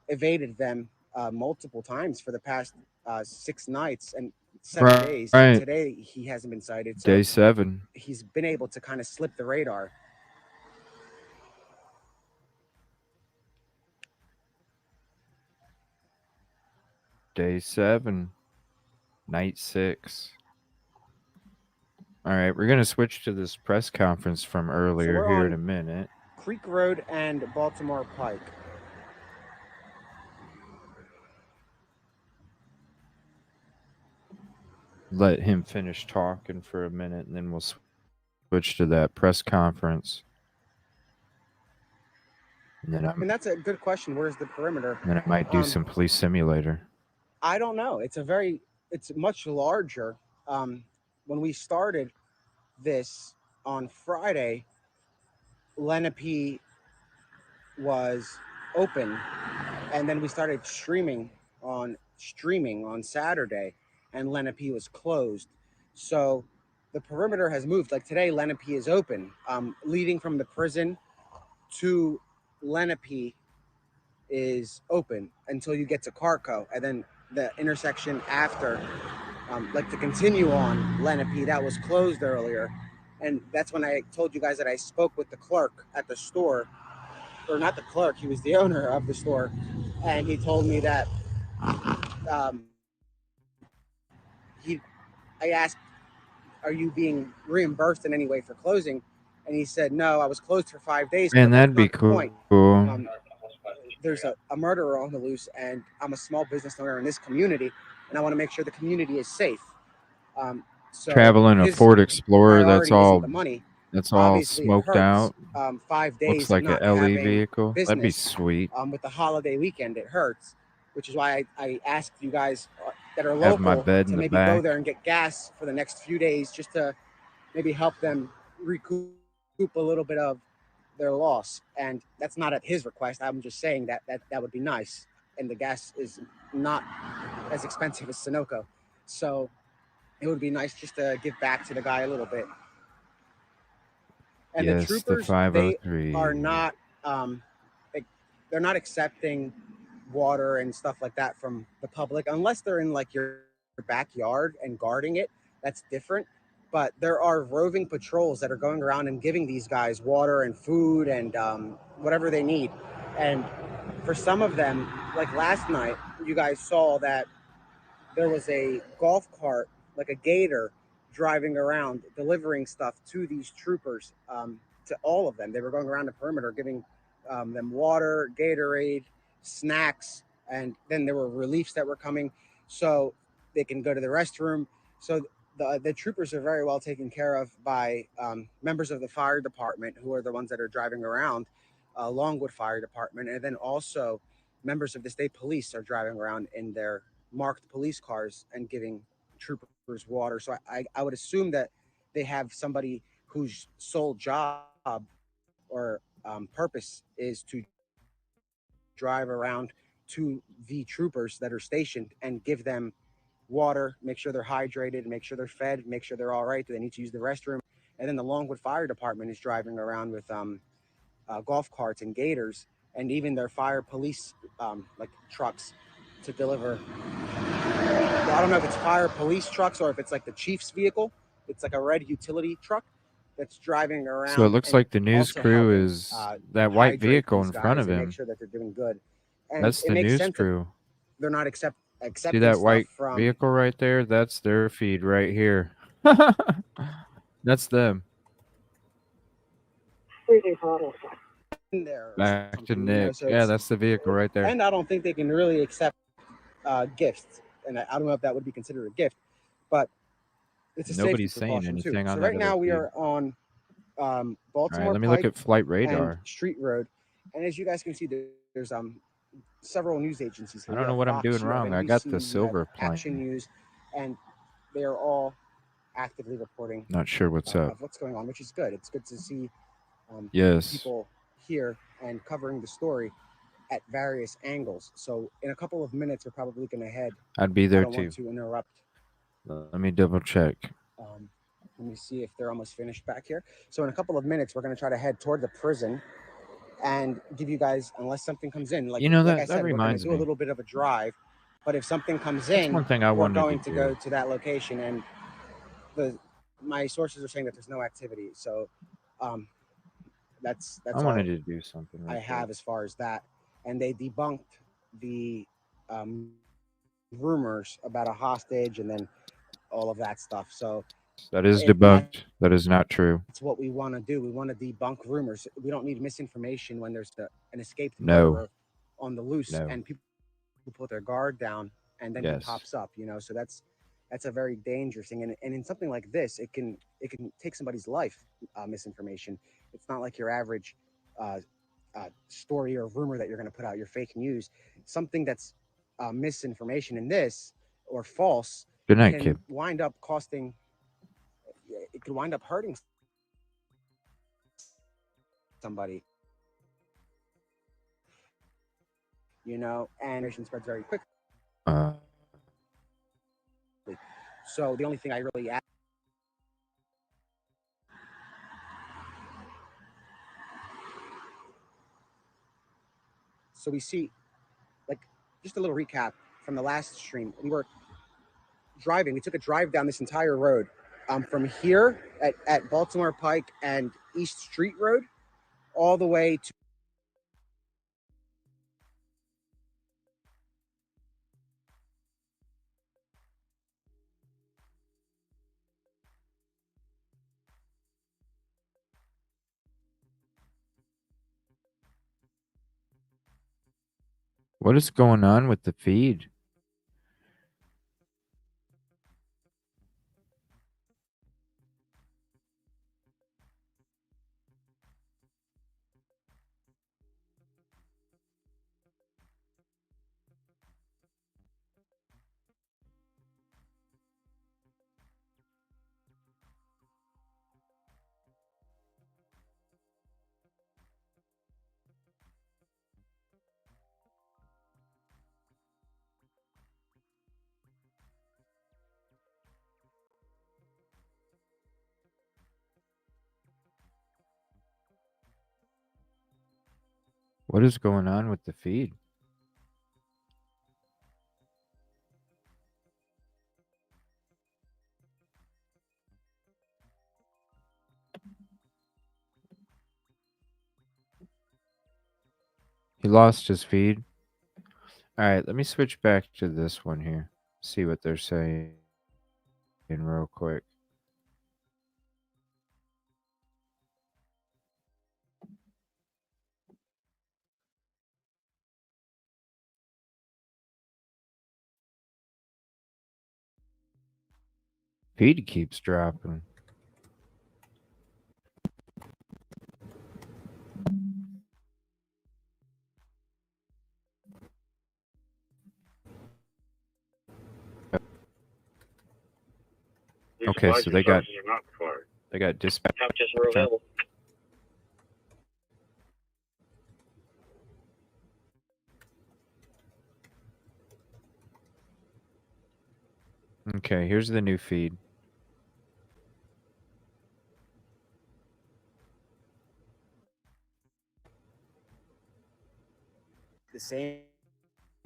evaded them multiple times for the past 6 nights and 7 days. Right. Today he hasn't been cited. So Day 7. he's been able to kind of slip the radar. Day 7. Night 6. All right, we're going to switch to this press conference from earlier we're here on in a minute. Creek Road and Baltimore Pike. Let him finish talking for a minute, and then we'll switch to that press conference. And then And that's a good question. Where's the perimeter? then I might do some police simulator. I don't know. It's much larger. When we started this on Friday, Lenape was open, and then we started streaming on Saturday, and Lenape was closed. So the perimeter has moved. Like today, Lenape is open. Leading from the prison to Lenape is open until you get to Carco, and then the intersection after, like to continue on Lenape, that was closed earlier. And that's when I told you guys that I spoke with the clerk at the store, or not the clerk, he was the owner of the store, and he told me that I asked, are you being reimbursed in any way for closing? And he said, no, I was closed for 5 days. Man, that'd be cool. There's a murderer on the loose, and I'm a small business owner in this community, and I want to make sure the community is safe. So traveling a Ford Explorer, that's all. The money. That's all Obviously, smoked hurts, out. 5 days. Looks like not a LE having vehicle. business, That'd be sweet. With the holiday weekend, it hurts, which is why I asked you guys that are Have my local bed to in the maybe back. go there and get gas for the next few days, just to maybe help them recoup a little bit of their loss. And that's not at his request. I'm just saying that would be nice. And the gas is not as expensive as Sunoco, so it would be nice just to give back to the guy a little bit. And yes, the troopers, the 503. they are not, they're not accepting water and stuff like that from the public unless they're in like your backyard and guarding it. That's different. But there are roving patrols that are going around and giving these guys water and food and whatever they need. And for some of them, like last night, you guys saw that there was a golf cart, like a gator, driving around delivering stuff to these troopers, to all of them. They were going around the perimeter giving them water, Gatorade, snacks, and then there were reliefs that were coming so they can go to the restroom. So the troopers are very well taken care of by members of the fire department, who are the ones that are driving around, Longwood Fire Department, and then also members of the state police are driving around in their marked police cars and giving troopers water. So I would assume that they have somebody whose sole job or purpose is to drive around to the troopers that are stationed and give them water, make sure they're hydrated, make sure they're fed, make sure they're all right. Do they need to use the restroom? And then the Longwood Fire Department is driving around with golf carts and gators, and even their fire police like trucks to deliver. I don't know if it's fire police trucks or if it's like the chief's vehicle. It's like a red utility truck that's driving around. So it looks like the news also crew helping, is that white hydrate vehicle these in front guys of and him. make sure that they're doing good. And That's it the makes news sense that crew. they're not See accepting that stuff white from vehicle right there? That's their feed right here. That's them. there or Back to something, you know, Nick. so Yeah, it's, that's the vehicle right there. and I don't think they can really accept gifts, and I don't know if that would be considered a gift, but it's a Nobody's safety saying precaution too. anything on So that right now other we feed. are on All right, Baltimore let me look Pike at flight and radar. Street Road, and as you guys can see, there's several news agencies here. I You don't know have what I'm Fox, doing you have wrong. I got NBC, the you silver have Action plane. News, and they are all actively reporting Not sure what's up. of what's going on, which is good. It's good to see Yes. people here and covering the story at various angles. So in a couple of minutes, we're probably going to head. I'd be I there don't too. want to interrupt. Let me double check. Let me see if they're almost finished back here. So in a couple of minutes, we're going to try to head toward the prison and give you guys, unless something comes in, like, You know, like I that said, we're going to reminds do a me. little bit of a drive. But if something comes That's in, one thing I we're wanted going to to do. go to that location. And my sources are saying that there's no activity. So that's I all wanted to do something I right have there. as far as that. And they debunked the rumors about a hostage and then all of that stuff. So That is and debunked. That is not true. that's what we want to do. We want to debunk rumors. We don't need misinformation when there's an escaped No. murderer on the loose No. and people put their guard down and then he Yes. pops up, you know. So that's a very dangerous thing. And in something like this, it can take somebody's life. Misinformation. It's not like your average story or rumor that you're going to put out, your fake news. Something that's misinformation in this or false Good night, can kid. wind up costing. It could wind up hurting somebody, you know, and information spreads very quickly. So the only thing I really add. So we see, like, just a little recap from the last stream. We were driving. We took a drive down this entire road from here at Baltimore Pike and East Street Road all the way to What is going on with the feed? What is going on with the feed? He lost his feed. All right, let me switch back to this one here. See what they're saying real quick. Feed keeps dropping. Okay, so they got dispatch. Couches are available. Okay, here's the new feed. the same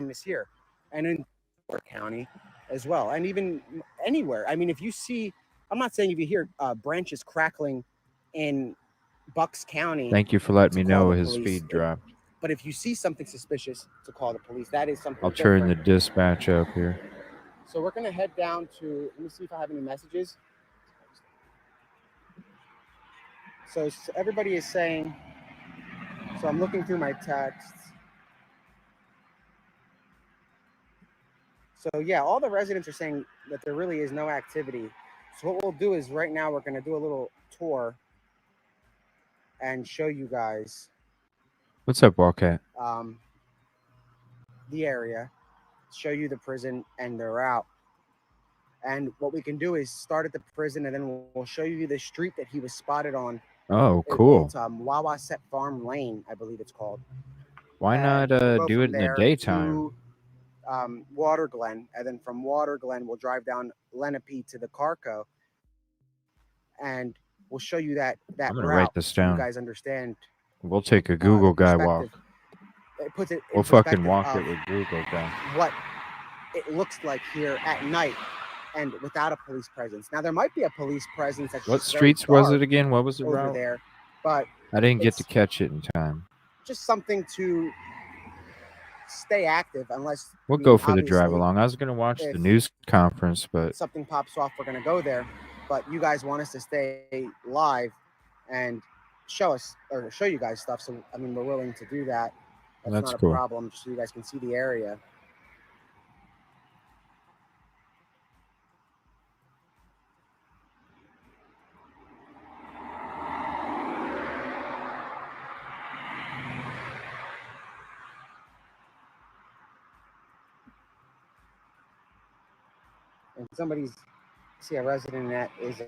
as here, and in County as well, and even anywhere. I mean, if you see, I'm not saying if you hear branches crackling in Bucks County, Thank you for letting to me call know the his police. feed dropped. But if you see something suspicious, to call the police. That is something I'll turn the different. dispatch up here. So we're gonna head down to. Let me see if I have any messages. So everybody is saying. So I'm looking through my texts. So yeah, all the residents are saying that there really is no activity. So what we'll do is right now we're gonna do a little tour and show you guys What's up, Wildcat? the area, show you the prison and the route. And what we can do is start at the prison, and then we'll show you the street that he was spotted on. Oh, cool. It's Wawaset Farm Lane, I believe it's called. Why not We'll go do from it in the there daytime? to Water Glen, and then from Water Glen we'll drive down Lenape to the Carco, and we'll show you that I'm gonna route write this so you down. guys understand. We'll take a Google guy walk. It puts it in We'll fucking perspective walk of it with Google guy. what it looks like here at night and without a police presence. Now there might be a police presence. That's What just very streets was dark it again? What was the over route? there, but I didn't get to it's catch it in time. just something to stay active. Unless We'll I mean, go for the drive obviously, along. I was gonna watch the if news conference, but something pops off, we're gonna go there. But you guys want us to stay live and show us or show you guys stuff. So I mean, we're willing to do that. That's not a cool. problem. Just so you guys can see the area. And see a resident that is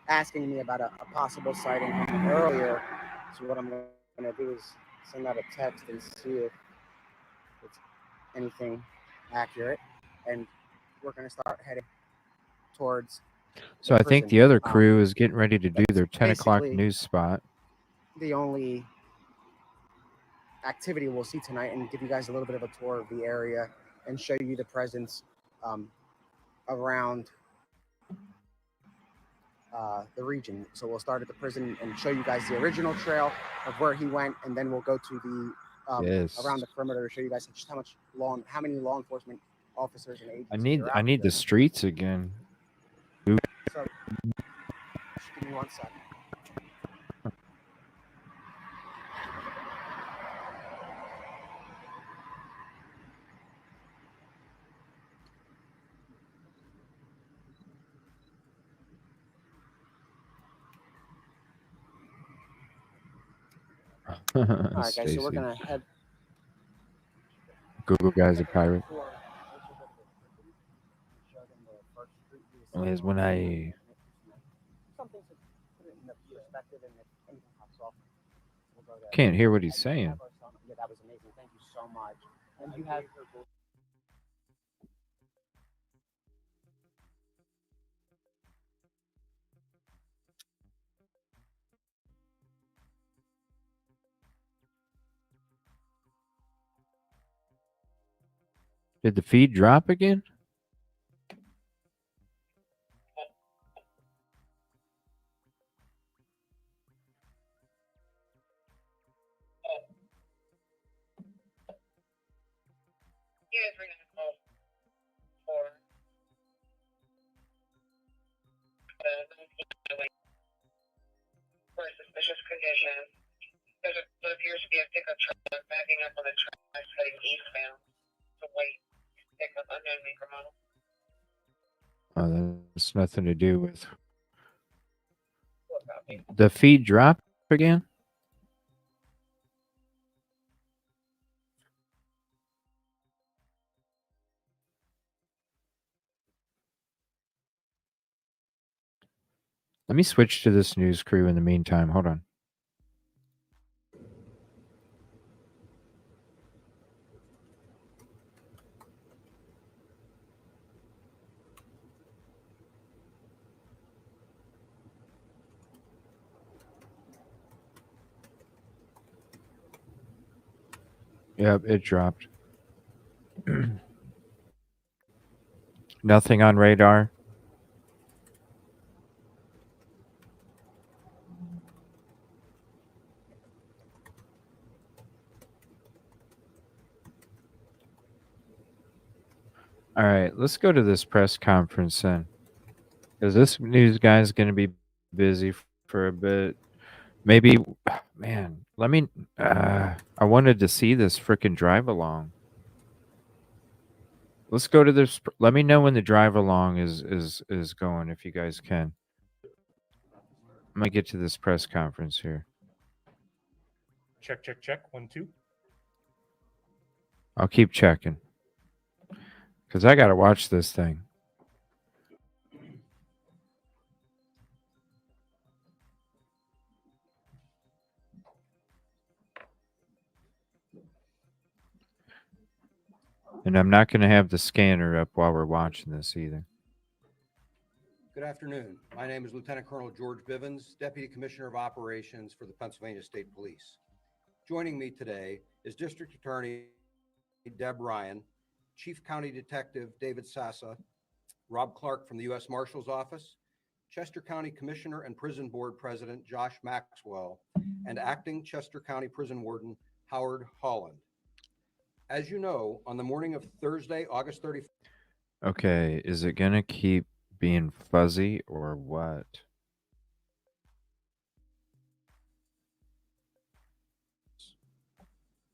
asking me about a possible sighting from earlier. So what I'm going to do is send out a text and see if it's anything accurate. And we're going to start heading towards. So I think the other crew is getting ready to do their 10 o'clock basically news spot. The only activity we'll see tonight, and give you guys a little bit of a tour of the area and show you the presence around the region. So we'll start at the prison and show you guys the original trail of where he went, and then we'll go to the around the perimeter to show you guys just how many law enforcement officers and agents. I need the streets again. So just give me 1 second. All right, guys. So we're gonna head. Google guy's a pirate. Is when I can't hear what he's saying. Yeah, that was amazing. Thank you so much. And you have. Did the feed drop again? You guys were gonna call for a suspicious condition. There's what appears to be a pickup truck backing up on the tracks heading eastbound to wait pick up unknown make or model. That's nothing to do with the feed drop again. Let me switch to this news crew in the meantime. Hold on. Yep, it dropped. Nothing on radar. All right, let's go to this press conference then. Because this news guy is going to be busy for a bit. Maybe, man, let me. I wanted to see this freaking drive along. Let's go to this. Let me know when the drive along is going, if you guys can. I'm gonna get to this press conference here. Check, check, check. 1, 2. I'll keep checking because I gotta watch this thing. And I'm not gonna have the scanner up while we're watching this either. Good afternoon. My name is Lieutenant Colonel George Bivens, Deputy Commissioner of Operations for the Pennsylvania State Police. Joining me today is District Attorney Deb Ryan, Chief County Detective David Sassa, Rob Clark from the U.S. Marshal's Office, Chester County Commissioner and Prison Board President Josh Maxwell, and Acting Chester County Prison Warden Howard Holland. As you know, on the morning of Thursday, August 31st. Okay, is it gonna keep being fuzzy or what?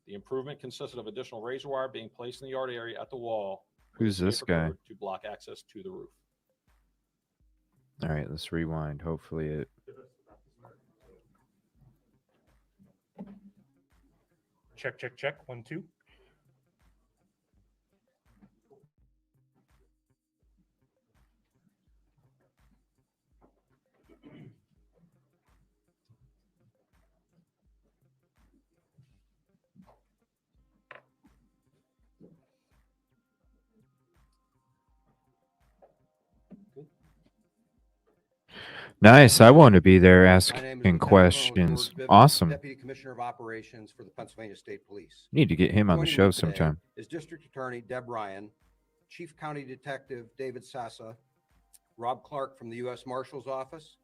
The improvement consisted of additional razor wire being placed in the yard area at the wall. Who's this guy? To block access to the roof. All right, let's rewind. Hopefully it. Check, check, check. 1, 2. Nice. I want to be there asking questions. Awesome. Deputy Commissioner of Operations for the Pennsylvania State Police. Need to get him on the Joining show me today sometime. Is District Attorney Deb Ryan, Chief County Detective David Sassa, Rob Clark from the U.S. Marshal's Office,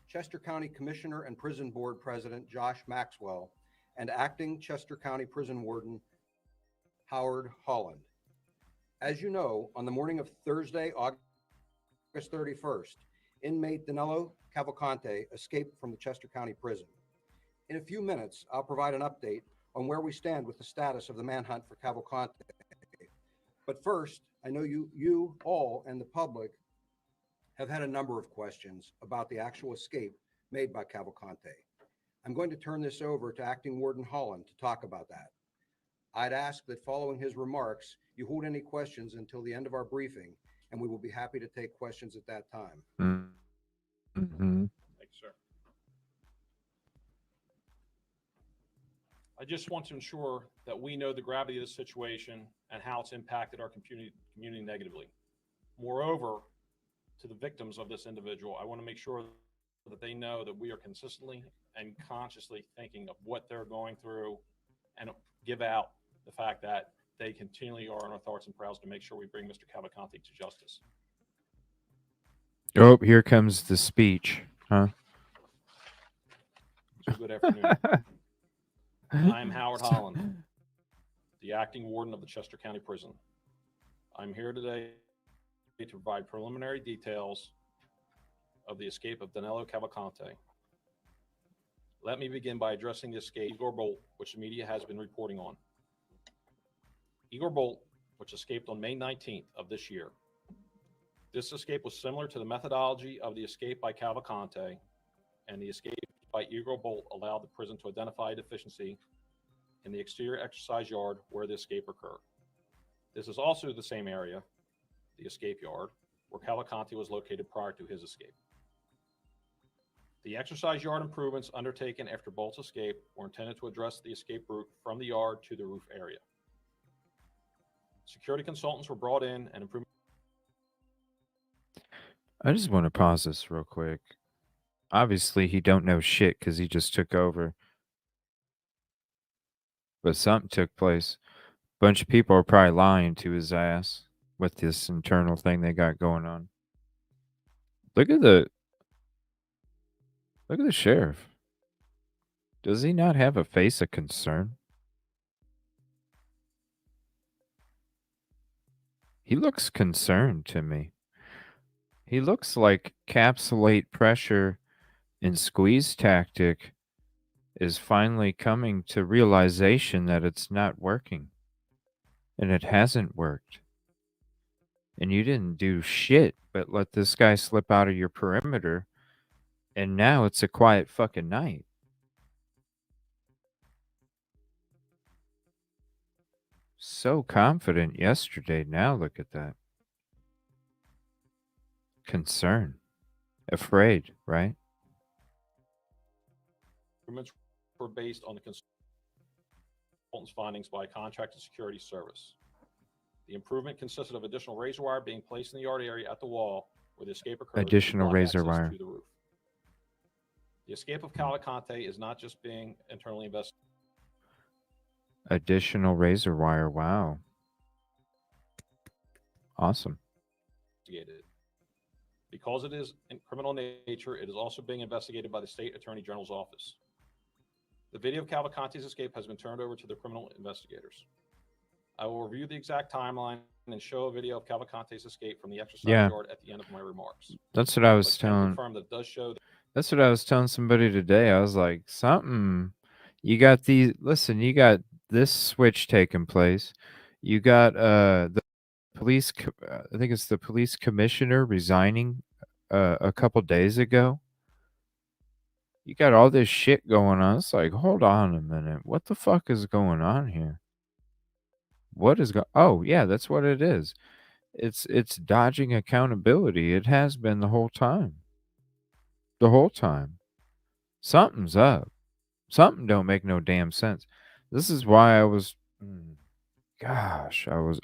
Chester County Commissioner and Prison Board President Josh Maxwell, and Acting Chester County Prison Warden Howard Holland. As you know, on the morning of Thursday, August 31st, inmate Danelo Cavalcante escaped from the Chester County Prison. In a few minutes, I'll provide an update on where we stand with the status of the manhunt for Cavalcante. But first, I know you all and the public have had a number of questions about the actual escape made by Cavalcante. I'm going to turn this over to Acting Warden Holland to talk about that. I'd ask that following his remarks, you hold any questions until the end of our briefing, and we will be happy to take questions at that time. Mm-hmm. Thanks, sir. I just want to ensure that we know the gravity of the situation and how it's impacted our community negatively. Moreover, to the victims of this individual, I want to make sure that they know that we are consistently and consciously thinking of what they're going through and give out the fact that they continually are on our thoughts and prayers to make sure we bring Mr. Cavalcante to justice. Oh, here comes the speech, huh? So good afternoon. I am Howard Holland, the acting warden of the Chester County Prison. I'm here today to provide preliminary details of the escape of Danelo Cavalcante. Let me begin by addressing the escape of Igor Bolt, which the media has been reporting on. Igor Bolt, which escaped on May 19th of this year. This escape was similar to the methodology of the escape by Cavalcante, and the escape by Igor Bolt allowed the prison to identify a deficiency in the exterior exercise yard where the escape occurred. This is also the same area, the escape yard, where Cavalcante was located prior to his escape. The exercise yard improvements undertaken after Bolt's escape were intended to address the escape route from the yard to the roof area. Security consultants were brought in and improved. I just want to pause this real quick. Obviously, he don't know shit because he just took over. But something took place. Bunch of people are probably lying to his ass with this internal thing they got going on. Look at the sheriff. Does he not have a face of concern? He looks concerned to me. He looks like capsulate pressure and squeeze tactic is finally coming to realization that it's not working. And it hasn't worked. And you didn't do shit but let this guy slip out of your perimeter. And now it's a quiet fucking night. So confident yesterday. Now look at that. Concern. Afraid, right? Improvements were based on the consultant's findings by a contracted security service. The improvement consisted of additional razor wire being placed in the yard area at the wall where the escape occurred. Additional razor wire. To the roof. The escape of Cavalcante is not just being internally investigated. Additional razor wire. Wow. Awesome. Because it is in criminal nature, it is also being investigated by the State Attorney General's office. The video of Cavalcante's escape has been turned over to the criminal investigators. I will review the exact timeline and show a video of Cavalcante's escape from the exercise yard at the end of my remarks. That's what I was telling. Confirm that it does show that. That's what I was telling somebody today. I was like, something. You got these. Listen, you got this switch taking place. You got the police. I think it's the police commissioner resigning a couple days ago. You got all this shit going on. It's like, hold on a minute. What the fuck is going on here? What is Oh, yeah, that's what it is. It's dodging accountability. It has been the whole time. The whole time. Something's up. Something don't make no damn sense. This is why I was gosh, I was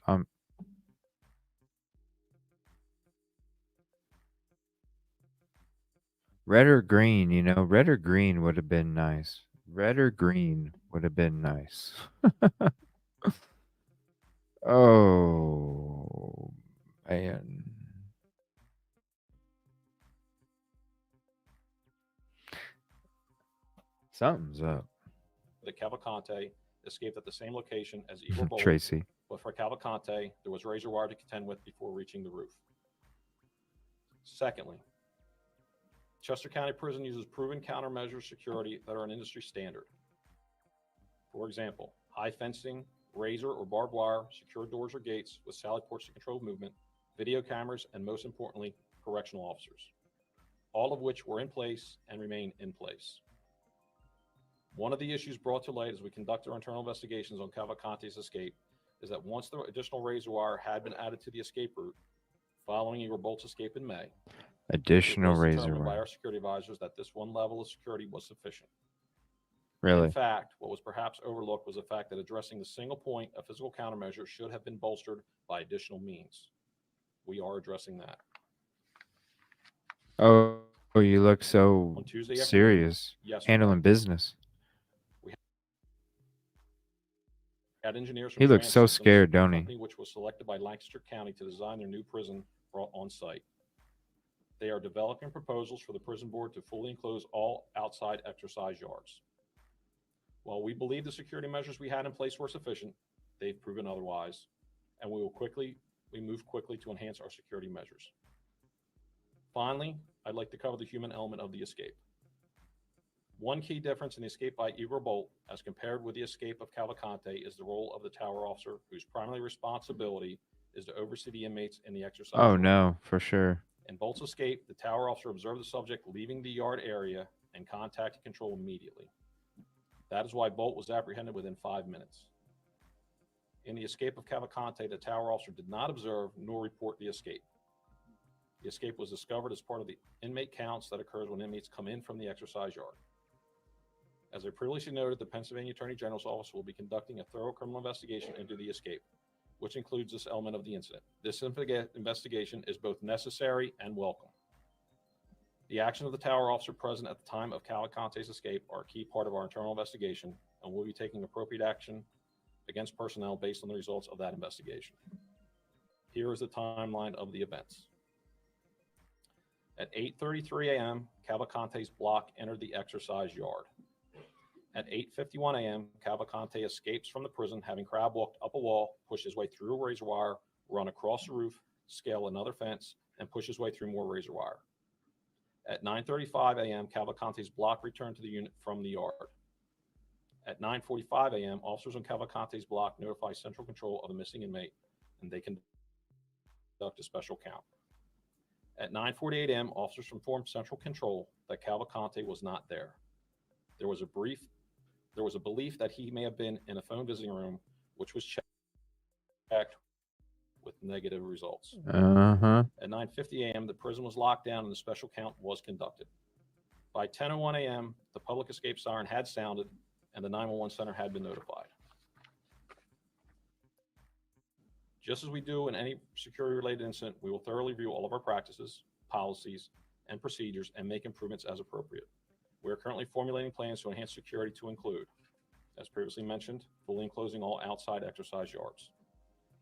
red or green, you know, red or green would have been nice. Red or green would have been nice. Oh, man. Something's up. The Cavalcante escaped at the same location as Igor Bolt. Tracy. But for Cavalcante, there was razor wire to contend with before reaching the roof. Secondly, Chester County Prison uses proven countermeasure security that are an industry standard. For example, high fencing, razor or barbed wire, secure doors or gates with sally ports to control movement, video cameras, and most importantly, correctional officers, all of which were in place and remain in place. One of the issues brought to light as we conduct our internal investigations on Cavalcante's escape is that once the additional razor wire had been added to the escape route, following Igor Bolt's escape in May, additional razor determined by wire. our security advisors that this one level of security was sufficient. Really? In fact, what was perhaps overlooked was the fact that addressing the single point of physical countermeasure should have been bolstered by additional means. We are addressing that. Oh, you look so On Tuesday serious. yes, handling business. Had engineers from He looks so Trans Systems, scared, the don't he? company which was selected by Lancaster County to design their new prison, brought on site. They are developing proposals for the prison board to fully enclose all outside exercise yards. While we believe the security measures we had in place were sufficient, they've proven otherwise, and we move quickly to enhance our security measures. Finally, I'd like to cover the human element of the escape. One key difference in the escape by Igor Bolt as compared with the escape of Cavalcante is the role of the tower officer, whose primary responsibility is to oversee the inmates in the exercise Oh, yard. no, for sure. In Bolt's escape, the tower officer observed the subject leaving the yard area and contacted control immediately. That is why Bolt was apprehended within 5 minutes. In the escape of Cavalcante, the tower officer did not observe nor report the escape. The escape was discovered as part of the inmate counts that occurs when inmates come in from the exercise yard. As I previously noted, the Pennsylvania Attorney General's office will be conducting a thorough criminal investigation into the escape, which includes this element of the incident. This investigation is both necessary and welcome. The actions of the tower officer present at the time of Cavalcante's escape are a key part of our internal investigation, and we'll be taking appropriate action against personnel based on the results of that investigation. Here is the timeline of the events. At 8:33 a.m., Cavalcante's block entered the exercise yard. At 8:51 a.m., Cavalcante escapes from the prison, having crab walked up a wall, pushed his way through a razor wire, run across the roof, scale another fence, and push his way through more razor wire. At 9:35 a.m., Cavalcante's block returned to the unit from the yard. At 9:45 a.m., officers on Cavalcante's block notify Central Control of the missing inmate, and they conduct a special count. At 9:48 a.m., officers informed Central Control that Cavalcante was not there. There was a belief that he may have been in a phone visiting room, which was checked with negative results. At 9:50 a.m., the prison was locked down and the special count was conducted. By 10:01 a.m., the public escape siren had sounded and the 911 center had been notified. Just as we do in any security-related incident, we will thoroughly review all of our practices, policies, and procedures and make improvements as appropriate. We are currently formulating plans to enhance security to include, as previously mentioned, fully enclosing all outside exercise yards,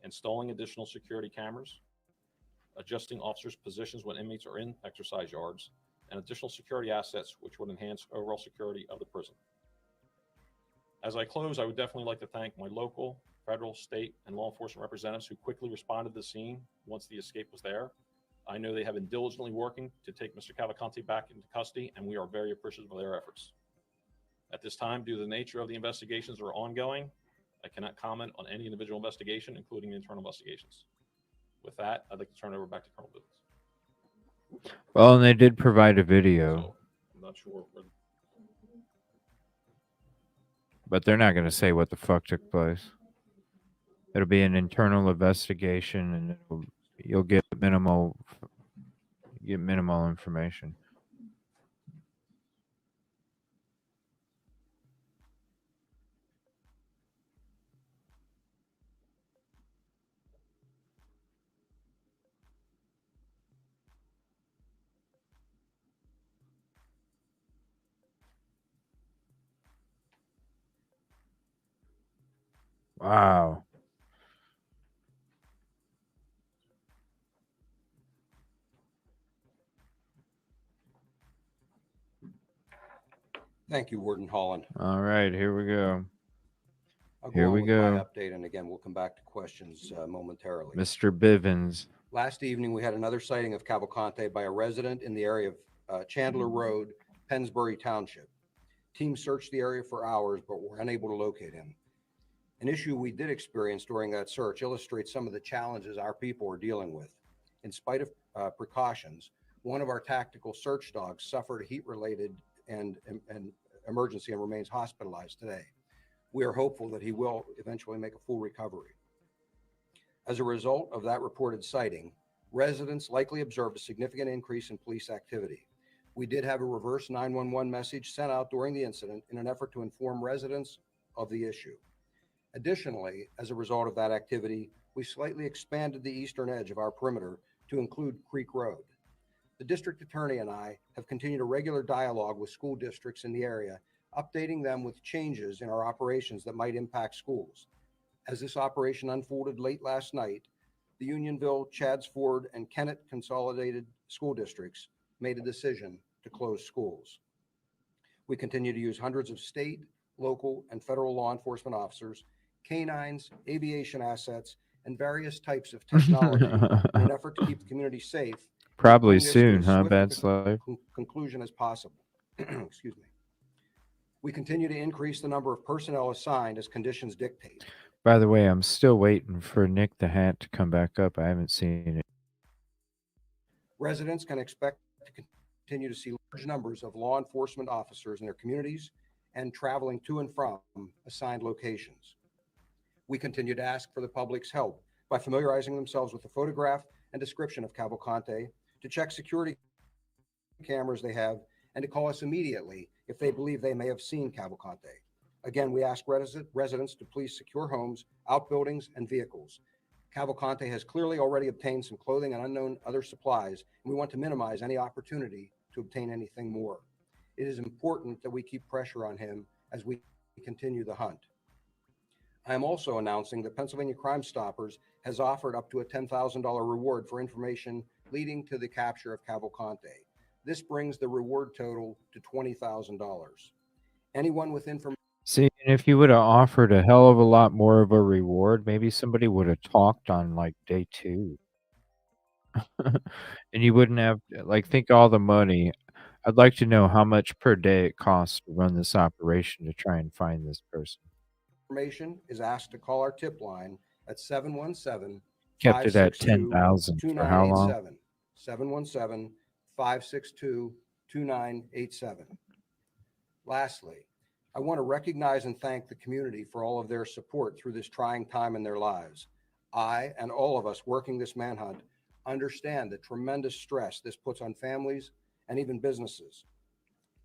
installing additional security cameras, adjusting officers' positions when inmates are in exercise yards, and additional security assets which would enhance overall security of the prison. As I close, I would definitely like to thank my local, federal, state, and law enforcement representatives who quickly responded to the scene once the escape was there. I know they have been diligently working to take Mr. Cavalcante back into custody, and we are very appreciative of their efforts. At this time, due to the nature of the investigations that are ongoing, I cannot comment on any individual investigation, including internal investigations. With that, I'd like to turn it over back to Colonel Bivens. Well, and they did provide a video. So, I'm not sure where. But they're not going to say what the fuck took place. It'll be an internal investigation, and you'll get minimal information. Wow. Thank you, Warden Holland. All right, here we go. I'll Here on we with go. My update, and again, we'll come back to questions momentarily. Mr. Bivens. Last evening, we had another sighting of Cavalcante by a resident in the area of Chandler Road, Pennsbury Township. Teams searched the area for hours, but were unable to locate him. An issue we did experience during that search illustrates some of the challenges our people are dealing with. In spite of precautions, one of our tactical search dogs suffered a heat-related and emergency and remains hospitalized today. We are hopeful that he will eventually make a full recovery. As a result of that reported sighting, residents likely observed a significant increase in police activity. We did have a reverse 911 message sent out during the incident in an effort to inform residents of the issue. Additionally, as a result of that activity, we slightly expanded the eastern edge of our perimeter to include Creek Road. The district attorney and I have continued a regular dialogue with school districts in the area, updating them with changes in our operations that might impact schools. As this operation unfolded late last night, the Unionville, Chadds Ford, and Kennett Consolidated School Districts made a decision to close schools. We continue to use hundreds of state, local, and federal law enforcement officers, canines, aviation assets, and various types of technology in an effort to keep the community safe. Probably soon, huh, Bad Slave? Conclusion as possible. Excuse me. We continue to increase the number of personnel assigned as conditions dictate. By the way, I'm still waiting for Nick the Hat to come back up. I haven't seen it. Residents can expect to continue to see large numbers of law enforcement officers in their communities and traveling to and from assigned locations. We continue to ask for the public's help by familiarizing themselves with the photograph and description of Cavalcante, to check security cameras they have, and to call us immediately if they believe they may have seen Cavalcante. Again, we ask residents to please secure homes, outbuildings, and vehicles. Cavalcante has clearly already obtained some clothing and unknown other supplies, and we want to minimize any opportunity to obtain anything more. It is important that we keep pressure on him as we continue the hunt. I am also announcing that Pennsylvania Crime Stoppers has offered up to a $10,000 reward for information leading to the capture of Cavalcante. This brings the reward total to $20,000. Anyone with information. See, and if you would have offered a hell of a lot more of a reward, maybe somebody would have talked on like day 2. And you wouldn't have, like, think all the money. I'd like to know how much per day it costs to run this operation to try and find this person. Information is asked to call our tip line at 717 Kept it at 562 10,000 for how long? 2987. 717 562 2987. Lastly, I want to recognize and thank the community for all of their support through this trying time in their lives. I and all of us working this manhunt understand the tremendous stress this puts on families and even businesses.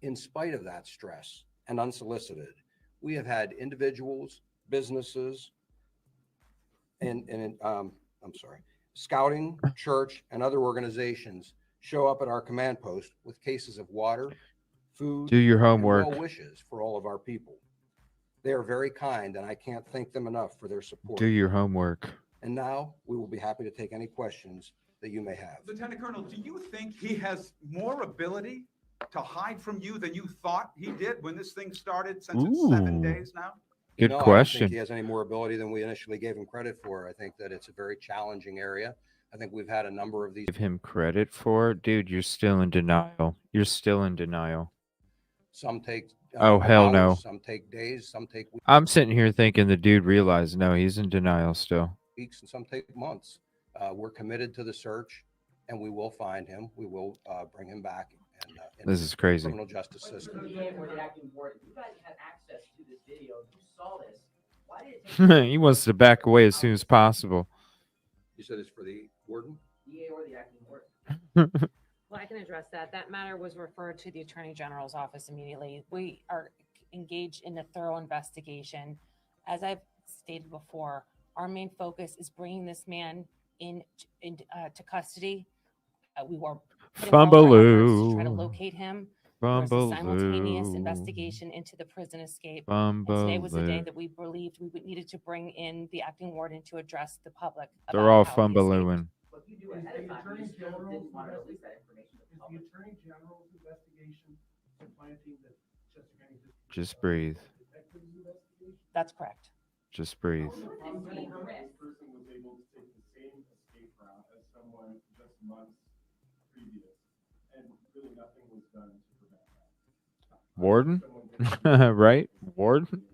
In spite of that stress and unsolicited, we have had individuals, businesses, scouting, church, and other organizations show up at our command post with cases of water, food, Do your homework. and well wishes for all of our people. They are very kind, and I can't thank them enough for their support. Do your homework. And now we will be happy to take any questions that you may have. Lieutenant Colonel, do you think he has more ability to hide from you than you thought he did when this thing started, since it's 7 Ooh. days now? Good No, I don't think question. he has any more ability than we initially gave him credit for. I think that it's a very challenging area. I think we've had a number of these. Give him credit for it? Dude, you're still in denial. You're still in denial. Some take Oh, hell hours, no. some take days, some take I'm sitting here thinking the dude realized, no, he's in denial still. weeks, and some take months. We're committed to the search, and we will find him. We will bring him back. And This is crazy. Criminal justice system. You guys had access to this video. You saw this. Why did it take He wants to back away as soon as possible. You said it's for the warden? DA or the acting warden? Well, I can address that. That matter was referred to the Attorney General's office immediately. We are engaged in a thorough investigation. As I've stated before, our main focus is bringing this man to custody. We were putting all of our efforts to try to locate him. There was a simultaneous investigation into the prison escape. And today was the day that we believed we needed to bring in the acting warden to address the public. They're all fumbalooing. What you do ahead of time, you still didn't want to release that information to the Is the public. Attorney General's investigation supplanting the Chester County District Just breathe. Detective's investigation? That's correct. Just breathe. How come this person was able to take the same escape route as someone just months previous, and really nothing was done to prevent that? Warden? Right? Warden?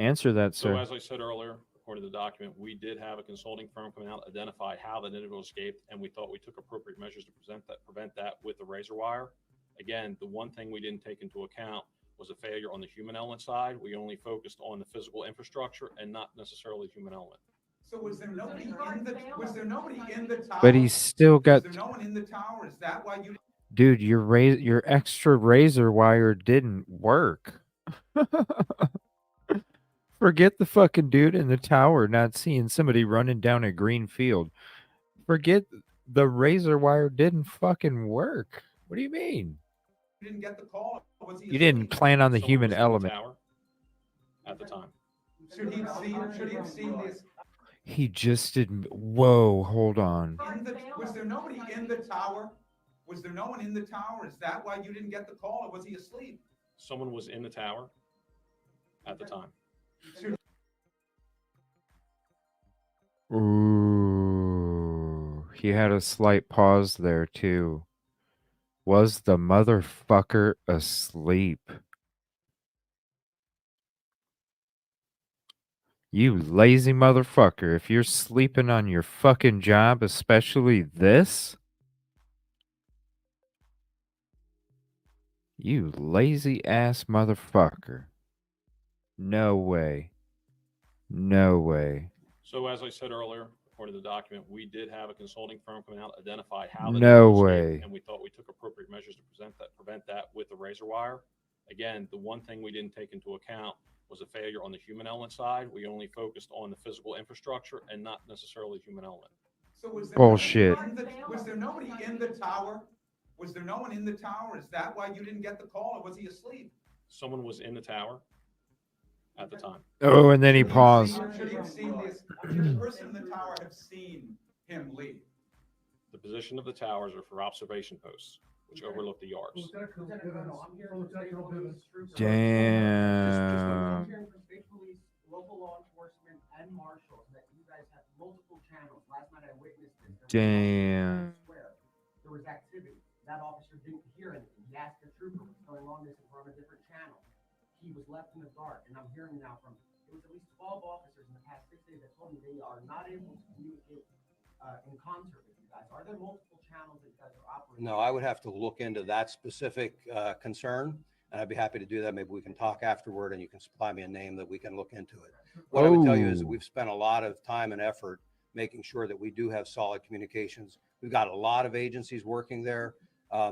Answer that, So sir. as I said earlier, according to the document, we did have a consulting firm come out, identify how the individual escaped, and we thought we took appropriate measures to prevent that with the razor wire. Again, the one thing we didn't take into account was a failure on the human element side. We only focused on the physical infrastructure and not necessarily human element. So was there nobody in the tower? But he's still got... Was there no one in the tower? Is that why you? Dude, your extra razor wire didn't work. Forget the fucking dude in the tower not seeing somebody running down a green field. Forget the razor wire didn't fucking work. What do you mean? You didn't get the call? Was he You didn't plan on the Someone human was in the element. tower at the time. Should he have seen this? He just didn't. Whoa, hold on. Was there nobody in the tower? Was there no one in the tower? Is that why you didn't get the call, or was he asleep? Someone was in the tower at the time. Ooh, he had a slight pause there too. Was the motherfucker asleep? You lazy motherfucker. If you're sleeping on your fucking job, especially this, you lazy ass motherfucker. No way. No way. So as I said earlier, according to the document, we did have a consulting firm come out, identify how the No individual escaped, way. and we thought we took appropriate measures to prevent that with the razor wire. Again, the one thing we didn't take into account was a failure on the human element side. We only focused on the physical infrastructure and not necessarily human element. So was there Bullshit. Was there nobody in the tower? Was there no one in the tower? Is that why you didn't get the call, or was he asleep? Someone was in the tower at the time. Oh, and then he paused. Should he have seen this? Should the person in the tower have seen him leave? The position of the towers are for observation posts, which overlook the yards. Damn. Local law enforcement and marshals that you guys have multiple channels. Last night I witnessed this. Damn. There was activity. That officer didn't hear anything. He asked the trooper what's going on. This is from a different channel. He was left in the dark, and I'm hearing now from it was at least 12 officers in the past 6 days that told me they are not able to communicate in concert with you guys. Are there multiple channels that you guys are operating? No, I would have to look into that specific concern, and I'd be happy to do that. Maybe we can talk afterward, and you can supply me a name that we can look into it. What I would tell you is that we've spent a lot of time and effort making sure that we do have solid communications. We've got a lot of agencies working there.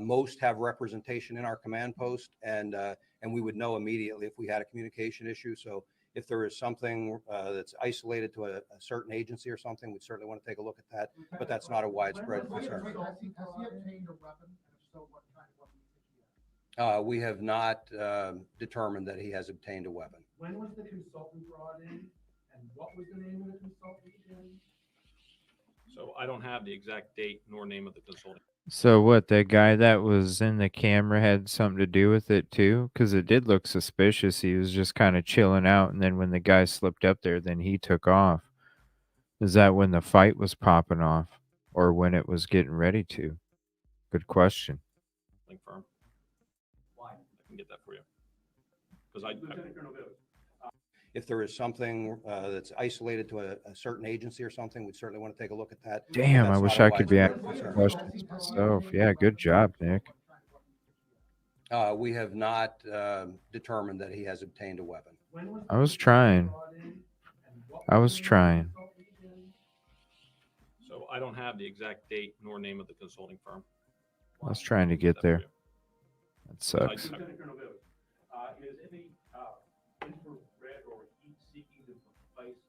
Most have representation in our command post, and we would know immediately if we had a communication issue. So if there is something that's isolated to a certain agency or something, we'd certainly want to take a look at that, but that's not a widespread concern. Has he obtained a weapon? And if so, what kind of weapon do you think he has? We have not determined that he has obtained a weapon. When was the consultant brought in? And what was the name of the consultant again? So I don't have the exact date nor name of the consulting. So what, that guy that was in the camera had something to do with it too? Because it did look suspicious. He was just kind of chilling out, and then when the guy slipped up there, then he took off. Is that when the fight was popping off, or when it was getting ready to? Good question. Link firm. Why? I can get that for you. Because if there is something that's isolated to a certain agency or something, we'd certainly want to take a look at that. Damn, I wish I could be asking questions myself. Yeah, good job, Nick. We have not determined that he has obtained a weapon. I was trying. So I don't have the exact date nor name of the consulting firm. I was trying to get there. That sucks. Is any infrared or heat-seeking device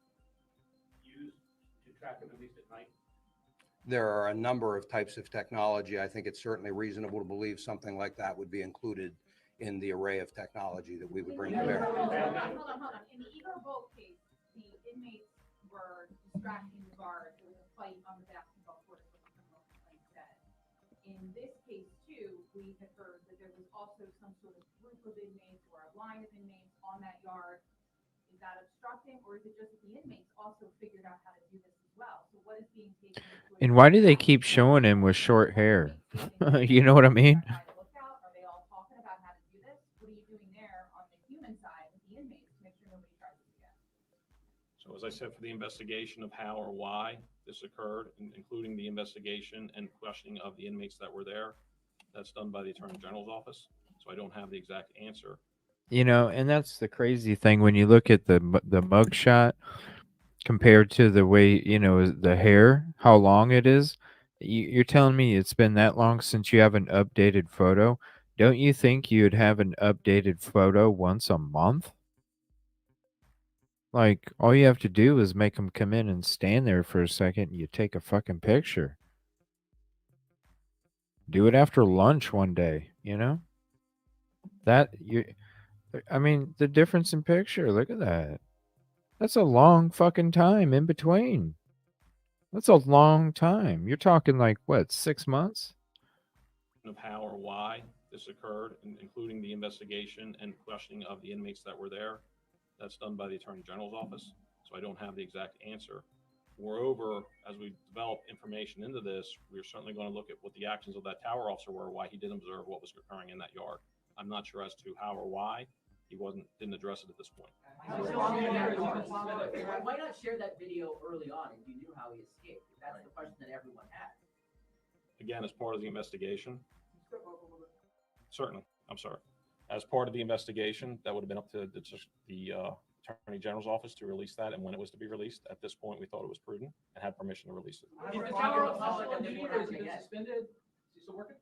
used to track him at least at night? There are a number of types of technology. I think it's certainly reasonable to believe something like that would be included in the array of technology that we would bring to bear. Hold on. In the Igor Bolt case, the inmates were distracting the guard. There was a fight on the basketball court, as the criminal complaint said. In this case, too, we have heard that there was also some sort of group of inmates or a line of inmates on that yard. Is that obstructing, or is it just that the inmates also figured out how to do this as well? So what is being taken into And why do they keep showing him with short hair? You know what I mean? Are they all talking about how to do this? What are you doing there on the human side with the inmates to make sure nobody tries it again? So as I said, for the investigation of how or why this occurred, including the investigation and questioning of the inmates that were there, that's done by the Attorney General's office. So I don't have the exact answer. You know, and that's the crazy thing when you look at the mug shot compared to the way, you know, the hair, how long it is. You're telling me it's been that long since you have an updated photo? Don't you think you'd have an updated photo once a month? Like, all you have to do is make them come in and stand there for a second, and you take a fucking picture. Do it after lunch one day, you know? I mean, the difference in picture, look at that. That's a long fucking time in between. That's a long time. You're talking like, what, 6 months? Of how or why this occurred, including the investigation and questioning of the inmates that were there, that's done by the Attorney General's office. So I don't have the exact answer. Moreover, as we develop information into this, we're certainly going to look at what the actions of that tower officer were, why he didn't observe what was occurring in that yard. I'm not sure as to how or why he didn't address it at this point. Why not share that video early on if you knew how he escaped? That's the question that everyone had. Again, as part of the investigation, certainly, I'm sorry. As part of the investigation, that would have been up to the Attorney General's office to release that, and when it was to be released. At this point, we thought it was prudent and had permission to release it. Is the tower officer suspended? Is he still working?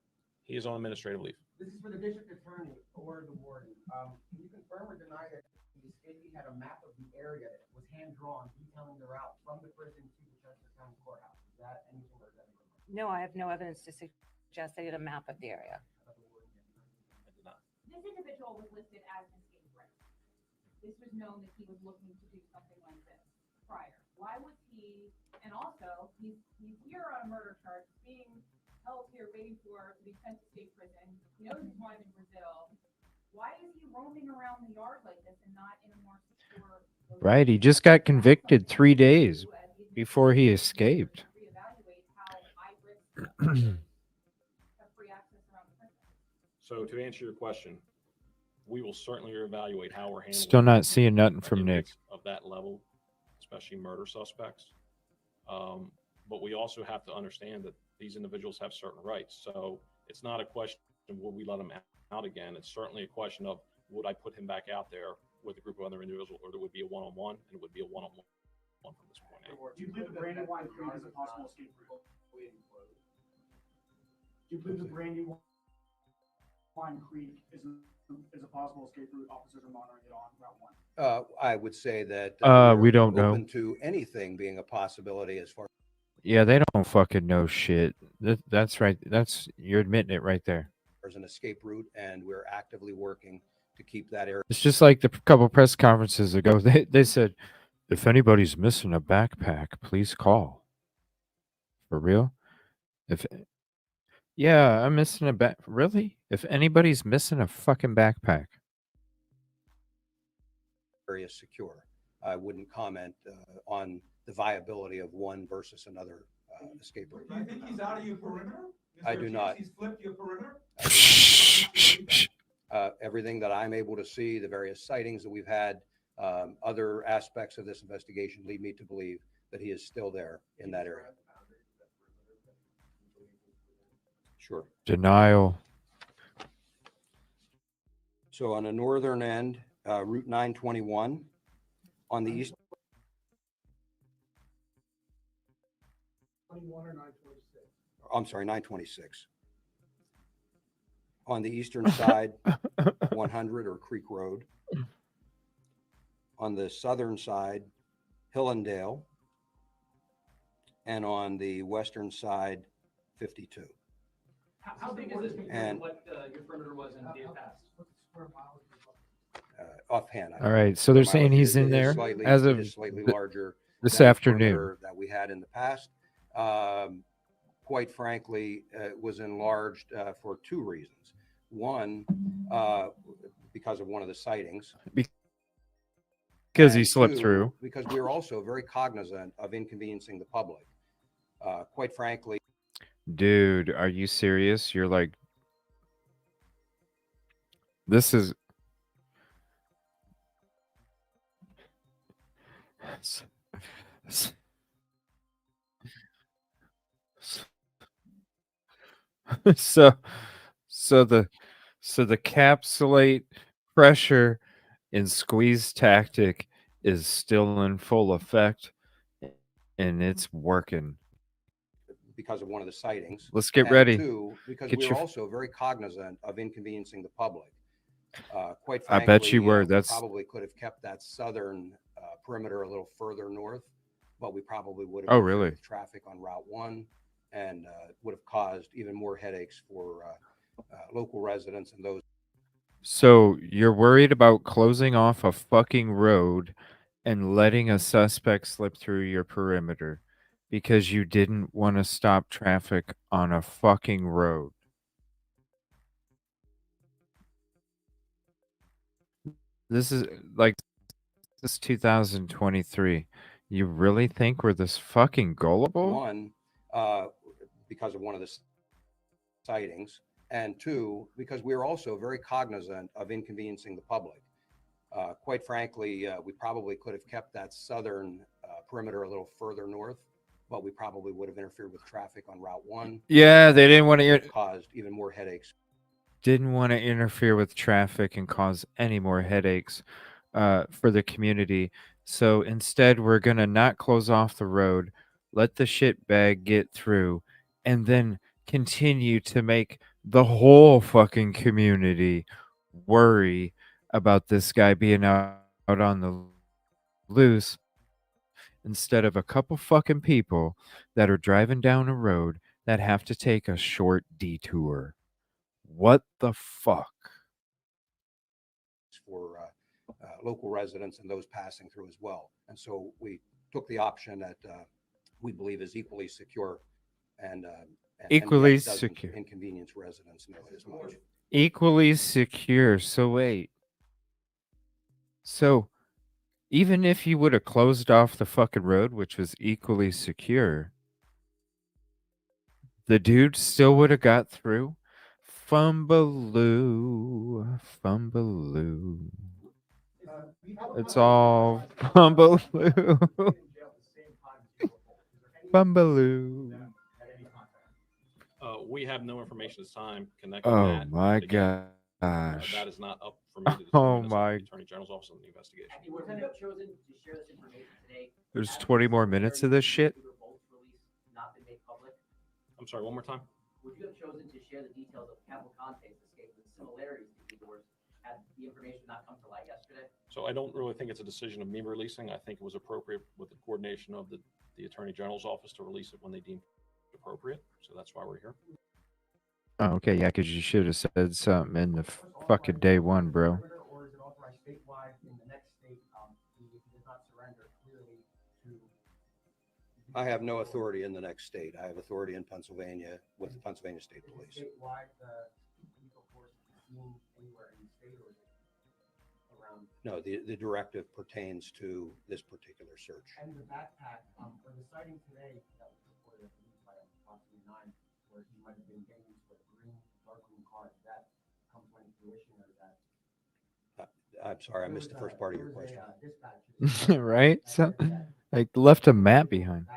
He is on administrative leave. This is for the district attorney or the warden. Can you confirm or deny that the escapee had a map of the area that was hand-drawn detailing the route from the prison to the Chester County Courthouse? Is that anything or is that anything? No, I have no evidence to suggest they did a map of the area. I did not. This individual was listed as an escape risk. this was known that he was looking to do something like this prior. Why was he, and also, he's here on a murder charge, being held here waiting to be sent to state prison. He knows he's wanted in Brazil. Why is he roaming around the yard like this and not in a more secure location? Right, he just got convicted 3 days before he escaped. Reevaluate how high risk have free access around the prison. So to answer your question, we will certainly evaluate how we're handling. Still not seeing nothing from Nick. inmates of that level, especially murder suspects. But we also have to understand that these individuals have certain rights. So it's not a question of would we let them out again. It's certainly a question of would I put him back out there with a group of other individuals, or there would be a one-on-one, and it would be a one-on-one from this point out. Do you believe the Brandywine Creek is a possible escape route? Do you believe the Brandywine Creek is a possible escape route? Officers are monitoring it on Route 1. I would say that we don't know. open to anything being a possibility as far. Yeah, they don't fucking know shit. That's right. You're admitting it right there. There's an escape route, and we're actively working to keep that area. It's just like the couple press conferences ago. They said, if anybody's missing a backpack, please call. For real? Yeah, I'm missing a back. Really? If anybody's missing a fucking backpack. Area secure. I wouldn't comment on the viability of one versus another escape route. Do you think he's out of your perimeter? I do not. He's flipped your perimeter? Everything that I'm able to see, the various sightings that we've had, other aspects of this investigation lead me to believe that he is still there in that area. Sure. Denial. So on the northern end, Route 921, on the east. 21 or 926? I'm sorry, 926. On the eastern side, 100 or Creek Road. On the southern side, Hillendale. And on the western side, 52. How big is this compared to what your perimeter was in days past? Offhand. All right, so they're saying he's in there as of slightly larger this than the afternoon. perimeter that we had in the past. Quite frankly, it was enlarged for two reasons. One, because of one of the sightings. Because he slipped two, through. Because we are also very cognizant of inconveniencing the public. Quite frankly. Dude, are you serious? You're like, this is. So the capsulate pressure and squeeze tactic is still in full effect, and it's working. Because of one of the sightings. Let's get ready. Two, because Get we your... were also very cognizant of inconveniencing the public. Quite frankly, I bet you were. That's probably could have kept that southern perimeter a little further north, but we probably would have. Oh, really? Traffic on Route 1, and would have caused even more headaches for local residents and those. So you're worried about closing off a fucking road and letting a suspect slip through your perimeter because you didn't want to stop traffic on a fucking road. This is like, this is 2023. You really think we're this fucking gullible? One, because of one of the sightings, and two, because we are also very cognizant of inconveniencing the public. Quite frankly, we probably could have kept that southern perimeter a little further north, but we probably would have interfered with traffic on Route 1. Yeah, they didn't want to cause even more headaches. Didn't want to interfere with traffic and cause any more headaches for the community. So instead, we're going to not close off the road, let the shit bag get through, and then continue to make the whole fucking community worry about this guy being out on the loose instead of a couple fucking people that are driving down a road that have to take a short detour. What the fuck? For local residents and those passing through as well. And so we took the option that we believe is equally secure and Equally yet doesn't secure. inconvenience residents nearly as much. Equally secure. So wait. So even if you would have closed off the fucking road, which was equally secure, the dude still would have got through? Fumbaloo. Fumbaloo. It's all fumbaloo. Fumbaloo. We have no information at this time connecting Oh that. my Again, gosh. that is not up for me to determine. Oh It's up to my. the Attorney General's office on the investigation. There's 20 more minutes of this shit? I'm sorry, one more time. Would you have chosen to share the details of Cavalcante's escape with similarities to yours had the information not come to light yesterday? So I don't really think it's a decision of me releasing. I think it was appropriate with the coordination of the Attorney General's office to release it when they deemed appropriate. So that's why we're here. Oh, okay, yeah, because you should have said something in the fucking day one, bro. Or is it authorized statewide in the next state if he does not surrender clearly to? I have no authority in the next state. I have authority in Pennsylvania with the Pennsylvania State Police. Statewide, the legal force is seen anywhere in the state or is it around? No, the directive pertains to this particular search. And the backpack, or the sighting today that was reported, I believe, by approximately 9, where he might have been getting into a dark green car, did that come to any fruition or is that? I'm sorry, I missed the first part of your question. Right? So, I left a map behind.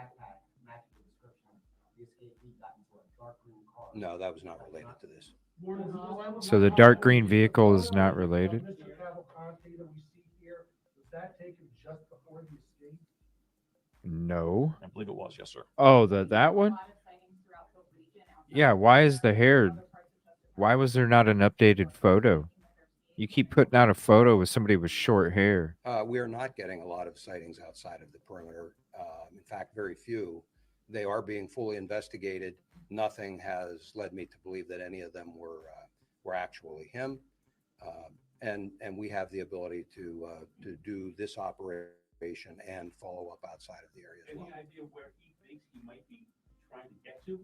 No, that was not related to this. So the dark green vehicle is not related? Mr. Cavalcante that we see here, was that taken just before the escape? No. I believe it was, yes, sir. Oh, that one? Yeah, why is the hair? Why was there not an updated photo? You keep putting out a photo with somebody with short hair. We are not getting a lot of sightings outside of the perimeter. In fact, very few. They are being fully investigated. Nothing has led me to believe that any of them were actually him. And we have the ability to do this operation and follow up outside of the area as well. Any idea where he thinks he might be trying to get to?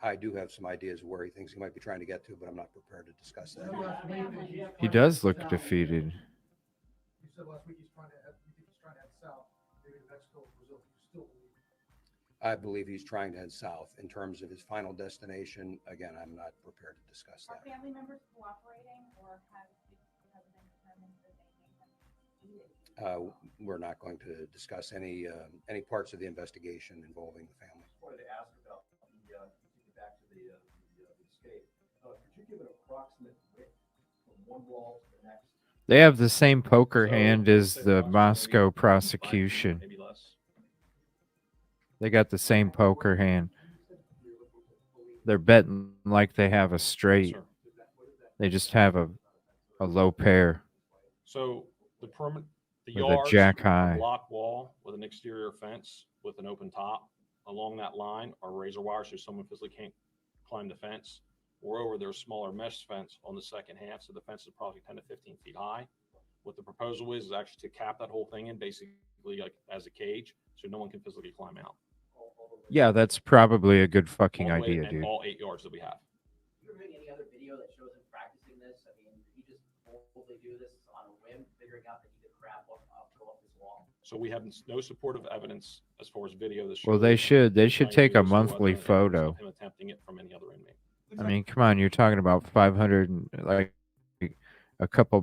I do have some ideas of where he thinks he might be trying to get to, but I'm not prepared to discuss that. He does look defeated. You said last week he's trying to head south, maybe to Mexico or Brazil. You still believe? I believe he's trying to head south. In terms of his final destination, again, I'm not prepared to discuss that. Are family members cooperating or has it been determined that they may have cheated? We're not going to discuss any parts of the investigation involving the family. I wanted to ask about back to the escape. Could you give an approximate width from one wall to the next? They have the same poker hand as the Moscow prosecution. Maybe less. They got the same poker hand. They're betting like they have a straight. They just have a low pair. So the With a yards, jack high. block wall with an exterior fence with an open top. Along that line are razor wires so someone physically can't climb the fence. Moreover, there's smaller mesh fence on the second half, so the fence is probably 10 to 15 feet high. What the proposal is actually to cap that whole thing in basically like as a cage so no one can physically climb out. Yeah, that's probably a good fucking All the way- idea, and dude. all 8 yards that we have. Is there any other video that shows him practicing this? I mean, did he just boldly do this on a whim, figuring out that he could crap off this wall? So we have no supportive evidence as far as video that shows. Well, they should trying to take do a this or monthly other evidence photo. of him attempting it from any other inmate. I mean, come on, you're talking about 500 and like a couple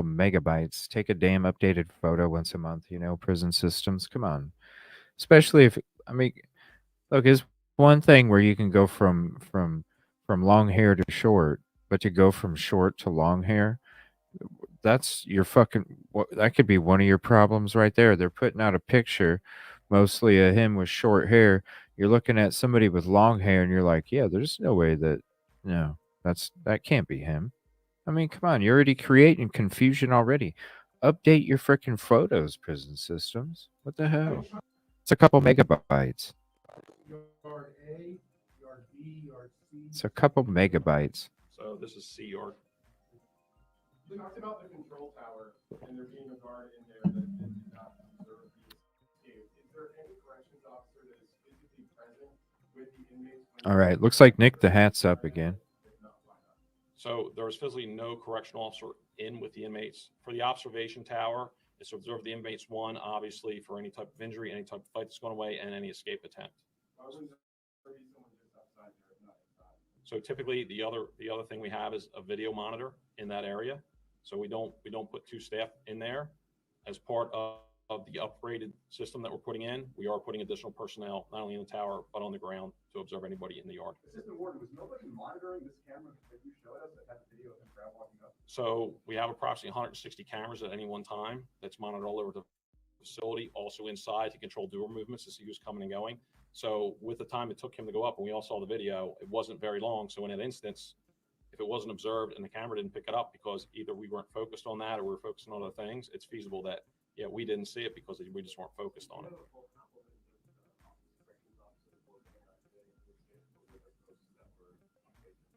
megabytes. Take a damn updated photo once a month, prison systems. Come on. Especially if look, it's one thing where you can go from long hair to short, but to go from short to long hair, that's your that could be one of your problems right there. They're putting out a picture mostly of him with short hair. You're looking at somebody with long hair and you're like, yeah, there's no way that that can't be him. I mean, come on, you're already creating confusion already. Update your freaking photos, prison systems. What the hell? It's a couple megabytes. Yard A, yard B, yard C. It's a couple megabytes. So this is C yard. We talked about the control tower and there being a guard in there that did not observe the escape. Is there any corrections officer that is physically present with the inmates? All right. Looks like Nick the Hat's up again. So there was physically no correctional officer in with the inmates. For the observation tower, is to observe the inmates, one, obviously, for any type of injury, any type of fight that's gone away, and any escape attempt. So typically, the other thing we have is a video monitor in that area. So we don't put two staff in there. As part of the upgraded system that we're putting in, we are putting additional personnel, not only in the tower, but on the ground to observe anybody in the yard. Assistant Warden, was nobody monitoring this camera that you showed us that had the video of him crowd walking up? So we have approximately 160 cameras at any one time that's monitored all over the facility, also inside to control door movements to see who's coming and going. So with the time it took him to go up, and we all saw the video, it wasn't very long. So in an instance, if it wasn't observed and the camera didn't pick it up because either we weren't focused on that or we were focused on other things, it's feasible that, yeah, we didn't see it because we just weren't focused on it.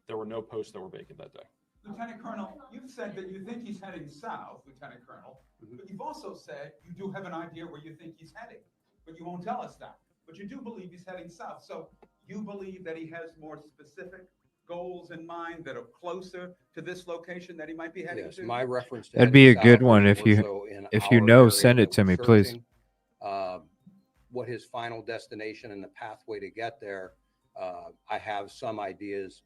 There were no posts that were vacant that day. Lieutenant Colonel, you've said that you think he's heading south, Lieutenant Colonel, but you've also said you do have an idea where you think he's heading, but you won't tell us that. But you do believe he's heading south. So you believe that he has more specific goals in mind that are closer to this location that he might be heading to? My reference to That'd be a heading good south one was if more you so in if you our know, area send it that to we're me, please. searching. What his final destination and the pathway to get there, I have some ideas,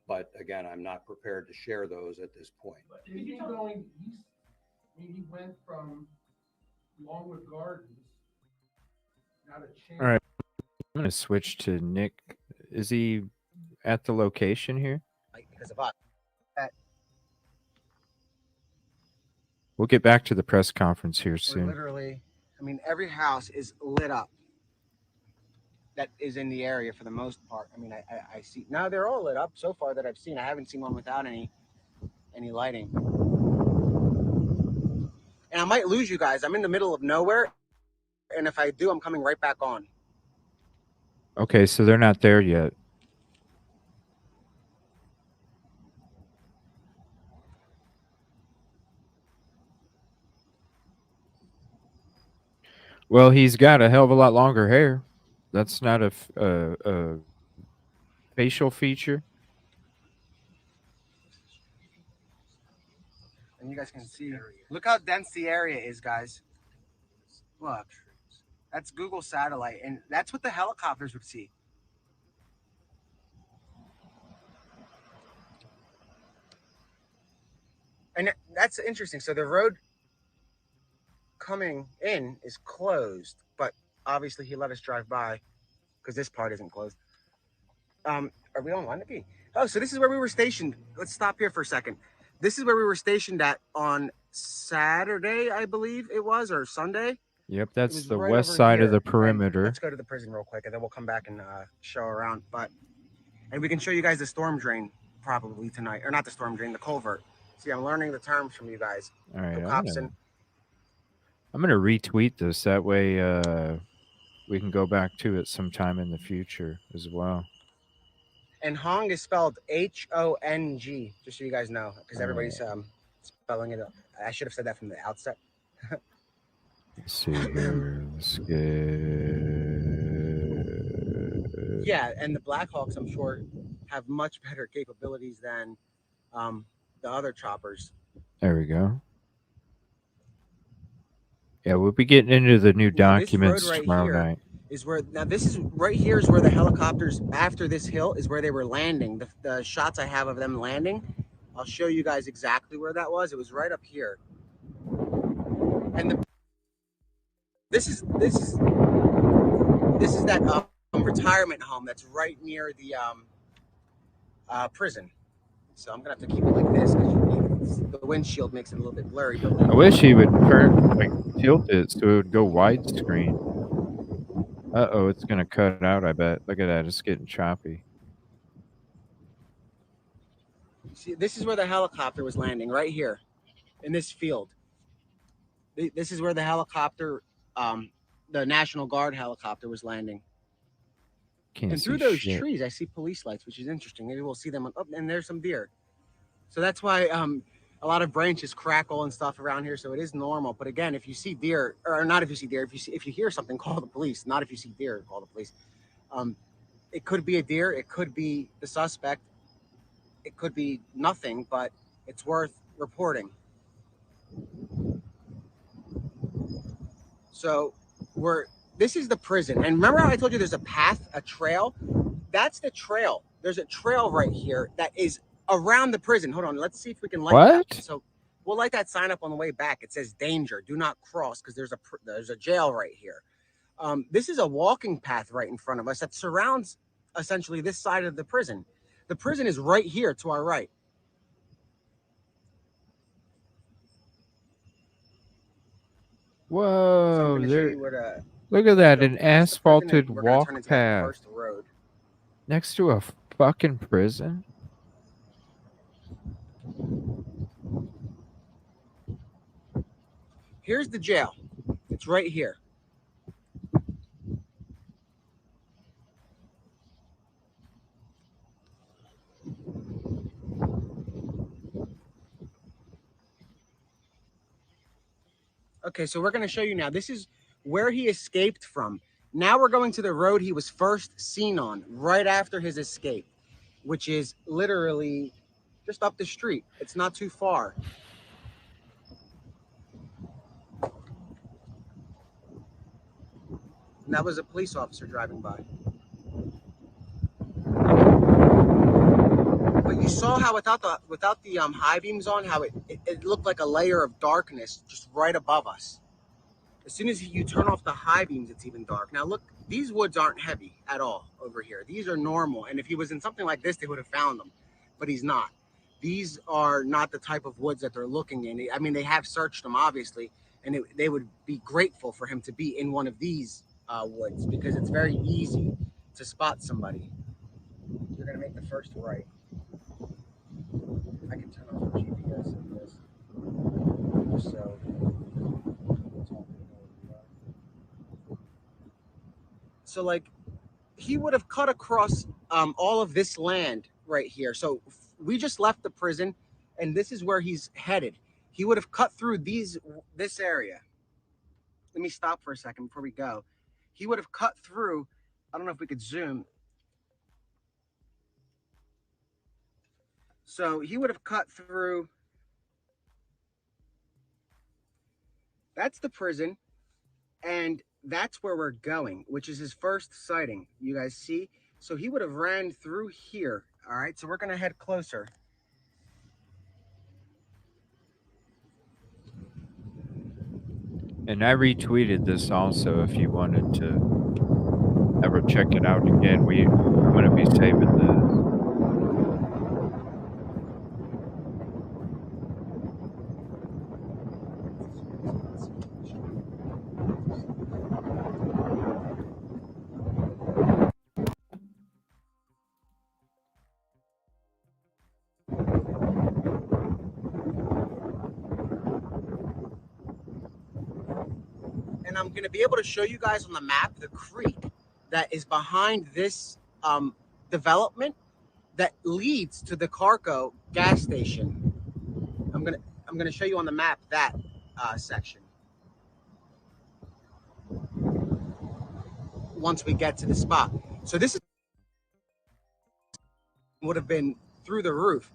but again, I'm not prepared to share those at this point. Is he going east? I mean, he went from Longwood Gardens. Now to Chandler. All right. I'm going to switch to Nick. Is he at the location here? Because of us. We'll get back to the press conference here We're soon. literally, I mean, every house is lit up that is in the area for the most part. I mean, I see now they're all lit up so far that I've seen. I haven't seen one without any lighting. And I might lose you guys. I'm in the middle of nowhere, and if I do, I'm coming right back on. Okay, so they're not there yet. Well, he's got a hell of a lot longer hair. That's not a facial feature. And you guys can see, look how dense the area is, guys. Look, that's Google satellite, and that's what the helicopters would see. And that's interesting. So the road coming in is closed, but obviously he let us drive by because this part isn't closed. Are we online? Okay. Oh, so this is where we were stationed. Let's stop here for a second. This is where we were stationed at on Saturday, I believe it was, or Sunday. Yep, that's the right west over side of here. the perimeter. Let's go to the prison real quick, and then we'll come back and show around. And we can show you guys the storm drain probably tonight, or not the storm drain, the culvert. See, I'm learning the terms from you guys. All right, Copson. I'm gonna retweet this. That way, we can go back to it sometime in the future as well. And Hong is spelled H-O-N-G, just so you guys know, because everybody's spelling it. I should have said that from the outset. Let's see here. Let's get... Yeah, and the Blackhawks, I'm sure, have much better capabilities than the other choppers. There we go. Yeah, we'll be getting into the new documents this road right tomorrow here night. Is where now this is right here is where the helicopters after this hill is where they were landing. The shots I have of them landing, I'll show you guys exactly where that was. It was right up here. And this is that retirement home that's right near the prison. So I'm gonna have to keep it like this because the windshield makes it a little bit blurry. But I wish he would tilt it so it would go widescreen. Uh-oh, it's gonna cut out, I bet. Look at that, it's getting choppy. See, this is where the helicopter was landing, right here, in this field. This is where the helicopter, the National Guard helicopter was landing. And through those trees, I see police lights, which is interesting. Maybe we'll see them. Oh, and there's some deer. So that's why a lot of branches crackle and stuff around here, so it is normal. But again, if you see deer, or not if you see deer, if you hear something, call the police. Not if you see deer, call the police. It could be a deer, it could be the suspect, it could be nothing, but it's worth reporting. So this is the prison. And remember how I told you there's a path, a trail? That's the trail. There's a trail right here that is around the prison. Hold on, let's see if we can light that. So we'll light that sign up on the way back. It says danger, do not cross, because there's a jail right here. This is a walking path right in front of us that surrounds essentially this side of the prison. The prison is right here to our right. Whoa, look at that, an asphalted walk path next to a fucking prison. Here's the jail. It's right here. Okay, so we're going to show you now. This is where he escaped from. Now we're going to the road he was first seen on right after his escape, which is literally just up the street. It's not too far. And that was a police officer driving by. But you saw how without the high beams on, how it looked like a layer of darkness just right above us. As soon as you turn off the high beams, it's even dark. Now look, these woods aren't heavy at all over here. These are normal. And if he was in something like this, they would have found them. But he's not. These are not the type of woods that they're looking in. I mean, they have searched them, obviously, and they would be grateful for him to be in one of these woods, because it's very easy to spot somebody. You're going to make the first right. I can turn off the GPS in this, just so. So like, he would have cut across all of this land right here. So we just left the prison, and this is where he's headed. He would have cut through this area. Let me stop for a second before we go. He would have cut through. I don't know if we could zoom. So he would have cut through. That's the prison, and that's where we're going, which is his first sighting. You guys see? So he would have ran through here. All right, so we're going to head closer. And I retweeted this also if you wanted to ever check it out again. I'm going to be saving this. And I'm going to be able to show you guys on the map the creek that is behind this development that leads to the Carco gas station. I'm going to show you on the map that section once we get to the spot. So this would have been through the roof.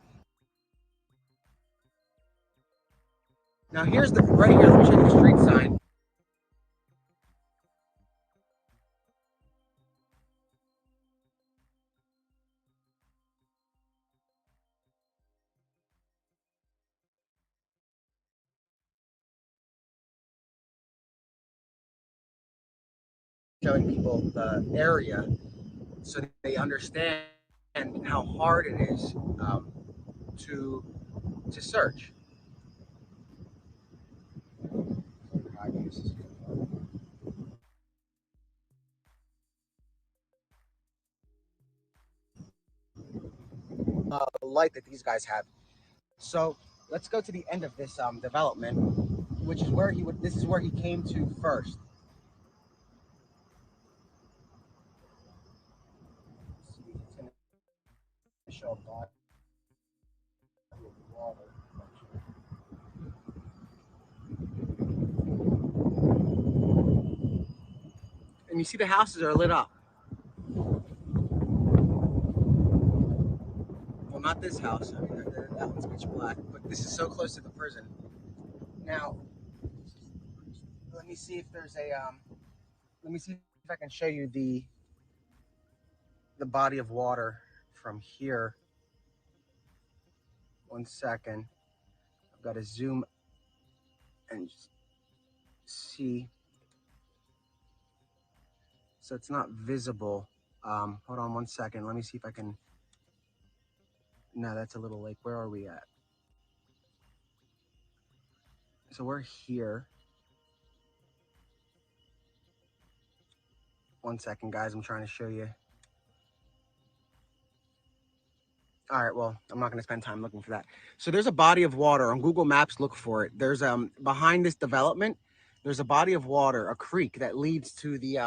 Now here's right here, let me show you the street sign. Showing people the area so that they understand how hard it is to search. Light that these guys have. So let's go to the end of this development, which is where this is where he came to first. It's going to show water. you see the houses are lit up. Well, not this house. I mean, that one's pitch black, but this is so close to the prison. Now, let me see if there's a let me see if I can show you the body of water from here. 1 second. I've got to zoom and see. So it's not visible. Hold on 1 second. Let me see if I can. No, that's a little lake. Where are we at? So we're here. 1 second, guys. I'm trying to show you. All right, well, I'm not going to spend time looking for that. So there's a body of water on Google Maps. Look for it. There's behind this development, there's a body of water, a creek that leads to the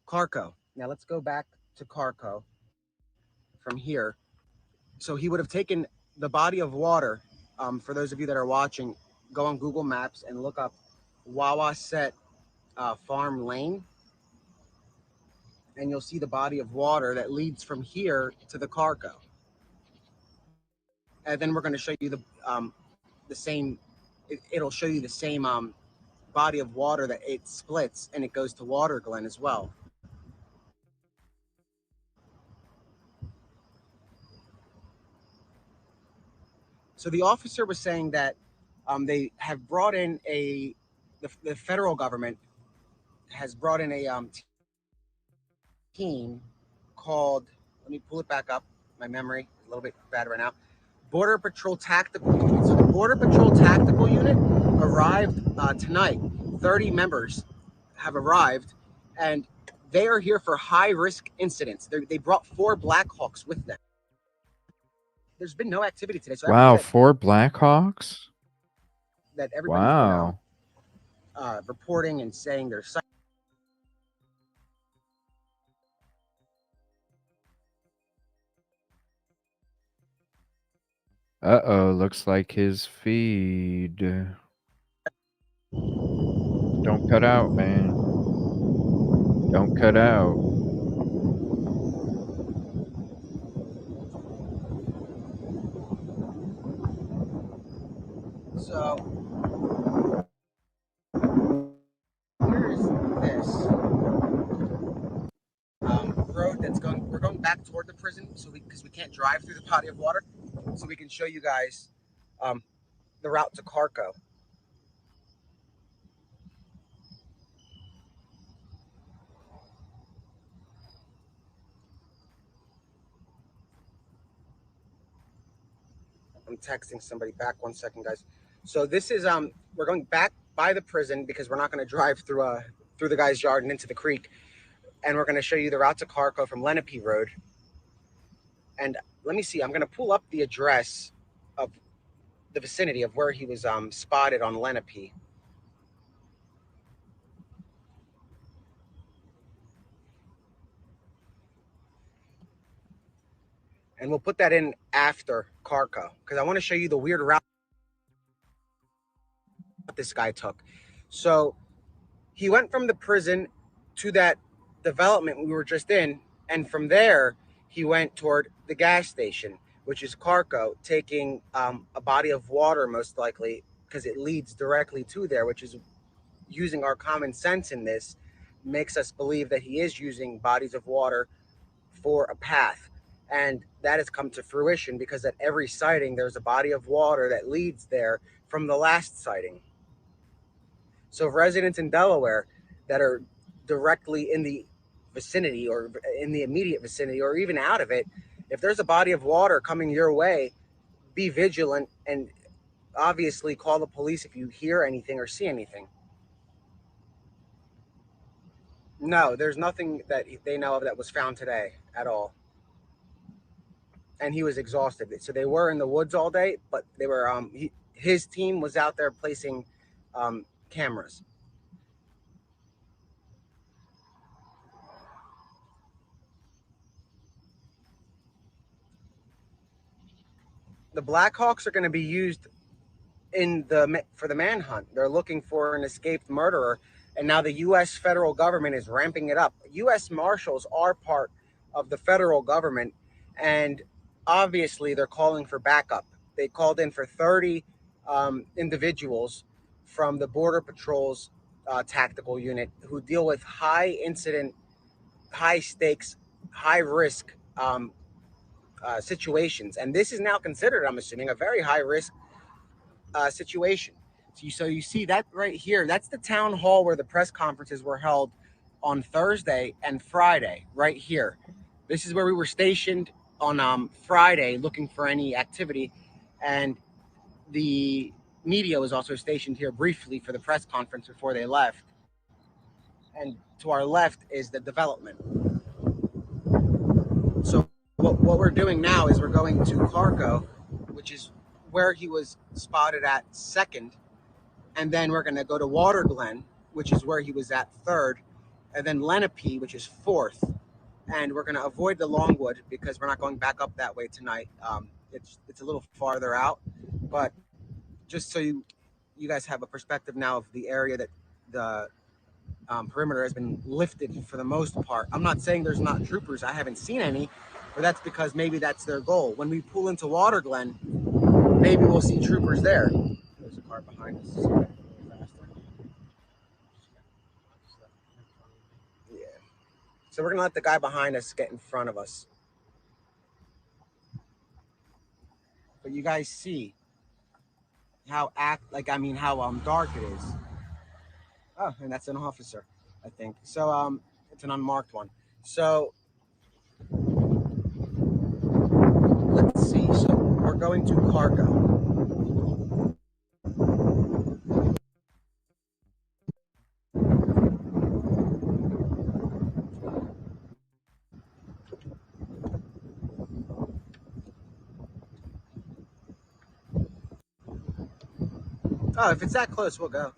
Carco. Now let's go back to Carco from here. So he would have taken the body of water. For those of you that are watching, go on Google Maps and look up Wawasset Farm Lane, and you'll see the body of water that leads from here to the Carco. And then we're going to show you the same. It'll show you the same body of water that it splits and it goes to Water Glen as well. So the officer was saying that they have brought in the federal government has brought in a team called, let me pull it back up. My memory is a little bit bad right now. Border Patrol Tactical Unit. So the Border Patrol Tactical Unit arrived tonight. 30 members have arrived, and they are here for high-risk incidents. They brought 4 Blackhawks with them. There's been no activity today. So wow, 4 Blackhawks? That everybody's wow. Reporting and saying there's Uh-oh, looks like his feed. Don't cut out, man. Don't cut out. So here's this road that's going. We're going back toward the prison, so because we can't drive through the body of water, so we can show you guys the route to Carco. I'm texting somebody back. 1 second, guys. So this is we're going back by the prison because we're not going to drive through the guy's yard and into the creek, and we're going to show you the route to Carco from Lenape Road. And let me see. I'm going to pull up the address of the vicinity of where he was spotted on Lenape. And we'll put that in after Carco because I want to show you the weird route this guy took. So he went from the prison to that development we were just in, and from there he went toward the gas station, which is Carco, taking a body of water most likely because it leads directly to there, which is using our common sense in this makes us believe that he is using bodies of water for a path. And that has come to fruition because at every sighting, there's a body of water that leads there from the last sighting. So residents in Delaware that are directly in the vicinity or in the immediate vicinity or even out of it, if there's a body of water coming your way, be vigilant and obviously call the police if you hear anything or see anything. No, there's nothing that they know of that was found today at all. And he was exhausted. So they were in the woods all day, but they were his team was out there placing cameras. The Blackhawks are going to be used for the manhunt. They're looking for an escaped murderer, And now the U.S. federal government is ramping it up. U.S. Marshals are part of the federal government, and obviously they're calling for backup. They called in for 30 individuals from the Border Patrol's tactical unit who deal with high incident, high stakes, high risk situations. And this is now considered, I'm assuming, a very high risk situation. So you see that right here, that's the town hall where the press conferences were held on Thursday and Friday, right here. This is where we were stationed on Friday looking for any activity. And the media was also stationed here briefly for the press conference before they left. And to our left is the development. So what we're doing now is we're going to Cargo, which is where he was spotted at second. And then we're going to go to Water Glen, which is where he was at third. And then Lenape, which is fourth. And we're going to avoid the Longwood because we're not going back up that way tonight. It's a little farther out. But just so you guys have a perspective now of the area that the perimeter has been lifted for the most part. I'm not saying there's not troopers. I haven't seen any, but that's because maybe that's their goal. When we pull into Water Glen, maybe we'll see troopers there. There's a car behind us. Yeah. So we're gonna let the guy behind us get in front of us. But you guys see how dark it is. Oh, and that's an officer, I think. So it's an unmarked one. So let's see. So we're going to Cargo. Oh, if it's that close, we'll go.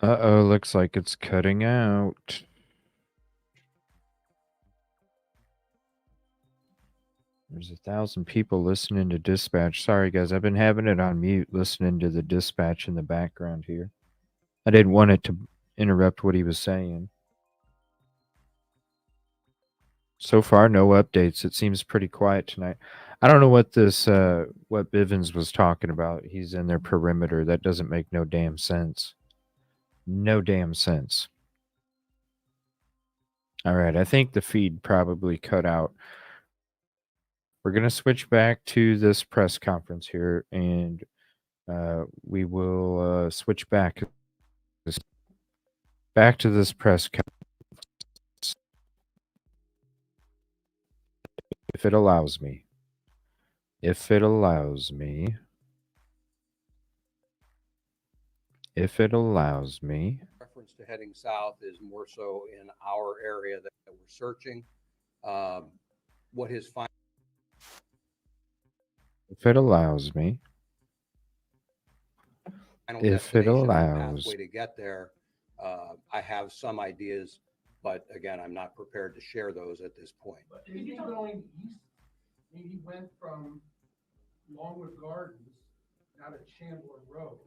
Uh-oh, looks like it's cutting out. There's 1,000 people listening to dispatch. Sorry, guys, I've been having it on mute, listening to the dispatch in the background here. I didn't want it to interrupt what he was saying. So far, no updates. It seems pretty quiet tonight. I don't know what what Bivens was talking about. He's in their perimeter. That doesn't make no damn sense. No damn sense. All right, I think the feed probably cut out. We're going to switch back to this press conference here, and we will switch back to this press conference if it allows me. If it allows me. If it allows me. Reference to heading south is more so in our area that we're searching. What his final. If it allows me. If it allows. Pathway to get there. I have some ideas, but again, I'm not prepared to share those at this point. But if he's going east, he went from Longwood Gardens now to Chandler Road.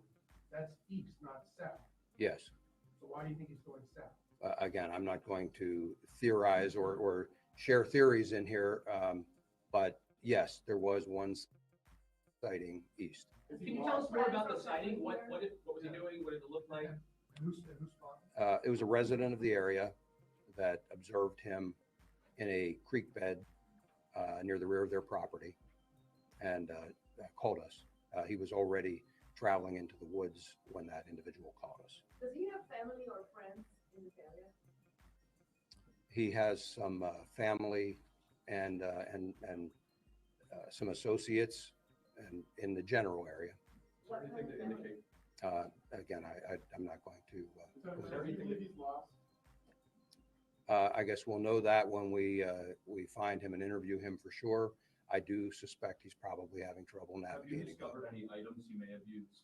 That's east, not south. Yes. So why do you think he's going south? Again, I'm not going to theorize or share theories in here, but yes, there was one sighting east. Can you tell us more about the sighting? What was he doing? What did it look like? Who's It was a resident of the area that observed him in a creek bed near the rear of their property and called us. He was already traveling into the woods when that individual called us. Does he have family or friends in this area? He has some family and some associates and in the general area. What anything to indicate? Again, I'm not going to. Is there anything that he's lost? I guess we'll know that when we find him and interview him for sure. I do suspect he's probably having trouble navigating. Have you discovered any items he may have used?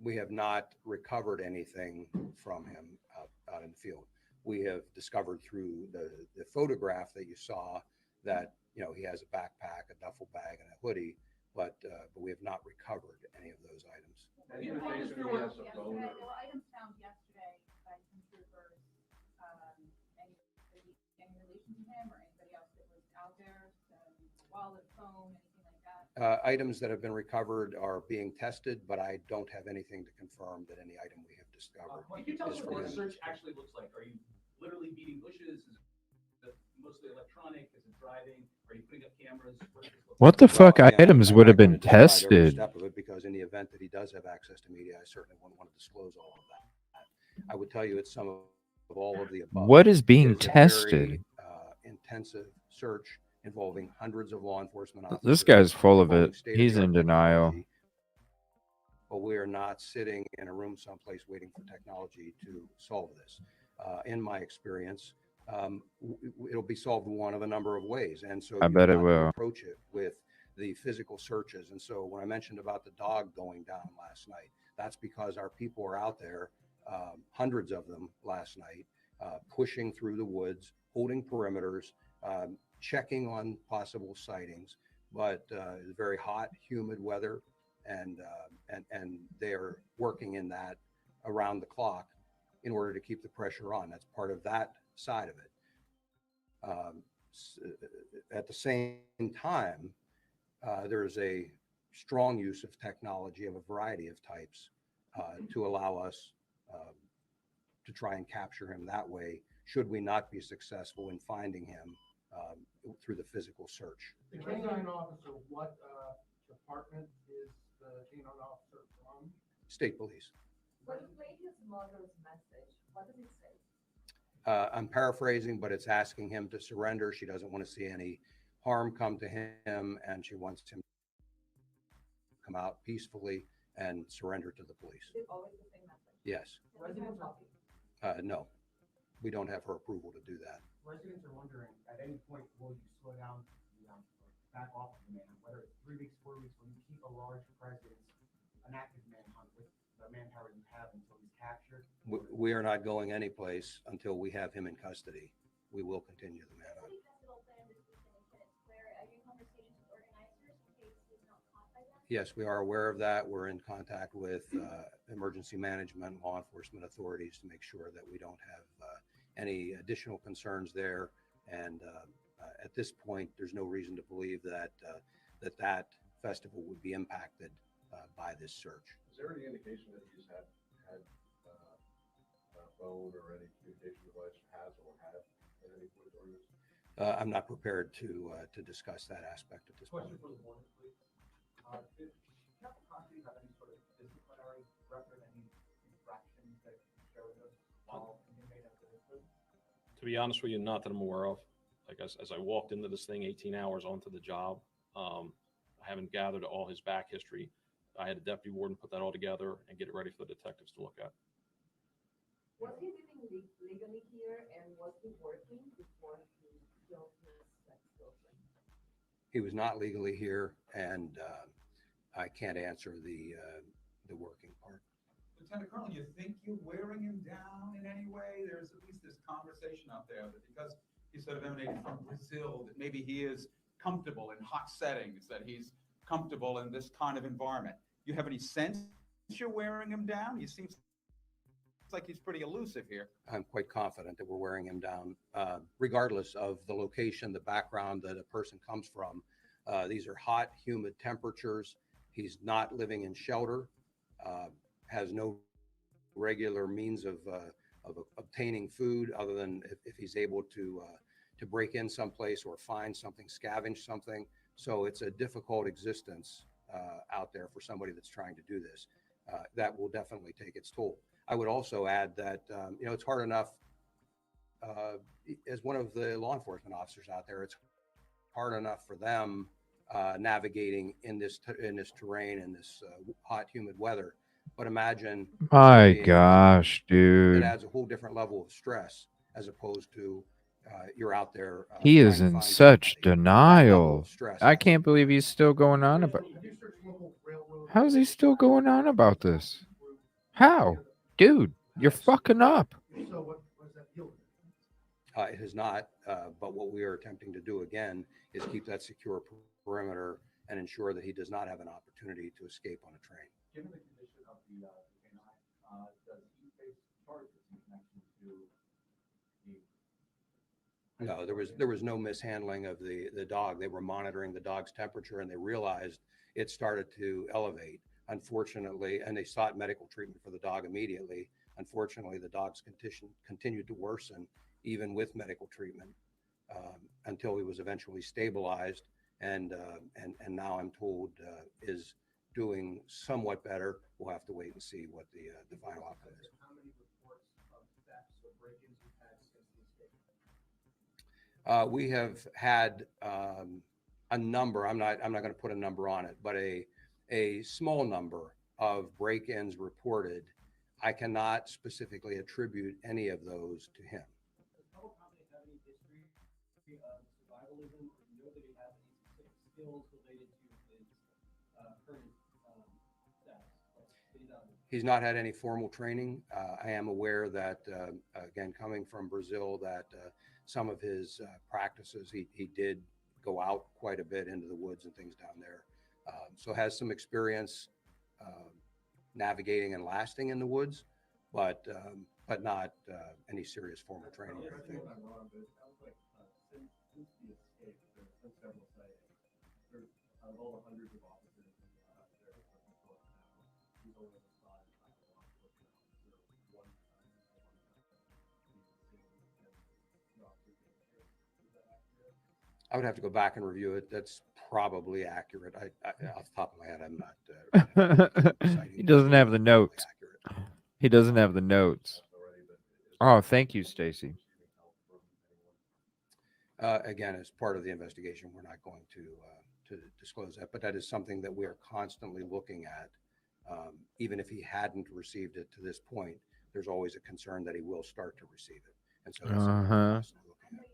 We have not recovered anything from him out in the field. We have discovered through the photograph that you saw that, you know, he has a backpack, a duffel bag, and a hoodie, but we have not recovered any of those items. Any indication he has a phone or? There were items found yesterday by some troopers. Any relation to him or anybody else that was out there? Wallet, phone, anything like that? Items that have been recovered are being tested, but I don't have anything to confirm that any item we have discovered. Can you tell us is what from the him. search actually looks like? Are you literally beating bushes? Is it mostly electronic? Is it driving? Are you putting up cameras? What the fuck Well, again, items I'm would not have been gonna describe every tested? step of it, because in the event that he does have access to media, I certainly wouldn't want to disclose all of that. I would tell you it's some of all of the above. What is being It is a tested? very intensive search involving hundreds of law enforcement officers. This guy's full of involving it. He's in state-of-the-art denial. technology. But we are not sitting in a room someplace waiting for technology to solve this. In my experience, it'll be solved one of a number of ways. And so I you've bet it got to will. approach it with the physical searches. And so when I mentioned about the dog going down last night, that's because our people are out there, hundreds of them last night, pushing through the woods, holding perimeters, checking on possible sightings. But it's very hot, humid weather, and they are working in that around the clock in order to keep the pressure on. That's part of that side of it. At the same time, there's a strong use of technology of a variety of types to allow us to try and capture him that way, should we not be successful in finding him through the physical search. The canine officer, what department is the canine officer from? State Police. When you played his mother's message, what did it say? I'm paraphrasing, but it's asking him to surrender. She doesn't want to see any harm come to him, and she wants him to come out peacefully and surrender to the police. Is it always the same message? Yes. Residents are, No, we don't have her approval to do that. Residents are wondering, at any point, will you slow down, back off of the man, whether it's 3 weeks, 4 weeks, when you keep a large presence, an active manhunt with the manpower you have until he's captured? We are not going anyplace until we have him in custody. We will continue the manhunt. Yes, we are aware of that. We're in contact with emergency management, law enforcement authorities to make sure that we don't have any additional concerns there. And at this point, there's no reason to believe that that festival would be impacted by this search. Is there any indication that he's had a phone or any communication device, has or had at any point during this? I'm not prepared to discuss that aspect at this point. Question for the board, please. Did Cavalcante have any sort of disciplinary record, any infractions that you can share with us while inmate at the prison? To be honest with you, not that I'm aware of. Like as I walked into this thing 18 hours onto the job, I haven't gathered all his back history. I had a deputy warden put that all together and get it ready for the detectives to look at. Was he living legally here and was he working before he killed his ex-girlfriend? He was not legally here, and I can't answer the working part. Lieutenant Colonel, you think you're wearing him down in any way? There's at least this conversation out there that because he sort of emanated from Brazil, that maybe he is comfortable in hot settings, that he's comfortable in this kind of environment. You have any sense you're wearing him down? You seem like he's pretty elusive here. I'm quite confident that we're wearing him down, regardless of the location, the background that a person comes from. These are hot, humid temperatures. He's not living in shelter, has no regular means of obtaining food other than if he's able to break in someplace or find something, scavenge something. So it's a difficult existence out there for somebody that's trying to do this. That will definitely take its toll. I would also add that, it's hard enough as one of the law enforcement officers out there, it's hard enough for them navigating in this terrain, in this hot, humid weather. But imagine, My gosh, dude. it adds a whole different level of stress as opposed to you're out there. He is in such denial. I can't believe he's still going on about. How is he still going on about this? How? Dude, you're fucking up. So what does that yield? It has not, but what we are attempting to do again is keep that secure perimeter and ensure that he does not have an opportunity to escape on a train. Given the condition of the canine, does he face charges in connection to the? No, there was no mishandling of the dog. They were monitoring the dog's temperature and they realized it started to elevate. Unfortunately, and they sought medical treatment for the dog immediately. Unfortunately, the dog's condition continued to worsen even with medical treatment until he was eventually stabilized, and now I'm told is doing somewhat better. We'll have to wait and see what the final outcome is. How many reports of thefts or break-ins you've had since the escape? We have had a number. I'm not going to put a number on it, but a small number of break-ins reported. I cannot specifically attribute any of those to him. Does Cavalcante have any history of survivalism, or do you know that he has any specific skills related to his current status? He's not had any formal training. I am aware that, again, coming from Brazil, that some of his practices, he did go out quite a bit into the woods and things down there. So has some experience navigating and lasting in the woods, but not any serious formal training or anything. If I'm wrong, but it sounds like since the escape, there's been several sightings. There's of all the hundreds of officers there are now, he's only been spotted by a law enforcement officer one time. Is that accurate? I would have to go back and review it. That's probably accurate. I off the top of my head, I'm not. He doesn't have the notes. He doesn't have the notes. Oh, thank you, Stacy. Again, as part of the investigation, we're not going to disclose that, but that is something that we are constantly looking at. Even if he hadn't received it to this point, there's always a concern that he will start to receive it, and so that's something we're constantly looking at.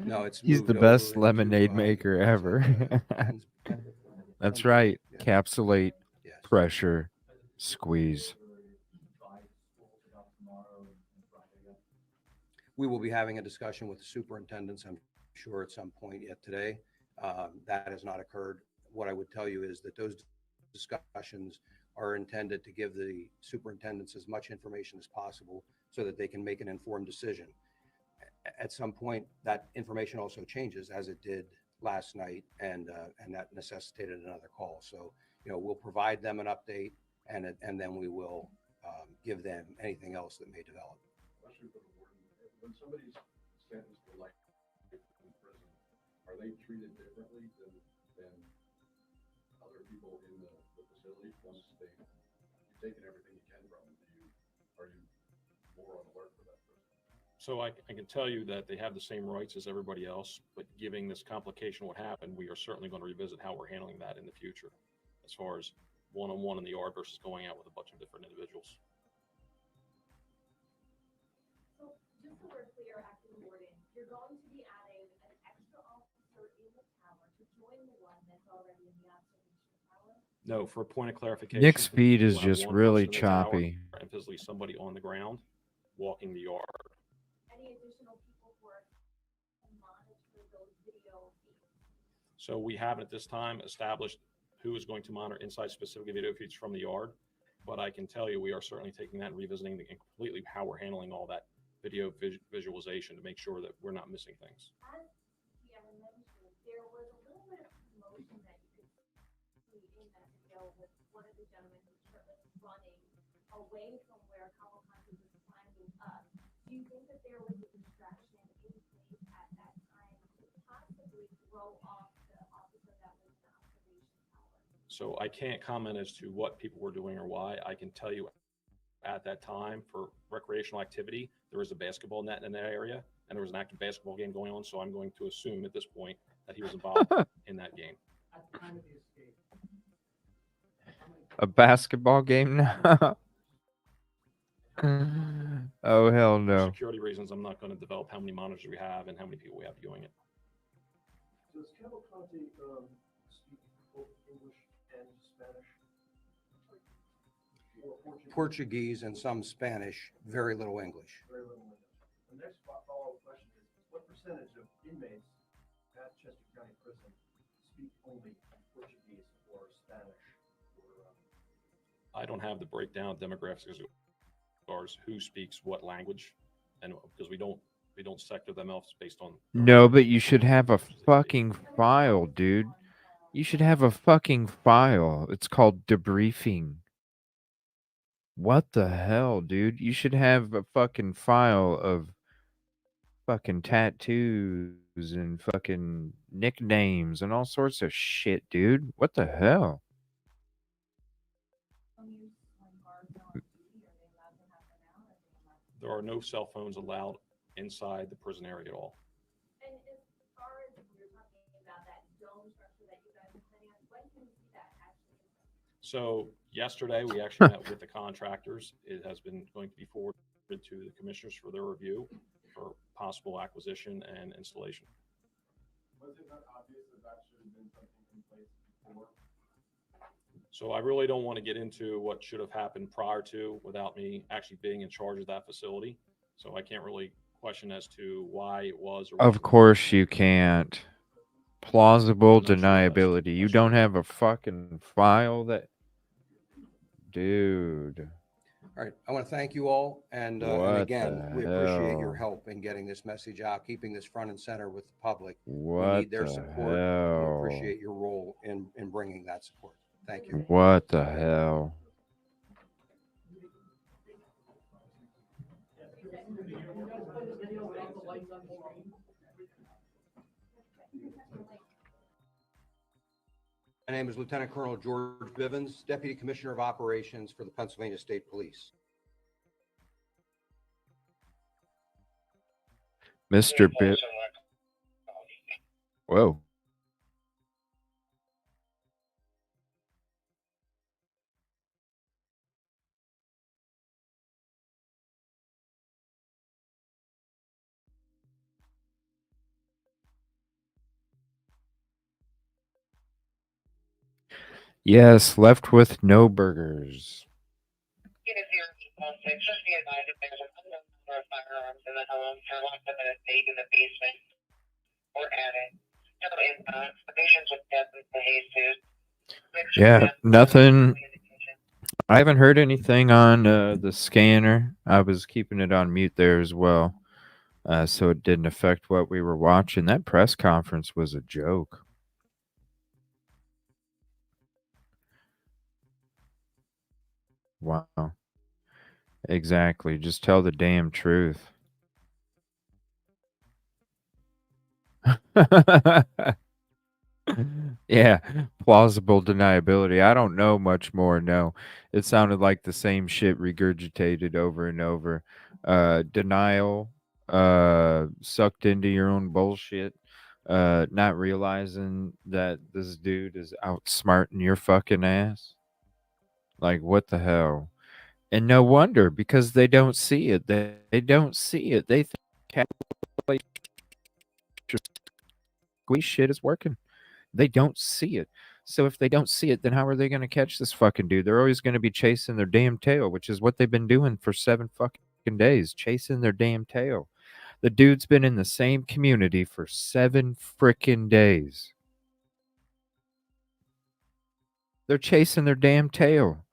No, it's he's the best lemonade maker ever. That's right. Capsulate, pressure, squeeze. We will be having a discussion with the superintendents, I'm sure, at some point yet today. That has not occurred. What I would tell you is that those discussions are intended to give the superintendents as much information as possible so that they can make an informed decision. At some point, that information also changes, as it did last night, and that necessitated another call. So, we'll provide them an update, and then we will give them anything else that may develop. Question for the warden: when somebody's sentenced to life in prison, are they treated differently than other people in the facility? Once you've taken everything you can from them, are you more on alert for that person? So I can tell you that they have the same rights as everybody else, but given this complication what happened, we are certainly going to revisit how we're handling that in the future, as far as one-on-one in the yard versus going out with a bunch of different individuals. So just so we're clear, Acting Warden, you're going to be adding an extra officer in the tower to join the one that's already in the observation tower? No, for a point of clarification. Nick's feed is we'll have just one really person in the tower choppy. And physically somebody on the ground walking the yard. Any additional people who are to monitor those video feeds? So we haven't at this time established who is going to monitor inside specific video feeds from the yard, but I can tell you we are certainly taking that and revisiting and completely how we're handling all that video visualization to make sure that we're not missing things. As Deanna mentioned, there was a little bit of commotion that you could see in that video with one of the gentlemen who's shirtless running away from where Cavalcante was climbing up. Do you think that there was a distraction in place at that time to possibly throw off the officer that was in the observation tower? So I can't comment as to what people were doing or why. I can tell you at that time for recreational activity, there was a basketball net in that area and there was an active basketball game going on. So I'm going to assume at this point that he was involved in that game. At the time of the escape, A basketball game now. Oh, hell For no. security reasons, I'm not going to develop how many monitors we have and how many people we have doing it. Does Cavalcante speak both English and Spanish? Or Portuguese and some Spanish, very little English. Very little English. The next follow-up question is, what percentage of inmates at Chester County Prison speak only Portuguese or Spanish? I don't have the breakdown of demographics as far as who speaks what language, and because we don't sector them off based on. No, but you should have a fucking file, dude. You should have a fucking file. It's called debriefing. What the hell, dude? You should have a fucking file of fucking tattoos and fucking nicknames and all sorts of shit, dude. What the hell? There are no cell phones allowed inside the prison area at all. And as far as you're talking about that dome structure that you guys are planning on, when can we see that actually? So yesterday we actually met with the contractors. It has been going to be forwarded to the commissioners for their review for possible acquisition and installation. Was it not obvious that that should have been something in place before? So I really don't want to get into what should have happened prior to without me actually being in charge of that facility. So I can't really question as to why it was. Or Of course you can't. Plausible deniability. You don't have a fucking file that... Dude. All right, I want to thank you all, and What again, the we appreciate your hell? help in getting this message out, keeping this front and center with the public. We What need their the support. We hell? appreciate your role in bringing that support. Thank you. What the hell? My name is Lieutenant Colonel George Bivens, Deputy Commissioner of Operations for the Pennsylvania State Police. Mr. Bit. Whoa. Yes, left with no burgers. Just be advised if there's an unknown number of firearms in the home, they're locked up in a safe in the basement or attic. No impacts. The patients with death and Jesus. Yeah, nothing. I haven't heard anything on the scanner. I was keeping it on mute there as well, so it didn't affect what we were watching. That press conference was a joke. Wow. Exactly. Just tell the damn truth. Yeah, plausible deniability. I don't know much more. No, it sounded like the same shit regurgitated over and over. Denial, sucked into your own bullshit, not realizing that this dude is outsmarting your fucking ass. Like, what the hell? And no wonder, because they don't see it. They don't see it. They think squeeze shit is working. They don't see it. So if they don't see it, then how are they going to catch this fucking dude? They're always going to be chasing their damn tail, which is what they've been doing for 7 fucking days, chasing their damn tail. The dude's been in the same community for 7 freaking days. They're chasing their damn tail.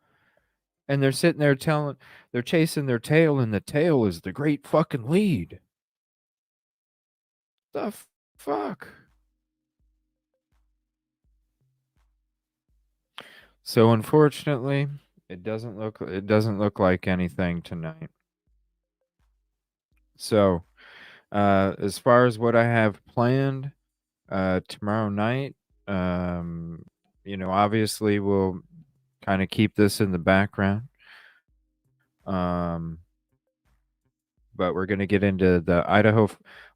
And they're sitting there they're chasing their tail, and the tail is the great fucking lead. The fuck? So unfortunately, it doesn't look like anything tonight. So, as far as what I have planned tomorrow night, obviously we'll kind of keep this in the background. But we're going to get into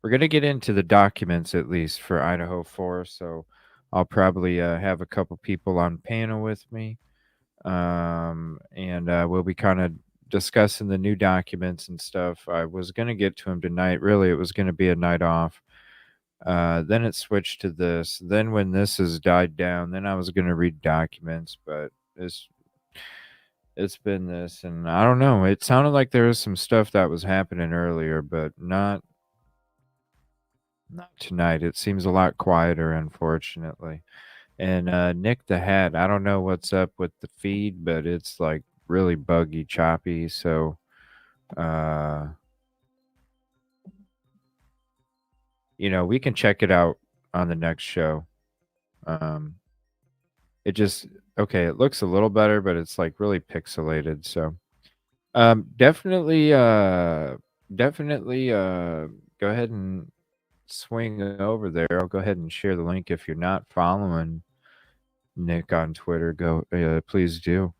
we're going to get into the documents, at least for Idaho 4. So I'll probably have a couple people on panel with me. And we'll be kind of discussing the new documents and stuff. I was going to get to them tonight. Really, it was going to be a night off. Then it switched to this. Then when this has died down, then I was going to read documents, but it's been this, and I don't know. It sounded like there was some stuff that was happening earlier, but not tonight. It seems a lot quieter, unfortunately. And Nick the Hat, I don't know what's up with the feed, but it's like really buggy, choppy. So, we can check it out on the next show. It just okay. It looks a little better, but it's like really pixelated. So, definitely, go ahead and swing over there. I'll go ahead and share the link if you're not following Nick on Twitter. Go, please do.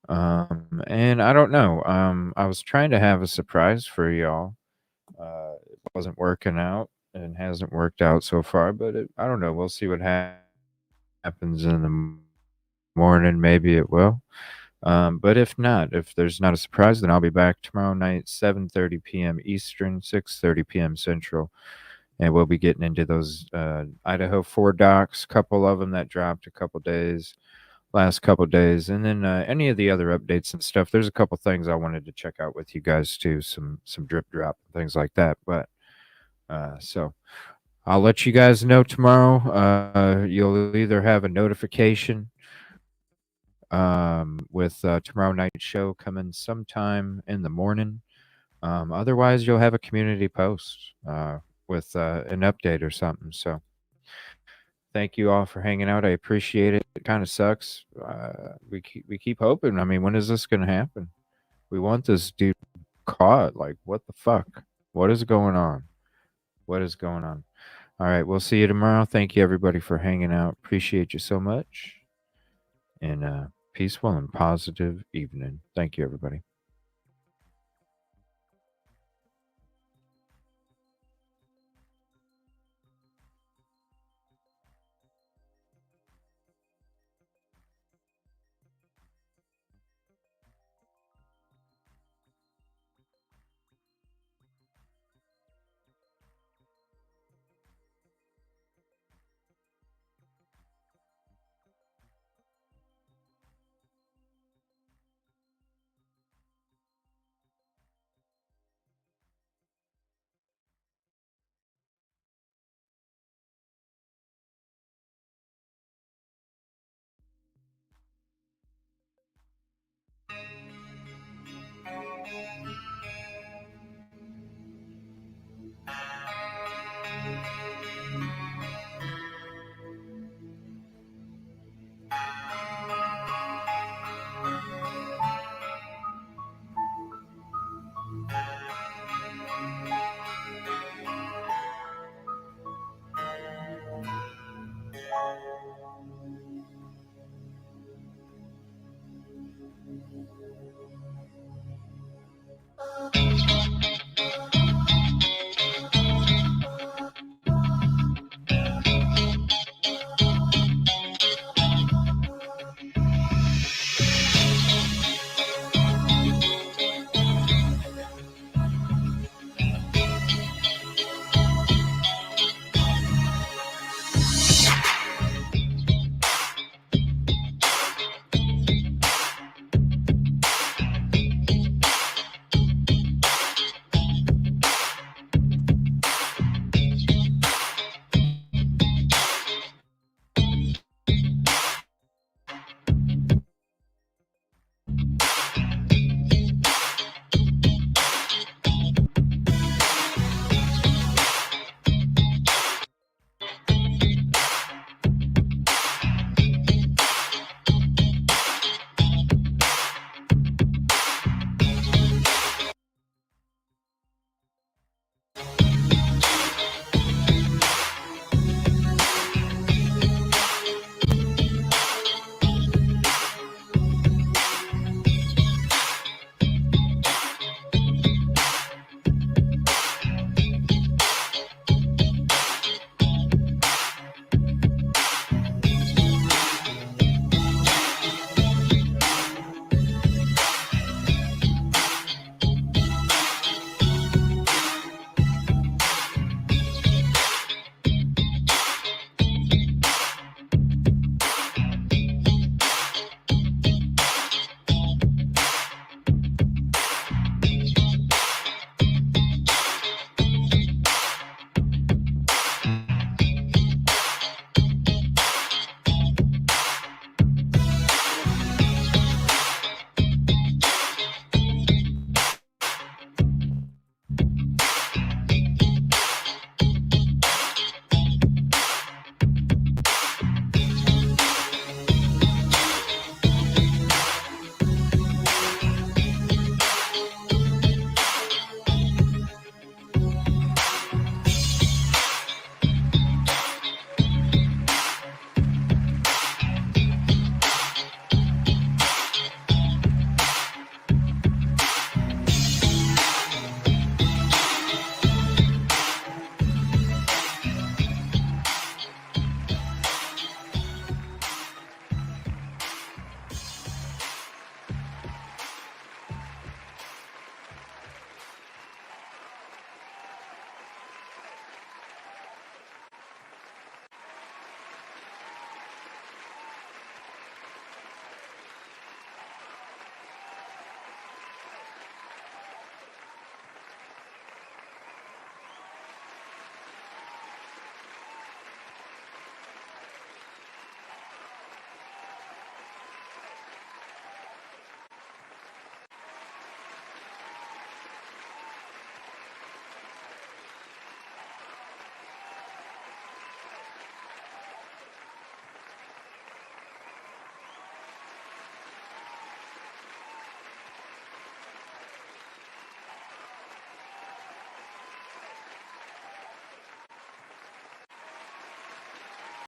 And I don't know. I was trying to have a surprise for y'all. It wasn't working out and hasn't worked out so far, but I don't know. We'll see what happens in the morning. Maybe it will. But if not, if there's not a surprise, then I'll be back tomorrow night, 7:30 p.m. Eastern, 6:30 p.m. Central. And we'll be getting into those Idaho 4 docs, couple of them that dropped last couple days, and then any of the other updates and stuff. There's a couple things I wanted to check out with you guys too, some drip drop things like that. But so I'll let you guys know tomorrow. You'll either have a notification with tomorrow night show coming sometime in the morning. Otherwise, you'll have a community post with an update or something. So thank you all for hanging out. I appreciate it. It kind of sucks. We keep hoping. I mean, when is this going to happen? We want this dude caught. Like, what the fuck? What is going on? What is going on? All right, we'll see you tomorrow. Thank you everybody for hanging out. Appreciate you so much. And peaceful and positive evening. Thank you, everybody.